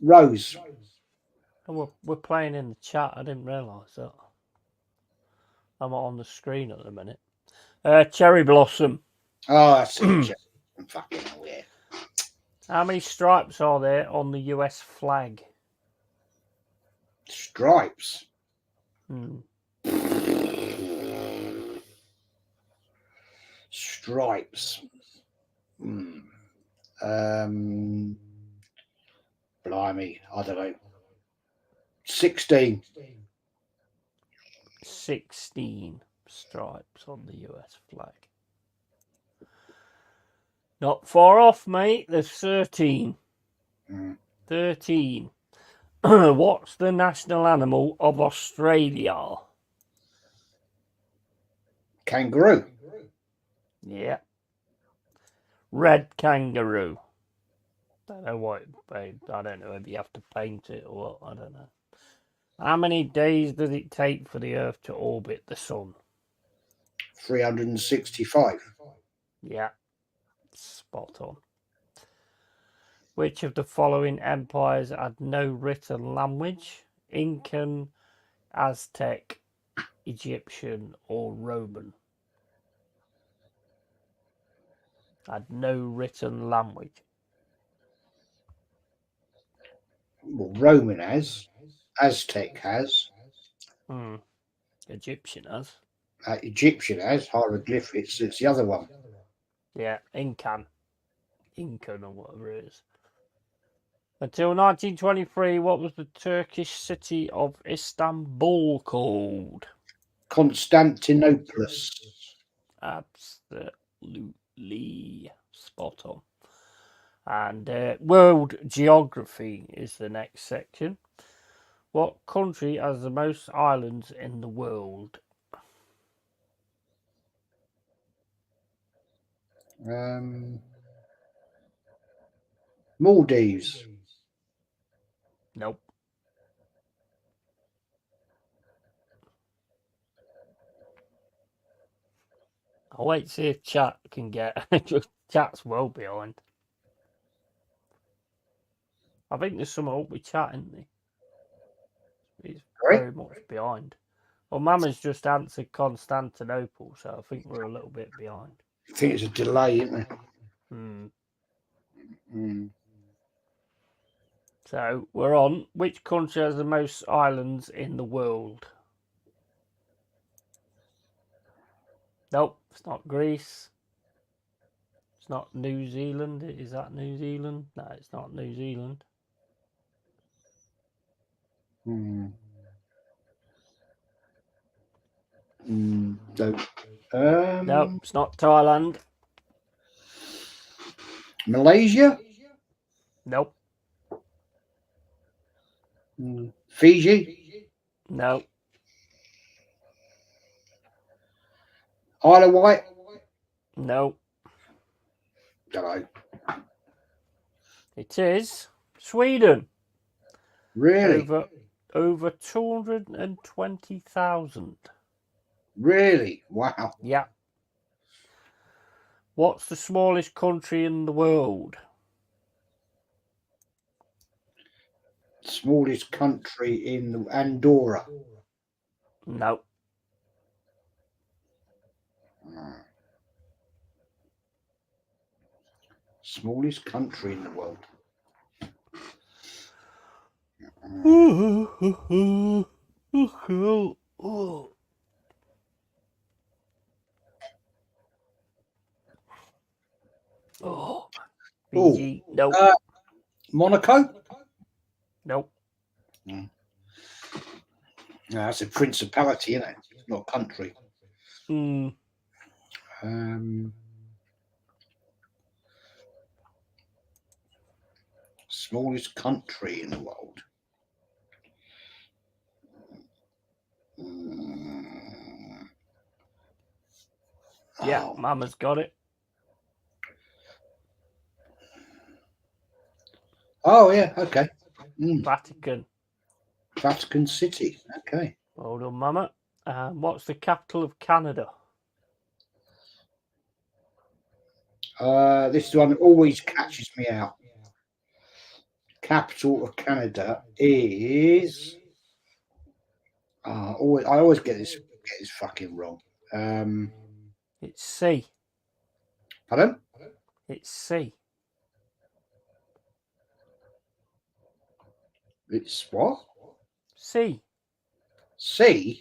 Rose. Oh, we're playing in the chat. I didn't realise that. I'm on the screen at the minute. Cherry blossom. Oh, that's it. I'm fucking aware. How many stripes are there on the US flag? Stripes. Stripes. Blimey, I don't know. 16. 16 stripes on the US flag. Not far off, mate. There's 13. 13. What's the national animal of Australia? Kangaroo. Yeah. Red kangaroo. Don't know what. I don't know if you have to paint it or what. I don't know. How many days does it take for the Earth to orbit the Sun? 365. Yeah. Spot on. Which of the following empires had no written language? Incan, Aztec, Egyptian, or Roman? Had no written language. Well, Roman has. Aztec has. Egyptian has. Egyptian has. Hieroglyphics. It's the other one. Yeah, Incan or whatever it is. Until 1923, what was the Turkish city of Istanbul called? Constantinople. Absolutely spot on. And world geography is the next section. What country has the most islands in the world? Maldives. Nope. I'll wait to see if chat can get. Chat's well behind. I think there's some up with chat, isn't there? He's very much behind. Well, Mama's just answered Constantinople, so I think we're a little bit behind. I think it's a delay, isn't it? So we're on. Which country has the most islands in the world? Nope, it's not Greece. It's not New Zealand. Is that New Zealand? No, it's not New Zealand. No. Nope, it's not Thailand. Malaysia? Nope. Fiji? No. Isle of Wight? No. Don't know. It is Sweden. Really? Over 220,000. Really? Wow. Yeah. What's the smallest country in the world? Smallest country in Andorra. No. Smallest country in the world. Fiji. Nope. Monaco? Nope. No, that's a principality, isn't it? It's not a country. Smallest country in the world. Yeah, Mama's got it. Oh, yeah, okay. Vatican City, okay. Well done, Mama. What's the capital of Canada? This one always catches me out. Capital of Canada is. I always get this fucking wrong. It's C. Pardon? It's C. It's what? C. C?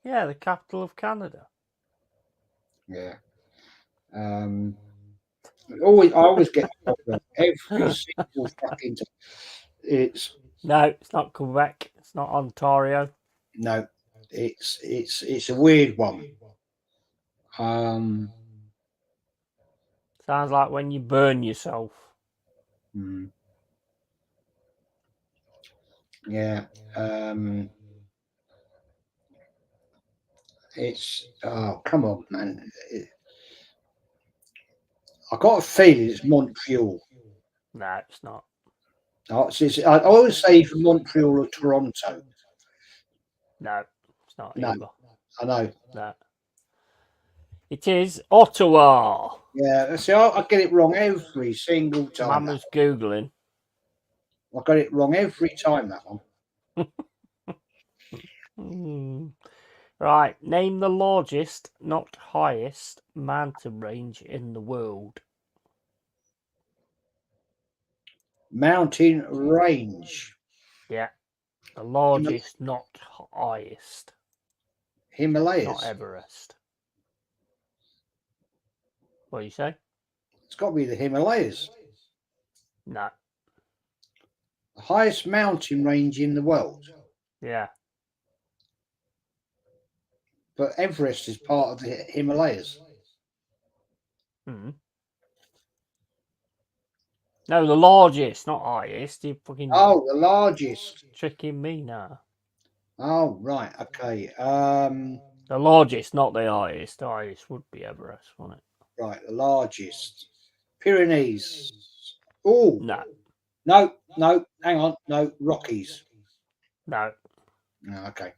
Yeah, the capital of Canada. Yeah. I always get every single fucking time. No, it's not Quebec. It's not Ontario. No, it's a weird one. Sounds like when you burn yourself. Yeah. It's come on, man. I got a feeling it's Montreal. No, it's not. I always say from Montreal or Toronto. No, it's not No, either. I know. No. It is Ottawa. Yeah, see, I get it wrong every single time. Mama's Googling. I got it wrong every time, that one. Right, name the largest, not highest, mountain range in the world. Mountain range. Yeah, the largest, not highest. Himalayas. Not Everest. What do you say? It's got to be the Himalayas. No. The highest mountain range in the world. Yeah. But Everest is part of the Himalayas. No, the largest, not highest. You fucking. Oh, the largest. Tricking me now. Oh, right. Okay. The largest, not the highest. The highest would be Everest, wouldn't it? Right, the largest. Pyrenees. Oh. No. No. Hang on. No. Rockies. No. Oh, okay.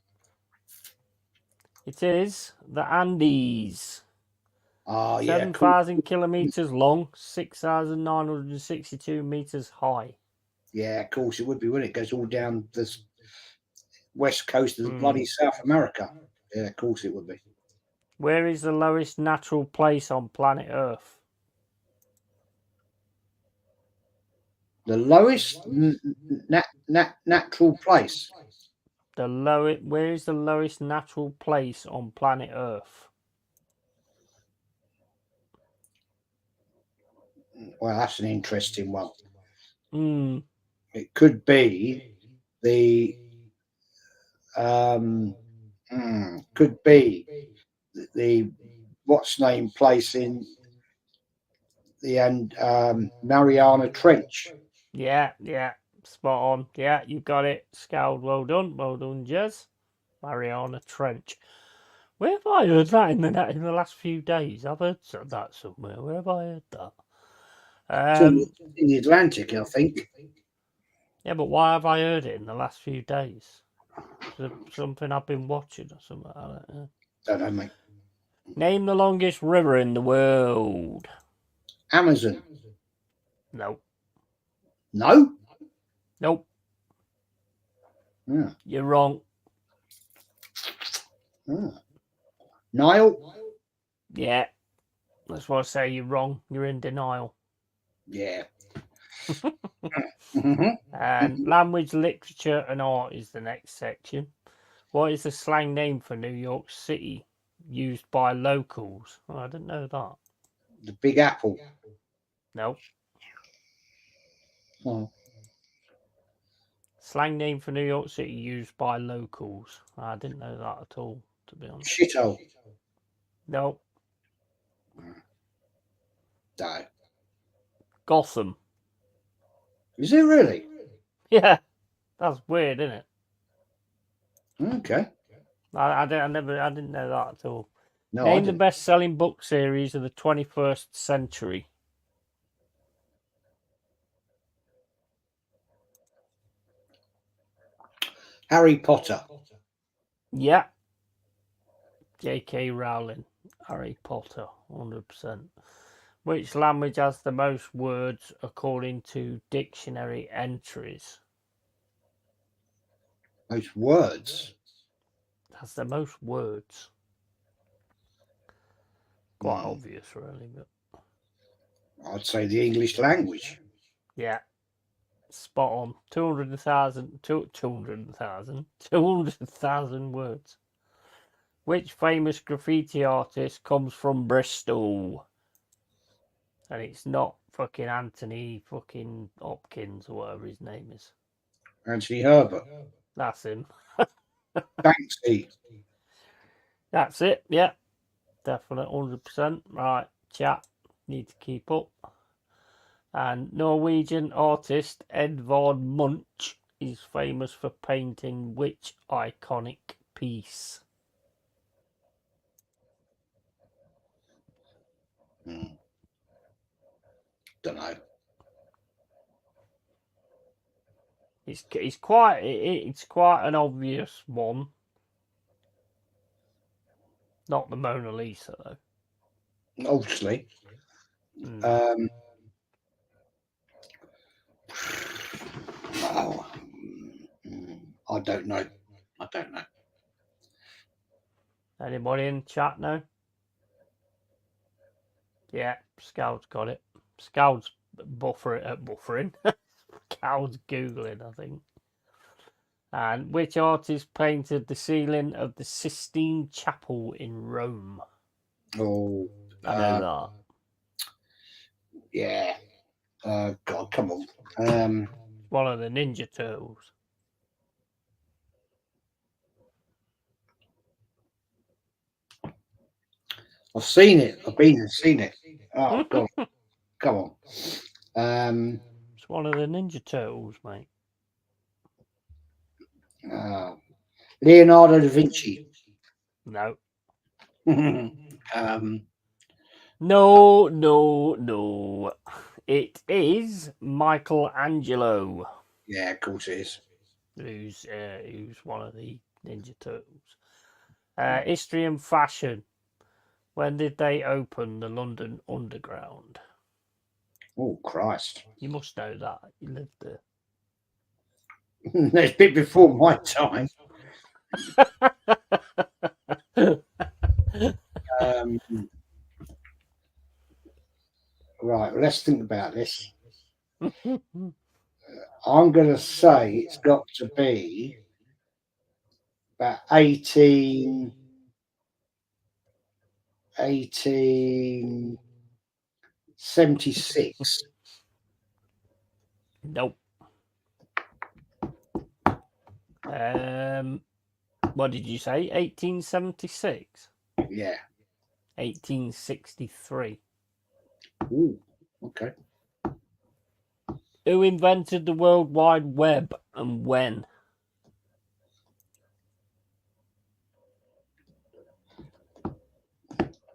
It is the Andes. Oh, yeah. 7,000 kilometers long, 6,962 meters high. Yeah, of course it would be, wouldn't it? It goes all down the west coast of the bloody South America. Yeah, of course it would be. Where is the lowest natural place on planet Earth? The lowest natural place. Where is the lowest natural place on planet Earth? Well, that's an interesting one. Hmm. It could be the could be the what's name place in the Mariana Trench. Yeah, spot on. Yeah, you got it. Scowled, well done, Jez. Mariana Trench. Where have I heard that in the last few days? I've heard that somewhere. Where have I heard that? In the Atlantic, I think. Yeah, but why have I heard it in the last few days? Is it something I've been watching or something? I don't know. Don't know, mate. Name the longest river in the world. Amazon. No. No? Nope. Yeah. You're wrong. Yeah. Nile? Yeah. That's why I say you're wrong. You're in denial. Yeah. And language, literature, and art is the next section. What is the slang name for New York City used by locals? Oh, I didn't know that. The Big Apple. Nope. Oh. Slang name for New York City used by locals. I didn't know that at all, to be honest. Shithole. Nope. No. Gotham. Is it really? Yeah. That's weird, isn't it? Okay. I didn't know that at all. No, Name the best-selling book series of the 21st century. Harry Potter. Yeah. J.K. Rowling. Harry Potter. 100%. Which language has the most words according to dictionary entries? Most words? Has the most words. Quite obvious, really, but I'd say the English language. yeah. Spot on. 200,000 words. Which famous graffiti artist comes from Bristol? And it's not fucking Anthony fucking Hopkins or whatever his name is. Anthony Herbert. That's him. Banksy. That's it. Yeah. Definite 100%. Right. Chat. Need to keep up. And Norwegian artist Edvard Munch is famous for painting which iconic piece? Don't know. It's quite an obvious one. Not the Mona Lisa though. Obviously. I don't know. Anybody in the chat know? Yeah, Scout's got it. Scout's buffering. Scout's Googling, I think. And which artist painted the ceiling of the Sistine Chapel in Rome? Oh, I know that. Yeah. God, come on. One of the Ninja Turtles. I've seen it. I've been and seen it. Oh, God. Come on. It's one of the Ninja Turtles, mate. Leonardo da Vinci. No. No. It is Michelangelo. Yeah, of course it is. Who's one of the Ninja Turtles. History and fashion. When did they open the London Underground? Oh, Christ. You must know that. You lived there. It's a bit before my time. Um, right, let's think about this. I'm going to say it's got to be about 1876. Nope. What did you say? 1876? Yeah. 1863. Ooh, okay. Who invented the World Wide Web and when?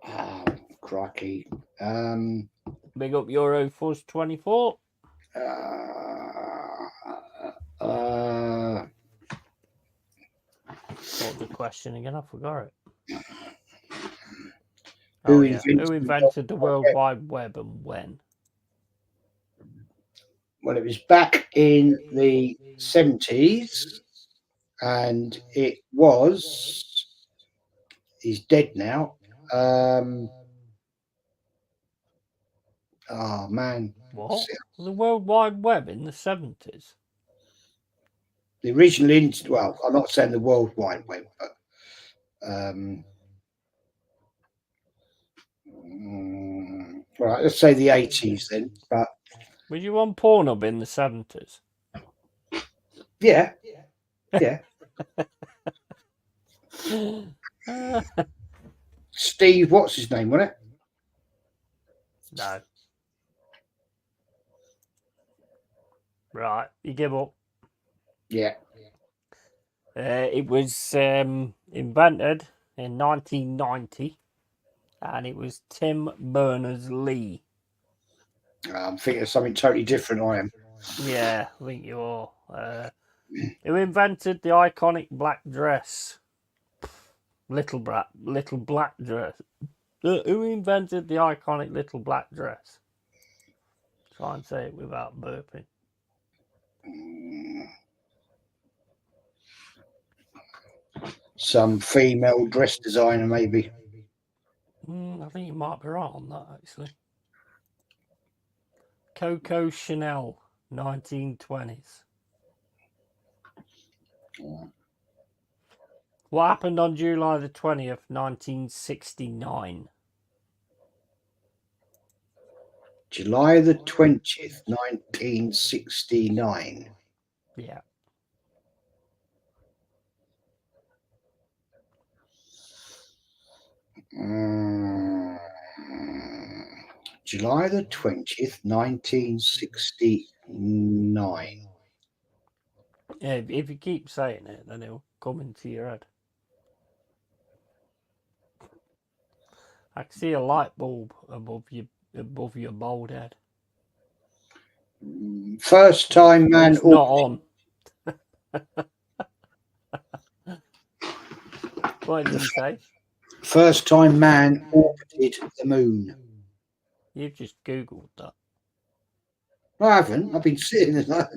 Oh, crikey. Big up Eurofuzz24. Uh, What was the question again? I forgot it. who Oh, yeah. invented Who the invented the World World Wide Web? Wide Web and when? Well, it was back in the 70s, and it was. He's dead now. Oh man, What? The World Wide Web in the 70s? the original. Well, I'm not saying the World Wide Web, but right. Let's say the 80s then. But Was you on Pornhub in the 70s? yeah, yeah. Steve, what's his name, wasn't it? No. Right, you give up. Yeah. It was invented in 1990, and it was Tim Berners-Lee. I'm thinking of something totally different. I am. Yeah, I think you are. Who invented the iconic black dress? Little black dress. Who invented the iconic little black dress? Try and say it without burping. Some female dress designer, maybe. I think you might be right on that, actually. Coco Chanel, 1920s. What happened on July the 20th, 1969? July the 20th, 1969. Yeah. July the 20th, 1969. Yeah, if you keep saying it, then it'll come into your head. I can see a light bulb above your bald head. First time man. It's not on. What did you say? First time man orbited the moon. You've just Googled that. I haven't. I've been sitting there.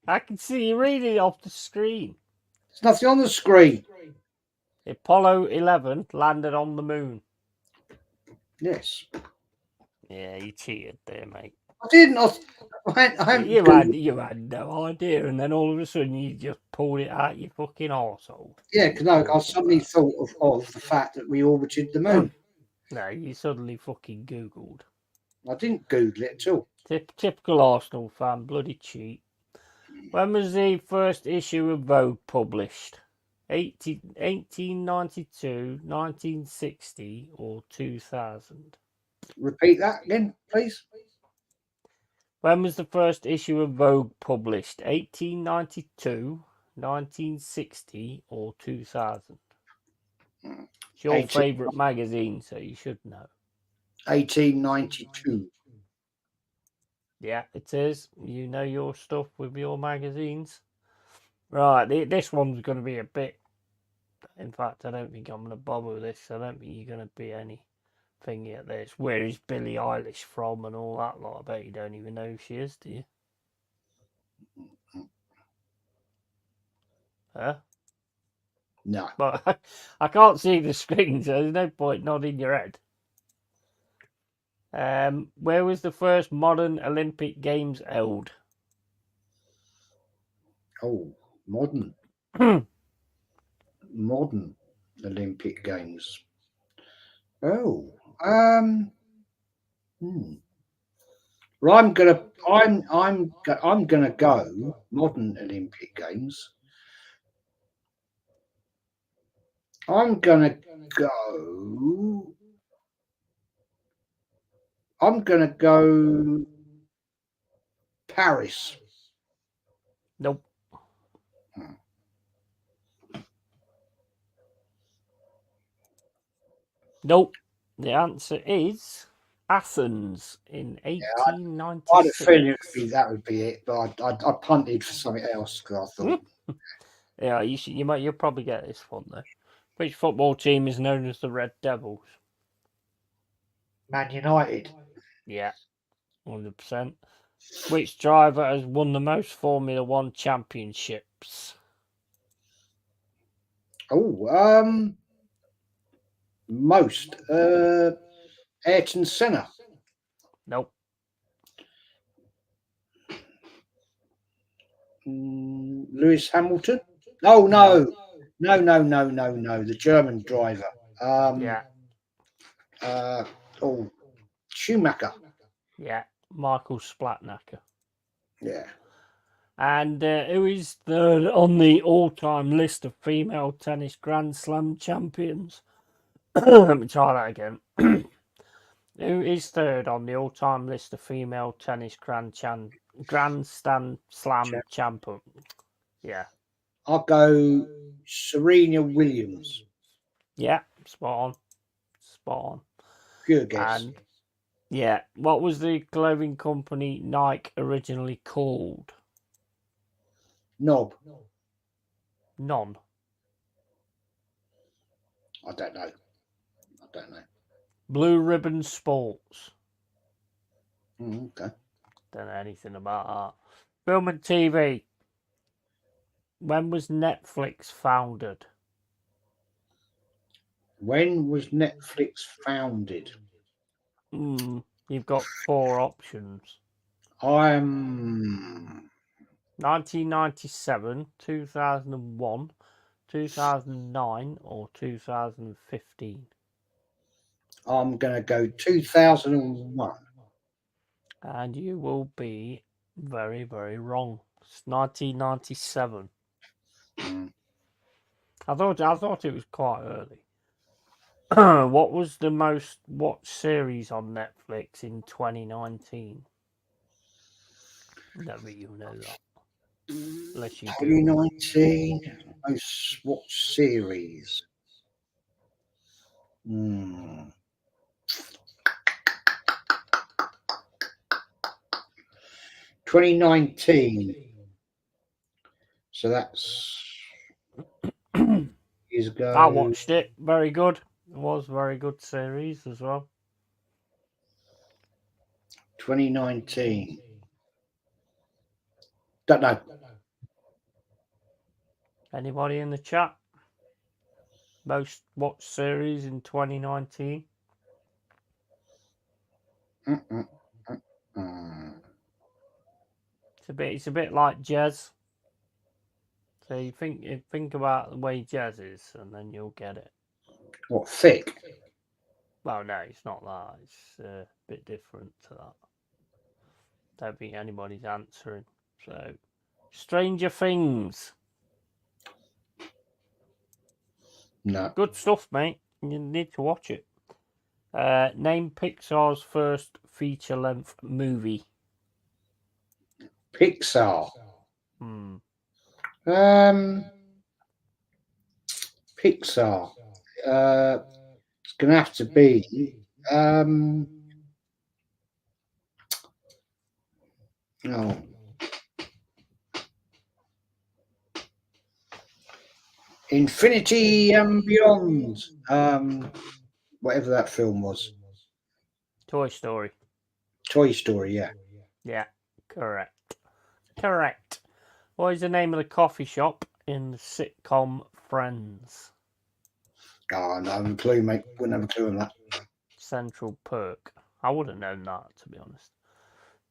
I can see you reading it off the screen. There's nothing on the screen. Apollo 11 landed on the moon. Yes. Yeah, you cheated there, mate. I didn't. You had no idea, and then all of a sudden you just pulled it out your fucking arsehole. Yeah, because I suddenly thought of the fact that we orbited the moon. No, you suddenly fucking Googled. I didn't Google it at all. Typical Arsenal fan, bloody cheat. When was the first issue of Vogue published? 1892, 1960, or 2000? Repeat that again, please. When was the first issue of Vogue published? 1892, 1960, or 2000? It's your favourite magazine, so you should know. 1892. Yeah, it is. You know your stuff with your magazines. Right, this one's going to be a bit... In fact, I don't think I'm going to bother with this. I don't think you're going to be any thingy at this. Where is Billie Eilish from and all that lot? I bet you don't even know who she is, do you? Huh? No. But I can't see the screen, so there's no point nodding your head. Where was the first modern Olympic Games held? Oh, modern Olympic Games. Oh, well, I'm gonna go modern Olympic Games. I'm gonna go. I'm gonna go Paris. Nope. Nope. The answer is Athens in Yeah, I had a 1896. feeling that would be it, but I punted for something else because I thought Yeah, you'll probably get this one though. Which football team is known as the Red Devils? Man United. Yeah, 100%. Which driver has won the most Formula One championships? Oh, most Ayrton Senna. Nope. Lewis Hamilton. Oh no, no. The German driver. Yeah, Oh, Schumacher. yeah. Michael Splatnaker. Yeah. And who is third on the all-time list of female tennis Grand Slam champions? Let me try that again. Who is third on the all-time list of female tennis Grand Slam champion? Yeah. I'll go Serena Williams. Yeah, spot on. Spot on. Pure guess. And yeah, what was the clothing company Nike originally called? Knob. None. I don't know. Blue Ribbon Sports. Okay. Don't know anything about that. Film and TV. When was Netflix founded? When was Netflix founded? You've got four options. 1997, 2001, 2009, or 2015. I'm going to go 2001. And you will be very, very wrong. It's 1997. I thought it was quite early. What was the most watched series on Netflix in 2019? Never you know that. Unless you do. 2019 most watched series. 2019. So that's years ago. I watched it. Very good. It was a very good series as well. 2019. Don't know. Anybody in the chat? Most watched series in 2019? It's a bit like jazz. So you think about the way jazz is, and then you'll get it. What, thick? Well, no, it's not that. It's a bit different to that. Don't think anybody's answering. So, Stranger Things. No. Good stuff, mate. You need to watch it. Name Pixar's first feature-length movie. Pixar. Pixar. It's going to have to be. Infinity and Beyond. Whatever that film was. Toy Story. Toy Story, yeah. Yeah, correct. What is the name of the coffee shop in the sitcom Friends? Oh, no, I have a clue, mate. Wouldn't have a clue on that. Central Perk. I would have known that, to be honest.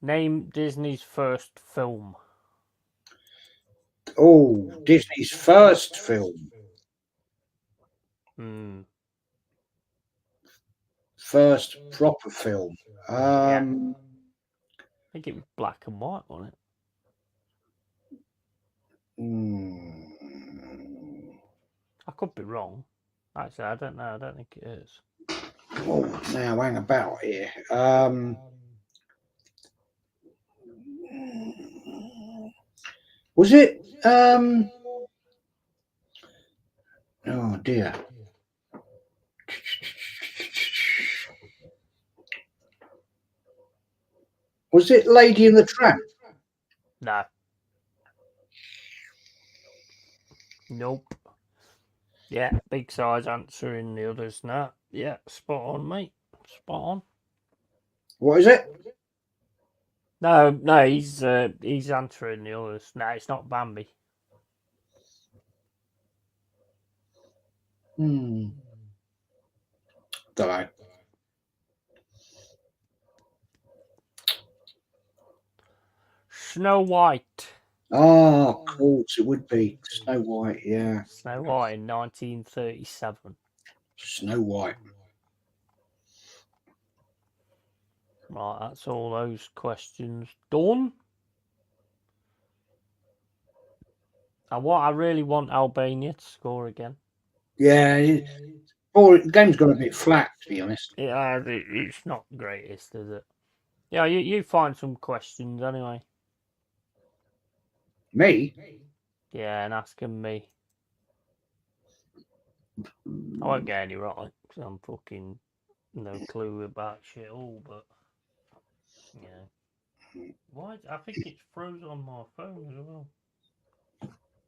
Name Disney's first film. Oh, Disney's first film. First proper film. Yeah. I think it was black and white, wasn't it? I could be wrong. Actually, I don't know. I don't think it is. Oh, now hang about here. Was it? Oh dear. Was it Lady and the Tramp? No. Nope. Yeah, big size answering the others now. Yeah, spot on, mate. Spot on. What is it? No, he's answering the others. No, it's not Bambi. Don't know. Snow White. Oh, of course, it would be Snow White, yeah. Snow White in 1937. Snow White. Right, that's all those questions done. And what I really want Albania to score again. Yeah, the game's got a bit flat, to be honest. Yeah, it's not the greatest, is it? Yeah, you find some questions anyway. Me? Yeah, and asking me. I won't get any right because I'm fucking no clue about shit all, but yeah. Why? I think it's froze on my phone as well.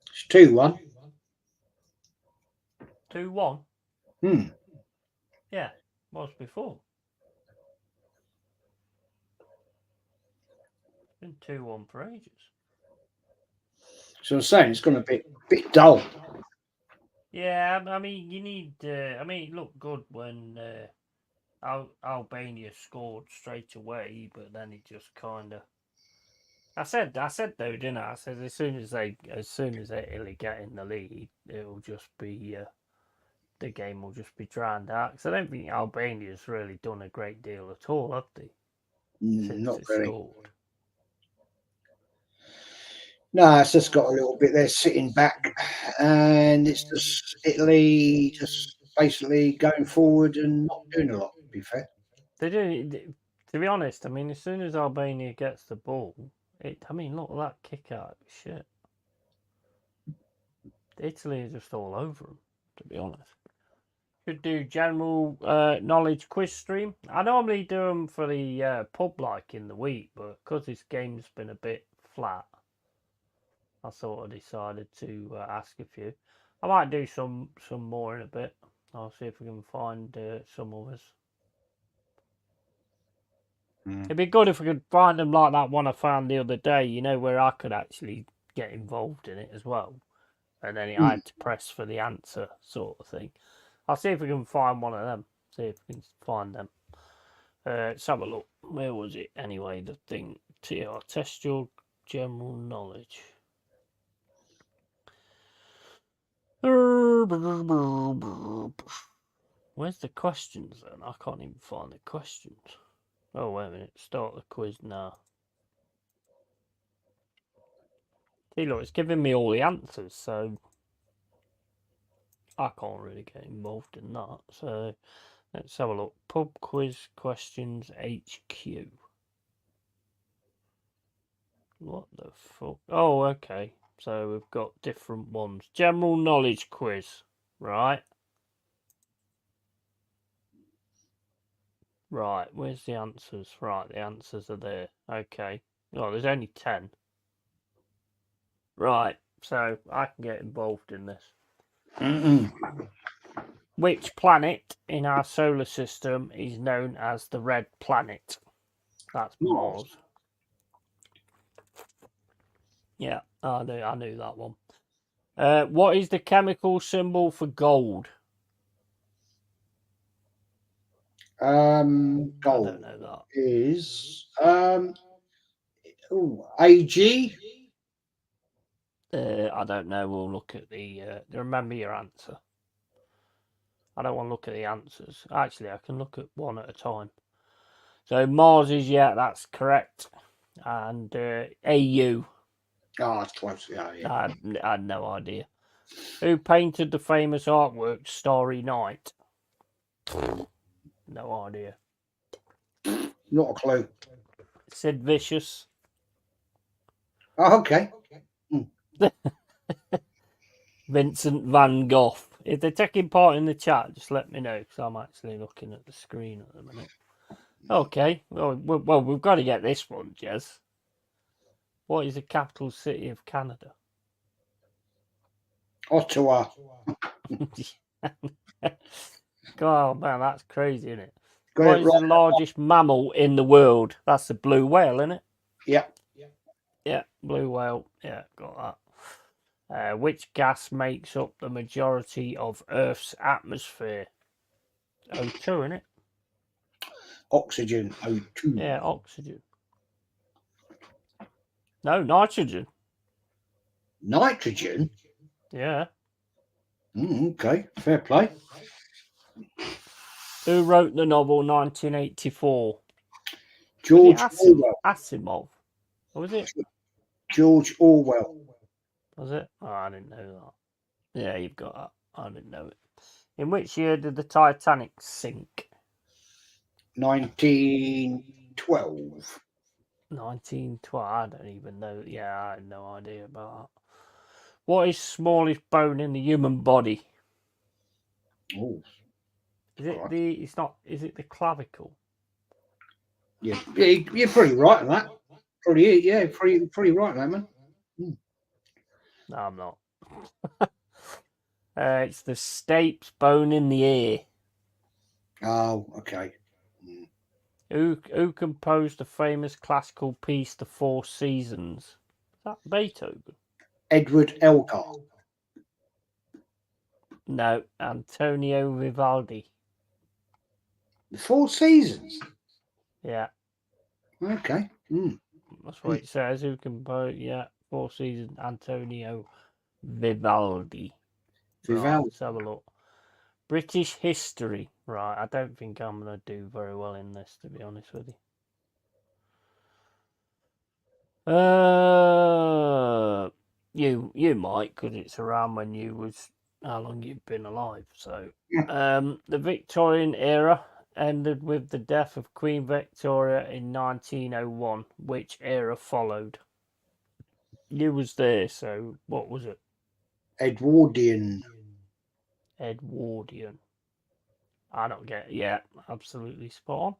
It's 2-1. 2-1? Yeah, was before. It's been 2-1 for ages. So I'm saying it's gone a bit dull. Yeah, I mean, you need. I mean, it looked good when Albania scored straight away, but then it just kind of. I said though, didn't I? I said as soon as Italy get in the lead, it'll just be the game will just be drowned out. Because I don't think Albania's really done a great deal at all, have they? Since Not it really. scored. No, it's just got a little bit there sitting back, and it's just Italy just basically going forward and not doing a lot, to be fair. They do. To be honest, I mean, as soon as Albania gets the ball, I mean, look at that kick out. Shit. Italy are just all over them, to be honest. Should do general knowledge quiz stream. I normally do them for the pub like in the week, but because this game's been a bit flat, I sort of decided to ask a few. I might do some more in a bit. I'll see if we can find some others. It'd be good if we could find them like that one I found the other day, you know, where I could actually get involved in it as well. And then I had to press for the answer sort of thing. I'll see if we can find one of them. See if we can find them. Let's have a look. Where was it anyway? The thing. Test your general knowledge. Where's the questions then? I can't even find the questions. Oh, wait a minute. Start the quiz now. See, look, it's giving me all the answers, so I can't really get involved in that. So let's have a look. Pub quiz questions HQ. What the fuck? Oh, okay. So we've got different ones. General knowledge quiz, right? Right, where's the answers? Right, the answers are there. Okay. Oh, there's only 10. Right, so I can get involved in this. Which planet in our solar system is known as the red planet? That's Mars. Yeah, I knew that one. What is the chemical symbol for gold? I Gold don't know that. is AG. I don't know. We'll look at the. Remember your answer. I don't want to look at the answers. Actually, I can look at one at a time. So Mars is, yeah, that's correct. And AU. Oh, it's close. Yeah, yeah. I had no idea. Who painted the famous artwork Starry Night? No idea. Not a clue. Sid Vicious. Oh, okay. Vincent van Gogh. If they're taking part in the chat, just let me know, because I'm actually looking at the screen at the minute. Okay, well, we've got to get this one, Jez. What is the capital city of Canada? Ottawa. God, man, that's crazy, isn't it? Got What it is right. the largest mammal in the world? That's the blue whale, isn't it? Yeah. Yeah, blue whale. Yeah, got that. Which gas makes up the majority of Earth's atmosphere? O2, isn't it? Oxygen. O2. Yeah, oxygen. No, nitrogen. Nitrogen. Yeah. Okay. Fair play. Who wrote the novel 1984? George Was it Orwell. Asimov? Or was it? George Orwell. Was it? Oh, I didn't know that. Yeah, you've got that. I didn't know it. In which year did the Titanic sink? 1912. 1912. I don't even know. Yeah, I had no idea about that. What is smallest bone in the human body? Oh. Is it Right. the? It's not. Is it the clavicle? Yeah, you're pretty right on that. Pretty right on that, man. No, I'm not. It's the stapes bone in the ear. Oh, okay. Who composed the famous classical piece The Four Seasons? Is that Beethoven? Edward Elgar. No, Antonio Vivaldi. The Four Seasons. Yeah, Okay. that's what it says. Who composed? Yeah, Four Seasons. Antonio Vivaldi. Right, Vivaldi. let's have a look. British history. Right, I don't think I'm going to do very well in this, to be honest with you. You might, because it's around when you was how long you've been alive. So, the Victorian era ended with the death of Queen Victoria in 1901. Which era followed? You was there, so what was it? Edwardian. Edwardian. I don't get it. Yeah, absolutely spot on.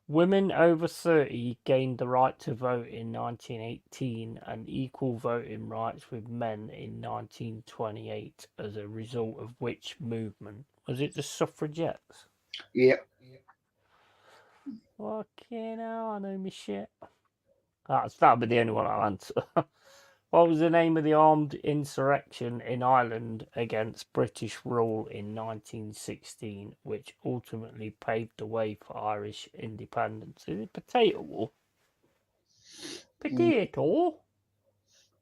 Women over 30 gained the right to vote in 1918 and equal voting rights with men in 1928 as a result of which movement? Was it the suffragettes? Yeah. Fucking hell, I know me shit. That'll be the only one I'll answer. What was the name of the armed insurrection in Ireland against British rule in 1916, which ultimately paved the way for Irish independence? Is it Potato War? Potato?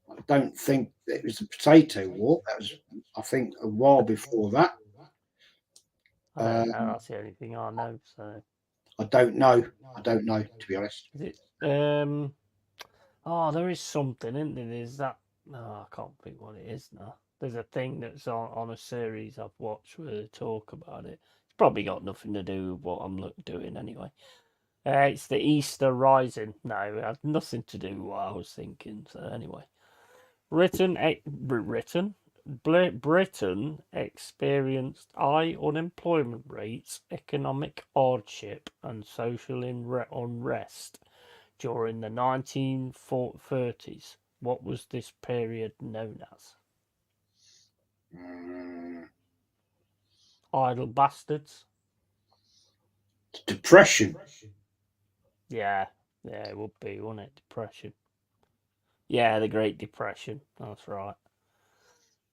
I don't think it was the Potato War. That was, I think, a while before that. I don't know. That's the only thing I know. So I don't know. To be honest. is it? Oh, there is something, isn't there? There's that. No, I can't think what it is now. There's a thing that's on a series I've watched where they talk about it. It's probably got nothing to do with what I'm doing anyway. It's the Easter Rising. No, it has nothing to do with what I was thinking. So anyway, Britain experienced high unemployment rates, economic hardship, and social unrest during the 1930s. What was this period known as? Idle bastards. Depression. Yeah, it would be, wouldn't it? Depression. Yeah, the Great Depression. That's right.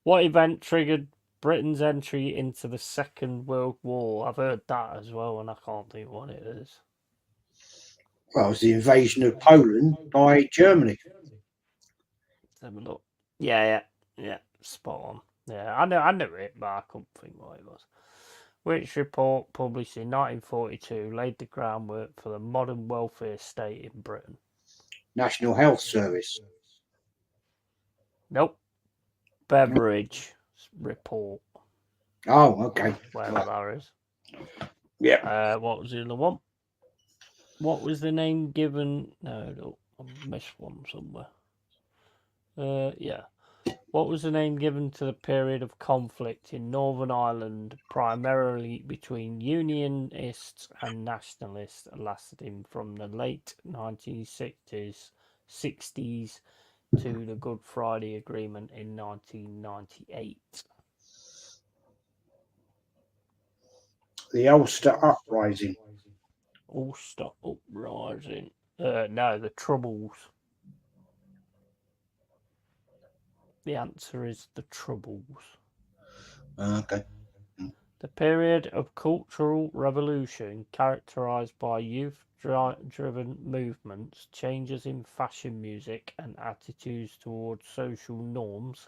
What event triggered Britain's entry into the Second World War? I've heard that as well, and I can't think what it is. Well, it was the invasion of Poland by Germany. Let's have a look. Yeah, spot on. Yeah, I knew it, but I couldn't think what it was. Which report, published in 1942, laid the groundwork for the modern welfare state in Britain? National Health Service. Nope. Beveridge report. Oh, okay. Whatever that is. Yeah. What was the other one? What was the name given? No, I missed one somewhere. Yeah. What was the name given to the period of conflict in Northern Ireland, primarily between Unionists and Nationalists, lasting from the late 1960s to the Good Friday Agreement in 1998? The Ulster Uprising. Ulster Uprising. No, the Troubles. The answer is the Troubles. Okay. The period of cultural revolution characterized by youth-driven movements, changes in fashion, music, and attitudes towards social norms,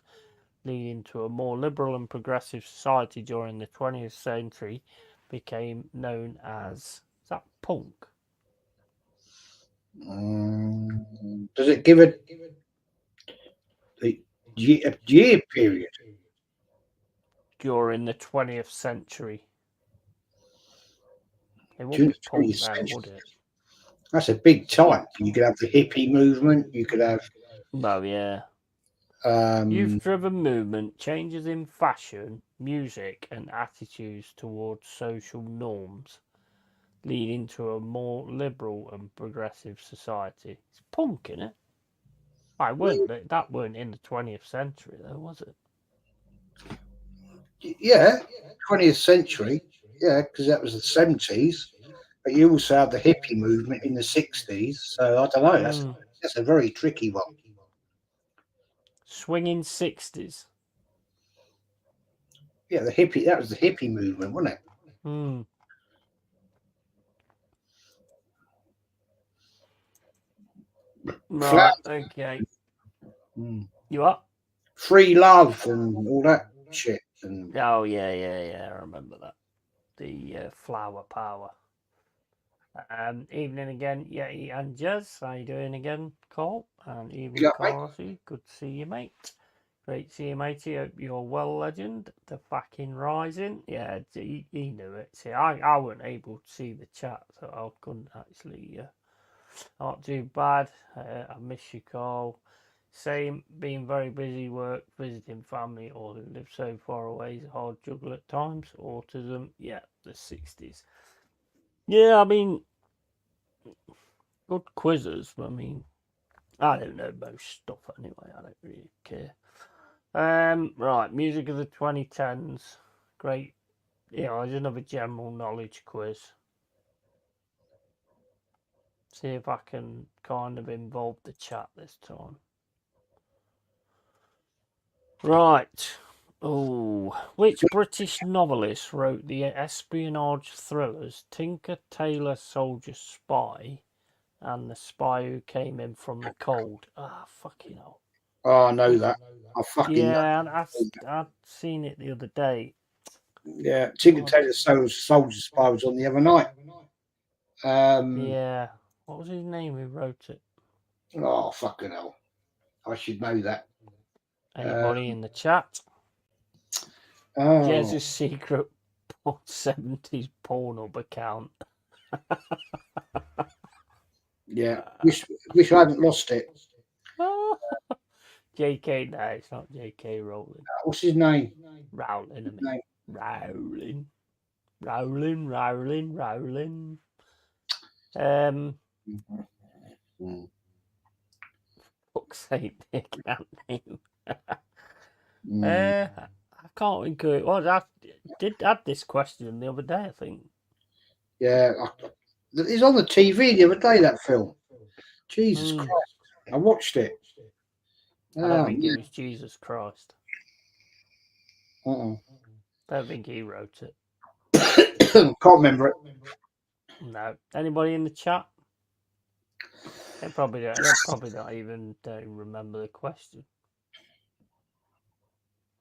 leading to a more liberal and progressive society during the 20th century, became known as... Is that punk? Does it give a year period? During the 20th century. It wouldn't be punk then, would it? That's a big time. You could have the hippie movement. You could have. No, yeah. Youth-driven movement, changes in fashion, music, and attitudes towards social norms, leading to a more liberal and progressive society. It's punk, innit? That weren't in the 20th century, though, was it? Yeah, 20th century. Yeah, because that was the 70s. But you also have the hippie movement in the 60s. So I don't know. That's a very tricky one. Swinging 60s. Yeah, that was the hippie movement, wasn't it? Right, okay. You up? Free love and all that shit. And oh, yeah, I remember that. The flower power. Evening again, Yeti and Jez. How you doing again, Cole? And evening, Carosy. Good to see you, mate. Great to see you, matey. Hope you're well, legend. The fucking rising. Yeah, he knew it. See, I wasn't able to see the chat, so I couldn't actually. Not too bad. I miss you, Carl. Same, being very busy work, visiting family, or who live so far away is a hard juggle at times. Autism, yeah, the 60s. Yeah, I mean, good quizzes. I mean, I don't know most stuff anyway. I don't really care. Right, music of the 2010s. Great. There's another general knowledge quiz. See if I can kind of involve the chat this time. Right. Oh, which British novelist wrote the espionage thrillers Tinker, Tailor, Soldier, Spy, and The Spy Who Came In From the Cold? Fucking hell. Oh, I know that. I fucking know. And I'd seen it the other day. Yeah, Tinker, Tailor, Soldier, Spy was on the other night. Yeah. What was his name who wrote it? Oh, fucking hell. I should know that. Anybody in the chat? Jez's secret 70s Pornhub account. Yeah, wish I hadn't lost it. JK, no, it's not JK Rowling. What's his name? Rowling, I mean. Rowling. Fuck's sake, they can't name. I can't think of it. Well, I did add this question the other day, I think. Yeah, it's on the TV the other day, that film. Jesus Christ. I watched it. I don't think it was Jesus Christ. Don't think he wrote it. Can't remember it. No. Anybody in the chat? They probably don't even remember the question.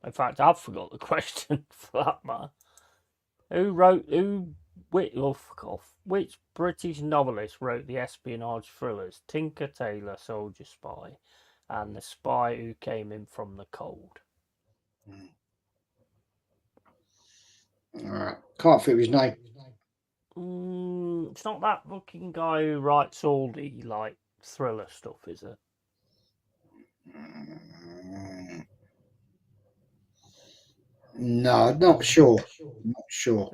In fact, I've forgot the question for that matter. Which British novelist wrote the espionage thrillers Tinker Tailor Soldier Spy and The Spy Who Came In From the Cold? Alright. Can't think of his name. It's not that fucking guy who writes all the like thriller stuff, is it? No, not sure. Not sure.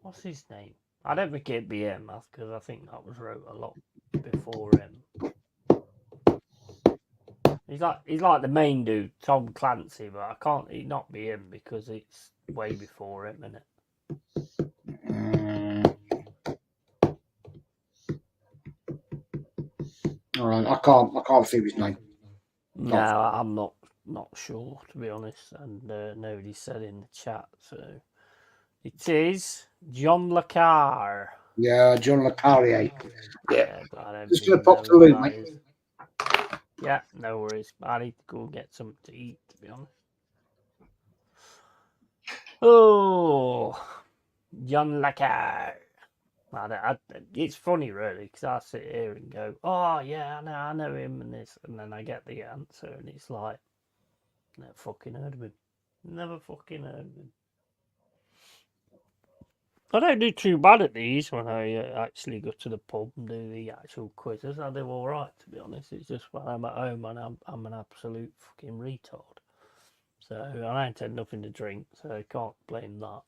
What's his name? I don't think it'd be him because I think that was wrote a lot before him. He's like the main dude, Tom Clancy, but I can't it not be him because it's way before him, isn't it? All right, I can't think of his name. No, I'm not sure to be honest, and nobody said in the chat, so it is John Le Carre. Yeah, John Le Carre. Yeah, but I don't Just think gonna pop to Luke, mate. Yeah, no worries. I need to go get something to eat, to be honest. Oh, John Le Carre. It's funny, really, because I sit here and go, "Oh yeah, I know him," and this, and then I get the answer, and it's like, never fucking heard of him. Never fucking heard of him. I don't do too bad at these when I actually go to the pub and do the actual quizzes. I do all right, to be honest. It's just when I'm at home and I'm an absolute fucking retard. So I ain't had nothing to drink, so I can't blame that.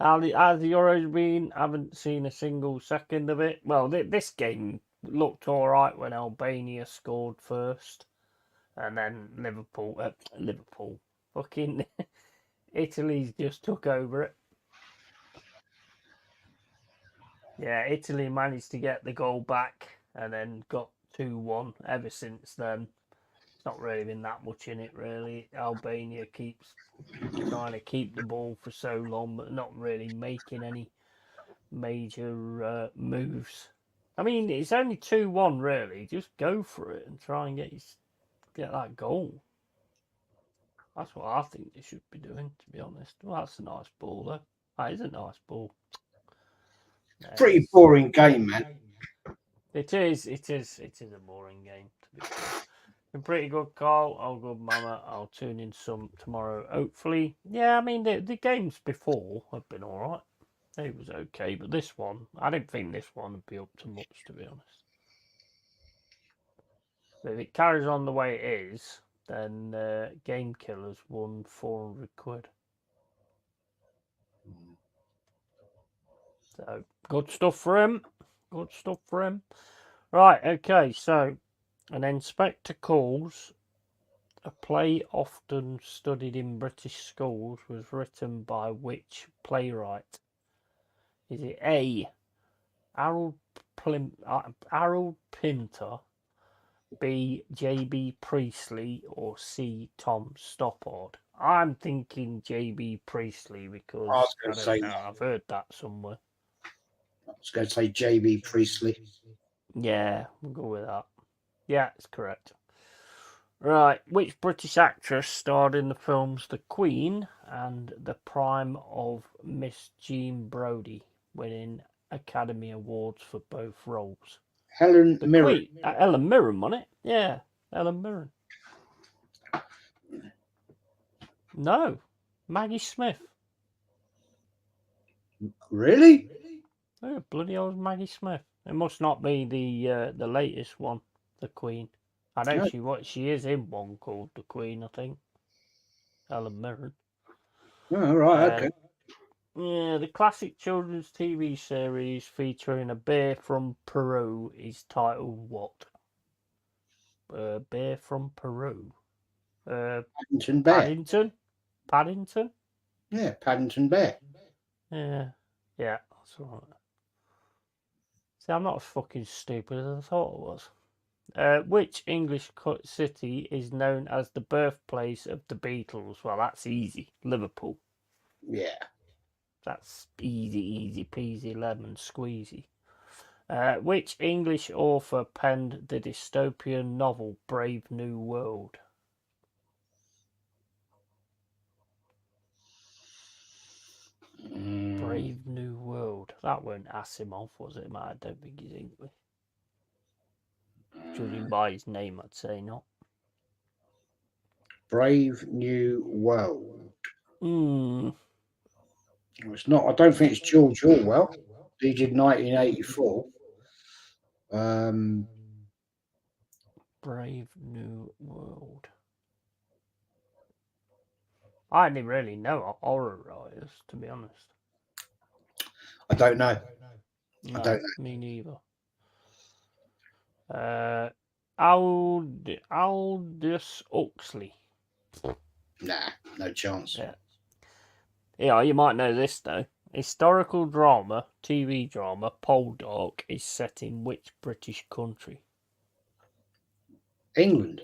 How's the Euros been? Haven't seen a single second of it. Well, this game looked all right when Albania scored first, and then Liverpool, fucking Italy's just took over it. Yeah, Italy managed to get the goal back and then got 2-1. Ever since then, it's not really been that much in it, really. Albania keeps trying to keep the ball for so long, but not really making any major moves. I mean, it's only 2-1, really. Just go for it and try and get that goal. That's what I think they should be doing, to be honest. Well, that's a nice ball, though. That is a nice ball. Pretty boring game, man. It is a boring game, to be fair. Been pretty good, Carl. Oh, good, Mama. I'll tune in some tomorrow, hopefully. Yeah, I mean, the games before have been all right. It was okay, but this one, I didn't think this one would be up to much, to be honest. But if it carries on the way it is, then Game Killer's won 400 quid. So, good stuff for him. Good stuff for him. Right, okay, so an inspector calls. A play often studied in British schools was written by which playwright? Is it A. Harold Pinter, B. J.B. Priestley, or C. Tom Stoppard? I'm thinking J.B. Priestley because I don't know. I've heard that somewhere. I was going to say J.B. Priestley. Yeah, we'll go with that. Yeah, it's correct. Right, which British actress starred in the films The Queen and The Prime of Miss Jean Brodie, winning Academy Awards for both roles? Helen Mirren. Helen Mirren, wasn't it? Yeah, Helen Mirren. No, Maggie Smith. Really? Oh, bloody hell, Maggie Smith. It must not be the latest one, The Queen. I know she is in one called The Queen, I think. Helen Mirren. Oh, right, okay. Yeah, the classic children's TV series featuring a bear from Peru is titled what? Bear from Peru. Paddington Bear. Paddington? Yeah, Paddington Bear. Yeah, that's right. See, I'm not as fucking stupid as I thought I was. Which English city is known as the birthplace of the Beatles? Well, that's easy. Liverpool. Yeah. That's easy peasy lemon squeezy. Which English author penned the dystopian novel Brave New World? Brave New World. That weren't Asimov, was it, man? I don't think he's English. Judging by his name, I'd say not. Brave New World. It's not. I don't think it's George Orwell. He did 1984. Brave New World. I didn't really know horror writers, to be honest. I don't know. No, I don't know. me neither. Aldous Huxley. Nah, no chance. Yeah, you might know this though. Historical drama, TV drama, Poldark is set in which British country? England.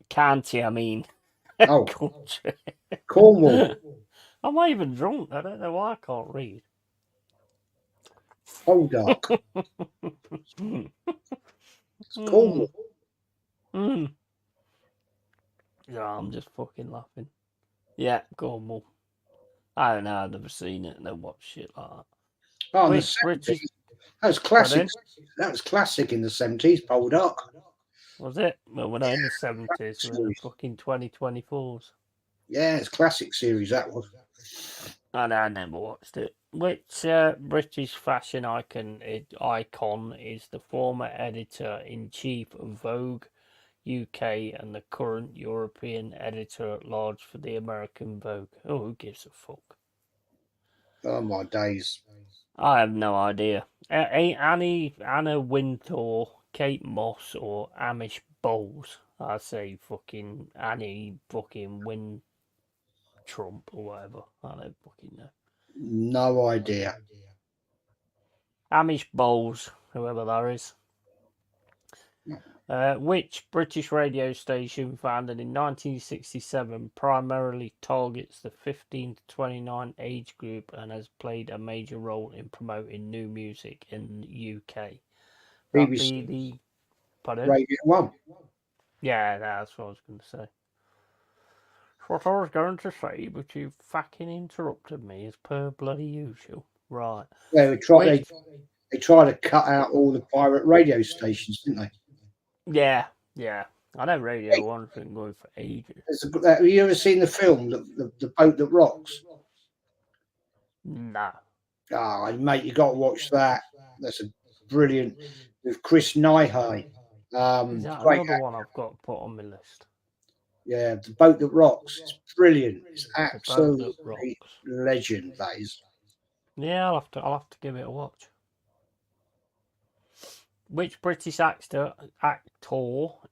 County, I mean. Oh, Country. Cornwall. I'm not even drunk. I don't know why I can't read. Poldark. It's Cornwall. Yeah, I'm just fucking laughing. Yeah, Cornwall. I don't know. I've never seen it. I don't watch shit like that. Oh, in the Which British? 70s. That was classic. Pardon? That was classic in the 70s. Poldark. Was it? Well, we're not in the 70s. We're in the Series. fucking 2024s. Yeah, it's classic series. That was. I never watched it. Which British fashion icon is the former editor-in-chief of Vogue UK and the current European editor-at-large for the American Vogue? Oh, who gives a fuck? Oh my days. I have no idea. Anna Wintour, Kate Moss, or Amish Bowles? I say fucking Annie fucking Win Trump or whatever. I don't fucking know. No idea. Amish Bowles, whoever that is. Which British radio station, founded in 1967, primarily targets the 15 to 29 age group and has played a major role in promoting new music in the UK? That be BBC the... Pardon? Radio 1. Yeah, that's what I was going to say. That's what I was going to say, but you fucking interrupted me as per bloody usual. Right. They try to cut out all the pirate radio stations, didn't they? Yeah. I know Radio 1's been going for ages. Have you ever seen the film, the Boat That Rocks? No. Ah, mate, you got to watch that. That's a brilliant with Chris Nighy. Is that Great another actor. one I've got to put on my list? Yeah, the Boat That Rocks. It's brilliant. It's The Boat absolutely That Rocks. legend. That is. Yeah, I'll have to give it a watch. Which British actor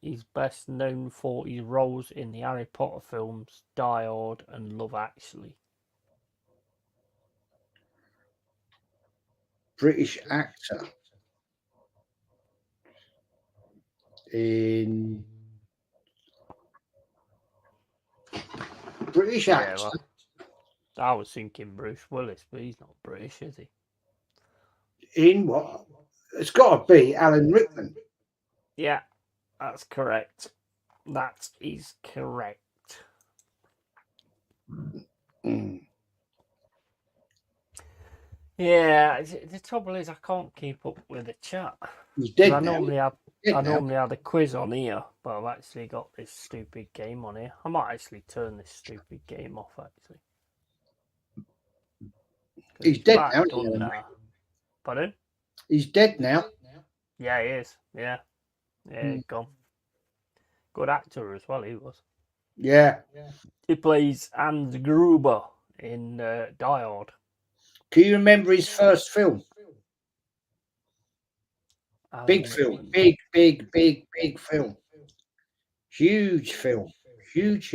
is best known for his roles in the Harry Potter films Die Hard and Love Actually? British actor in British actor. Well, I was thinking Bruce Willis, but he's not British, is he? In what? It's got to be Alan Rickman. Yeah, that's correct. That is correct. Yeah, the trouble is I can't keep up with the chat. He's dead I now. normally had a quiz on here, but I've actually got this stupid game on here. I might actually turn this stupid game off, actually. He's dead now. Pardon? He's dead now. Yeah, he is. Yeah, gone. Good actor as well, he was. Yeah. He plays Hans Gruber in Die Hard. Can you remember his first film? Big film. Big film. Huge film. Huge.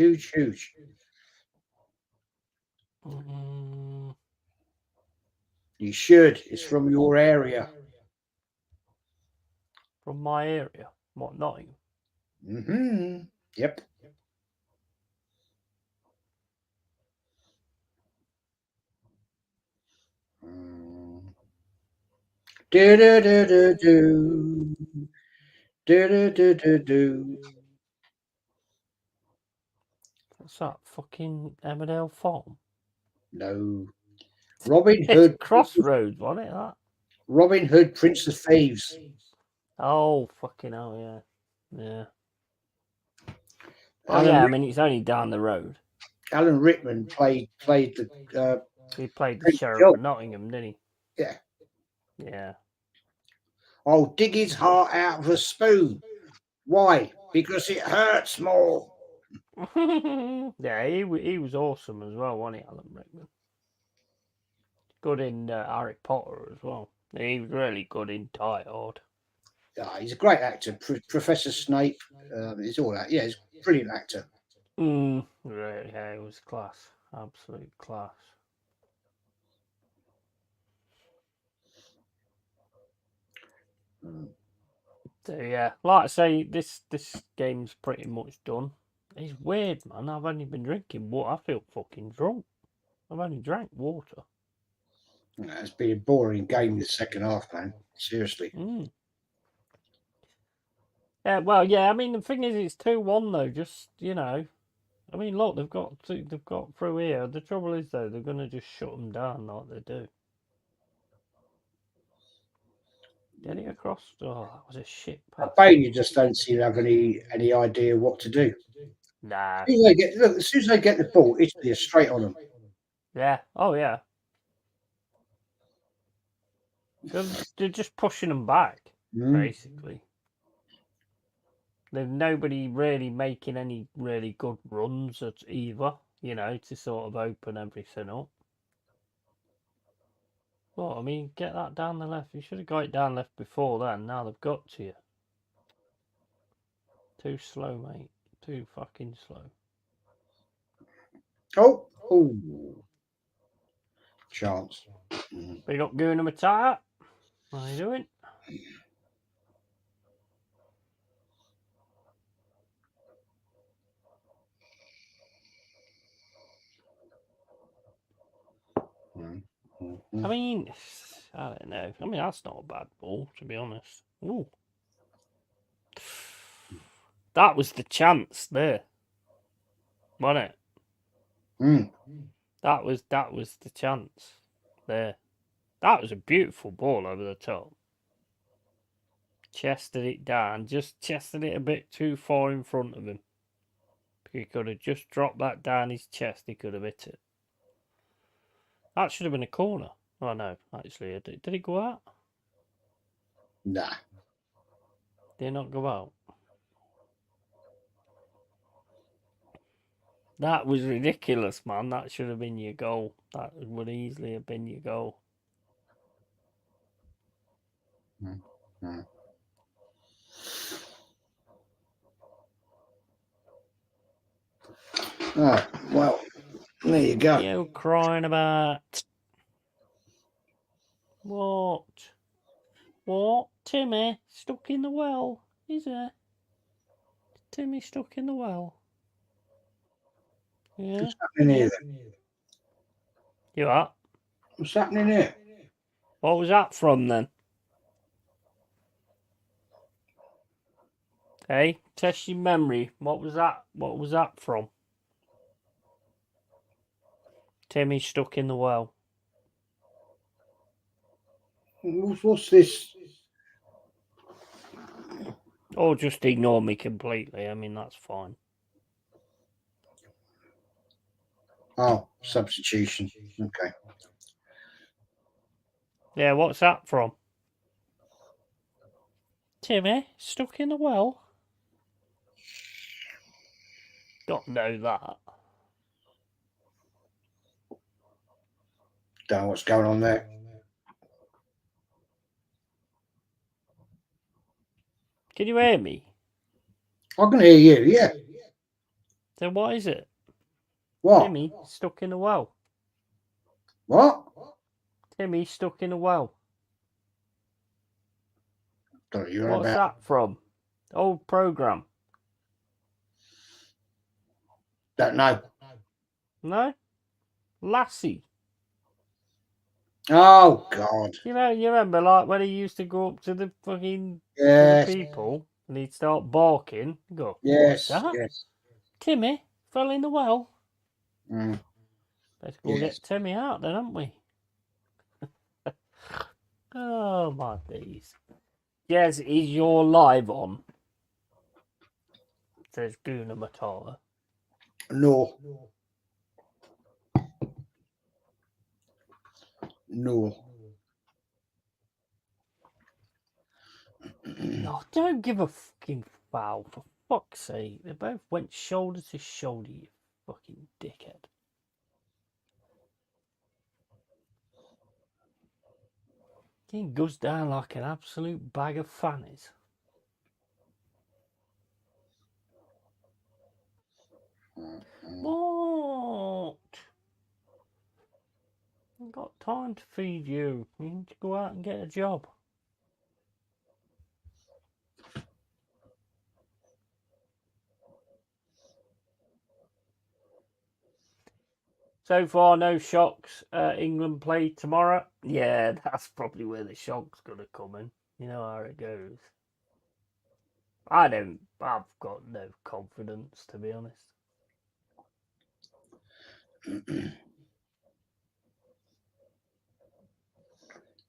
You should. It's from your area. From my area. What, Nottingham? Yep. Do do do do do. Do do do do do. What's that? Fucking Emmerdale Farm? No. Robin It's Hood. Crossroads, wasn't it, that? Robin Hood, Prince of Thieves. Oh, fucking hell, yeah. Yeah. Oh, Alan yeah, I mean, it's only down the road. Alan Rickman played the He played the Prince sheriff John. of Nottingham, didn't he? Yeah. Yeah. I'll dig his heart out of a spoon. Why? Because it hurts more. Yeah, he was awesome as well, wasn't he, Alan Rickman? Good in Harry Potter as well. He was really good in Die Hard. He's a great actor. Professor Snape. He's all that. Yeah, he's a brilliant actor. Really, yeah, it was class. Absolute class. So yeah, like I say, this game's pretty much done. It's weird, man. I've only been drinking water. I feel fucking drunk. I've only drank water. It's been a boring game in the second half, man. Seriously. Yeah, well, yeah. I mean, the thing is, it's 2-1 though. Just I mean, look, they've got through here. The trouble is though, they're gonna just shut them down like they do. Get it across. Oh, that was a shit pass. Albania just don't seem to have any idea what to do. Nah. As soon as they get the ball, Italy is straight on them. Yeah. Oh yeah. They're just pushing them back, basically. There's nobody really making any really good runs at either, to sort of open everything up. Well, I mean, get that down the left. You should have got it down left before then. Now they've got to you. Too slow, mate. Too fucking slow. Oh. Chance. Big up Guna Matata. How are you doing? I mean, I don't know. I mean, that's not a bad ball, to be honest. Ooh. That was the chance there, wasn't it? That was the chance there. That was a beautiful ball over the top. Chested it down, just chested it a bit too far in front of him. He could have just dropped that down his chest, he could have hit it. That should have been a corner. Oh no, actually, did it go out? Nah. Did it not go out? That was ridiculous, man. That should have been your goal. That would easily have been your goal. Oh, well, there you go. You crying about what? What? Timmy stuck in the well, is there? Timmy stuck in the well. Yeah. What's happening here then? You what? What's happening here? What was that from then? Hey, test your memory. What was that? What was that from? Timmy stuck in the well. What's this? Or just ignore me completely. I mean, that's fine. Oh, substitution. Okay. Yeah, what's that from? Timmy stuck in the well. Got to know that. Don't know what's going on there. Can you hear me? I can hear you, yeah. Then what is it? What? Timmy stuck in the well. What? Timmy stuck in a well. Don't know you're What's about. that from? Old programme. Don't know. No? Lassie. Oh God. You remember like when he used to go up to the fucking to the Yes. people and he'd start barking? You go, Yes. what's that? Yes. Timmy fell in the well. Mm, Let's go yes. get Timmy out then, haven't we? Oh my days. Yes, is your live on? Says Guna Matala. No. No. No, don't give a fucking foul, for fuck's sake. They both went shoulder to shoulder, you fucking dickhead. He goes down like an absolute bag of fannies. What? I've got time to feed you. You need to go out and get a job. So far, no shocks. England play tomorrow. Yeah, that's probably where the shock's going to come in. You know how it goes. I've got no confidence, to be honest.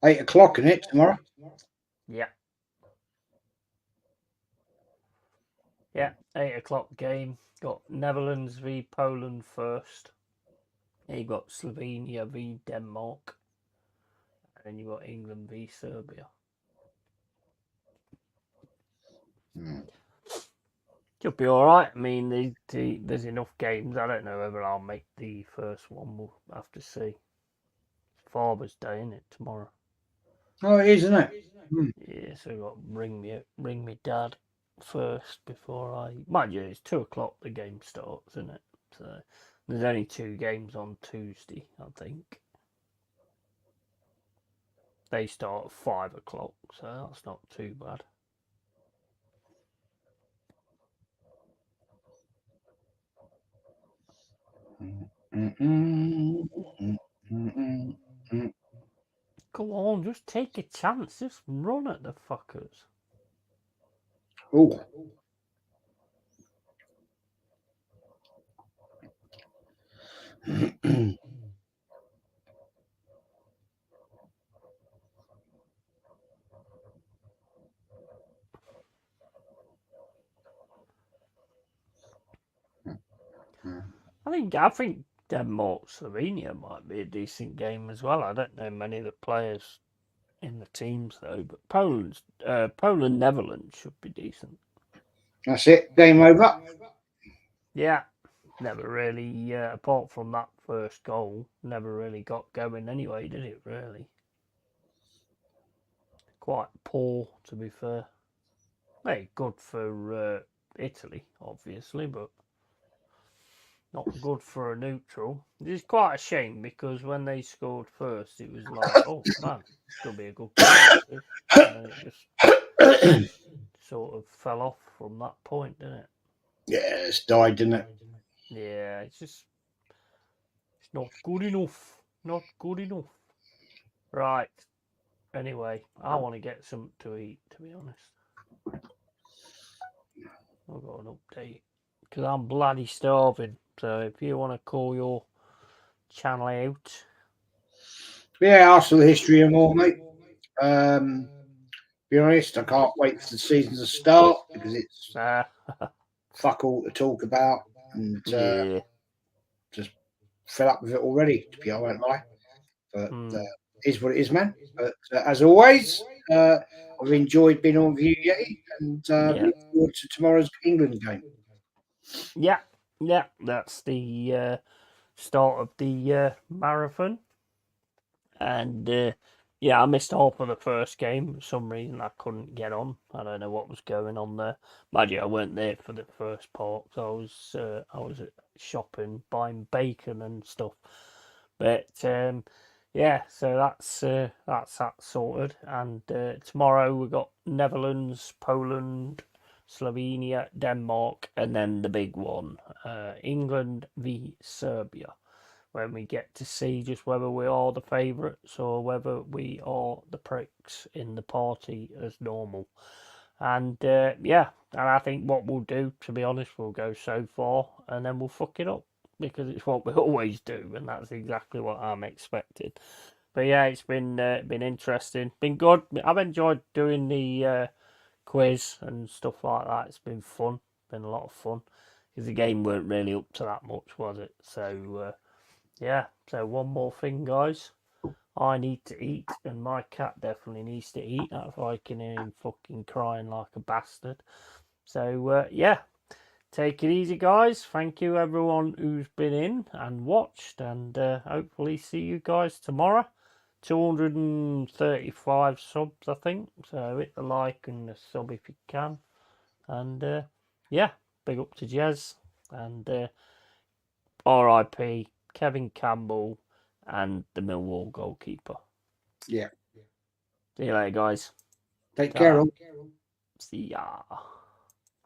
8 o'clock, isn't it, tomorrow? Yeah. Yeah, 8 o'clock game. Got Netherlands v Poland first. Then you got Slovenia v Denmark. And then you got England v Serbia. Should be alright. I mean, there's enough games. I don't know whether I'll make the first one. We'll have to see. It's Father's Day, isn't it, tomorrow? Oh, it is, isn't it? Yeah, so I've got to ring me dad first before mind you, it's 2 o'clock the game starts, isn't it? So there's only 2 games on Tuesday, I think. They start at 5 o'clock, so that's not too bad. Come on, just take a chance. Just run at the fuckers. Oh. I think Denmark Slovenia might be a decent game as well. I don't know many of the players in the teams though, but Poland Netherlands should be decent. That's it. Game over. Yeah, never really. Apart from that first goal, never really got going anyway, did it? Really, quite poor to be fair. Hey, good for Italy, obviously, but not good for a neutral. It's quite a shame because when they scored first, it was like, oh man, it's gonna be a good game. And it just sort of fell off from that point, didn't it? Yeah, it's died, didn't it? Yeah, it's not good enough. Not good enough. Right. Anyway, I want to get something to eat, to be honest. I've got an update because I'm bloody starving. So if you want to call your channel out, Yeah, Arsenal history and more, mate. Be honest, I can't wait for the season to start because it's fuck all to talk about and yeah, just fed up with it already. To be, I won't lie, but is what it is, man. But as always, I've enjoyed being on with you, Yeti, and look forward to tomorrow's England game. Yeah, that's the start of the marathon, and I missed half of the first game for some reason. I couldn't get on. I don't know what was going on there. Mind you, I weren't there for the first part. So I was shopping, buying bacon and stuff. But yeah, so that's that sorted. And tomorrow we've got Netherlands, Poland, Slovenia, Denmark, and then the big one, England v Serbia, when we get to see just whether we are the favourites or whether we are the pricks in the party as normal. And yeah, and I think what we'll do, to be honest, we'll go so far and then we'll fuck it up because it's what we always do, and that's exactly what I'm expecting. But yeah, it's been interesting, been good. I've enjoyed doing the quiz and stuff like that. It's been fun, been a lot of fun because the game weren't really up to that much, was it? So yeah. So one more thing, guys. I need to eat, and my cat definitely needs to eat. That's why I can hear him fucking crying like a bastard. So yeah, take it easy, guys. Thank you, everyone who's been in and watched, and hopefully see you guys tomorrow. 235 subs, I think. So hit the like and the sub if you can. And yeah, big up to Jez and RIP Kevin Campbell and the Millwall goalkeeper. Yeah. See you later, guys. Take Ta-ra. care. All. See ya.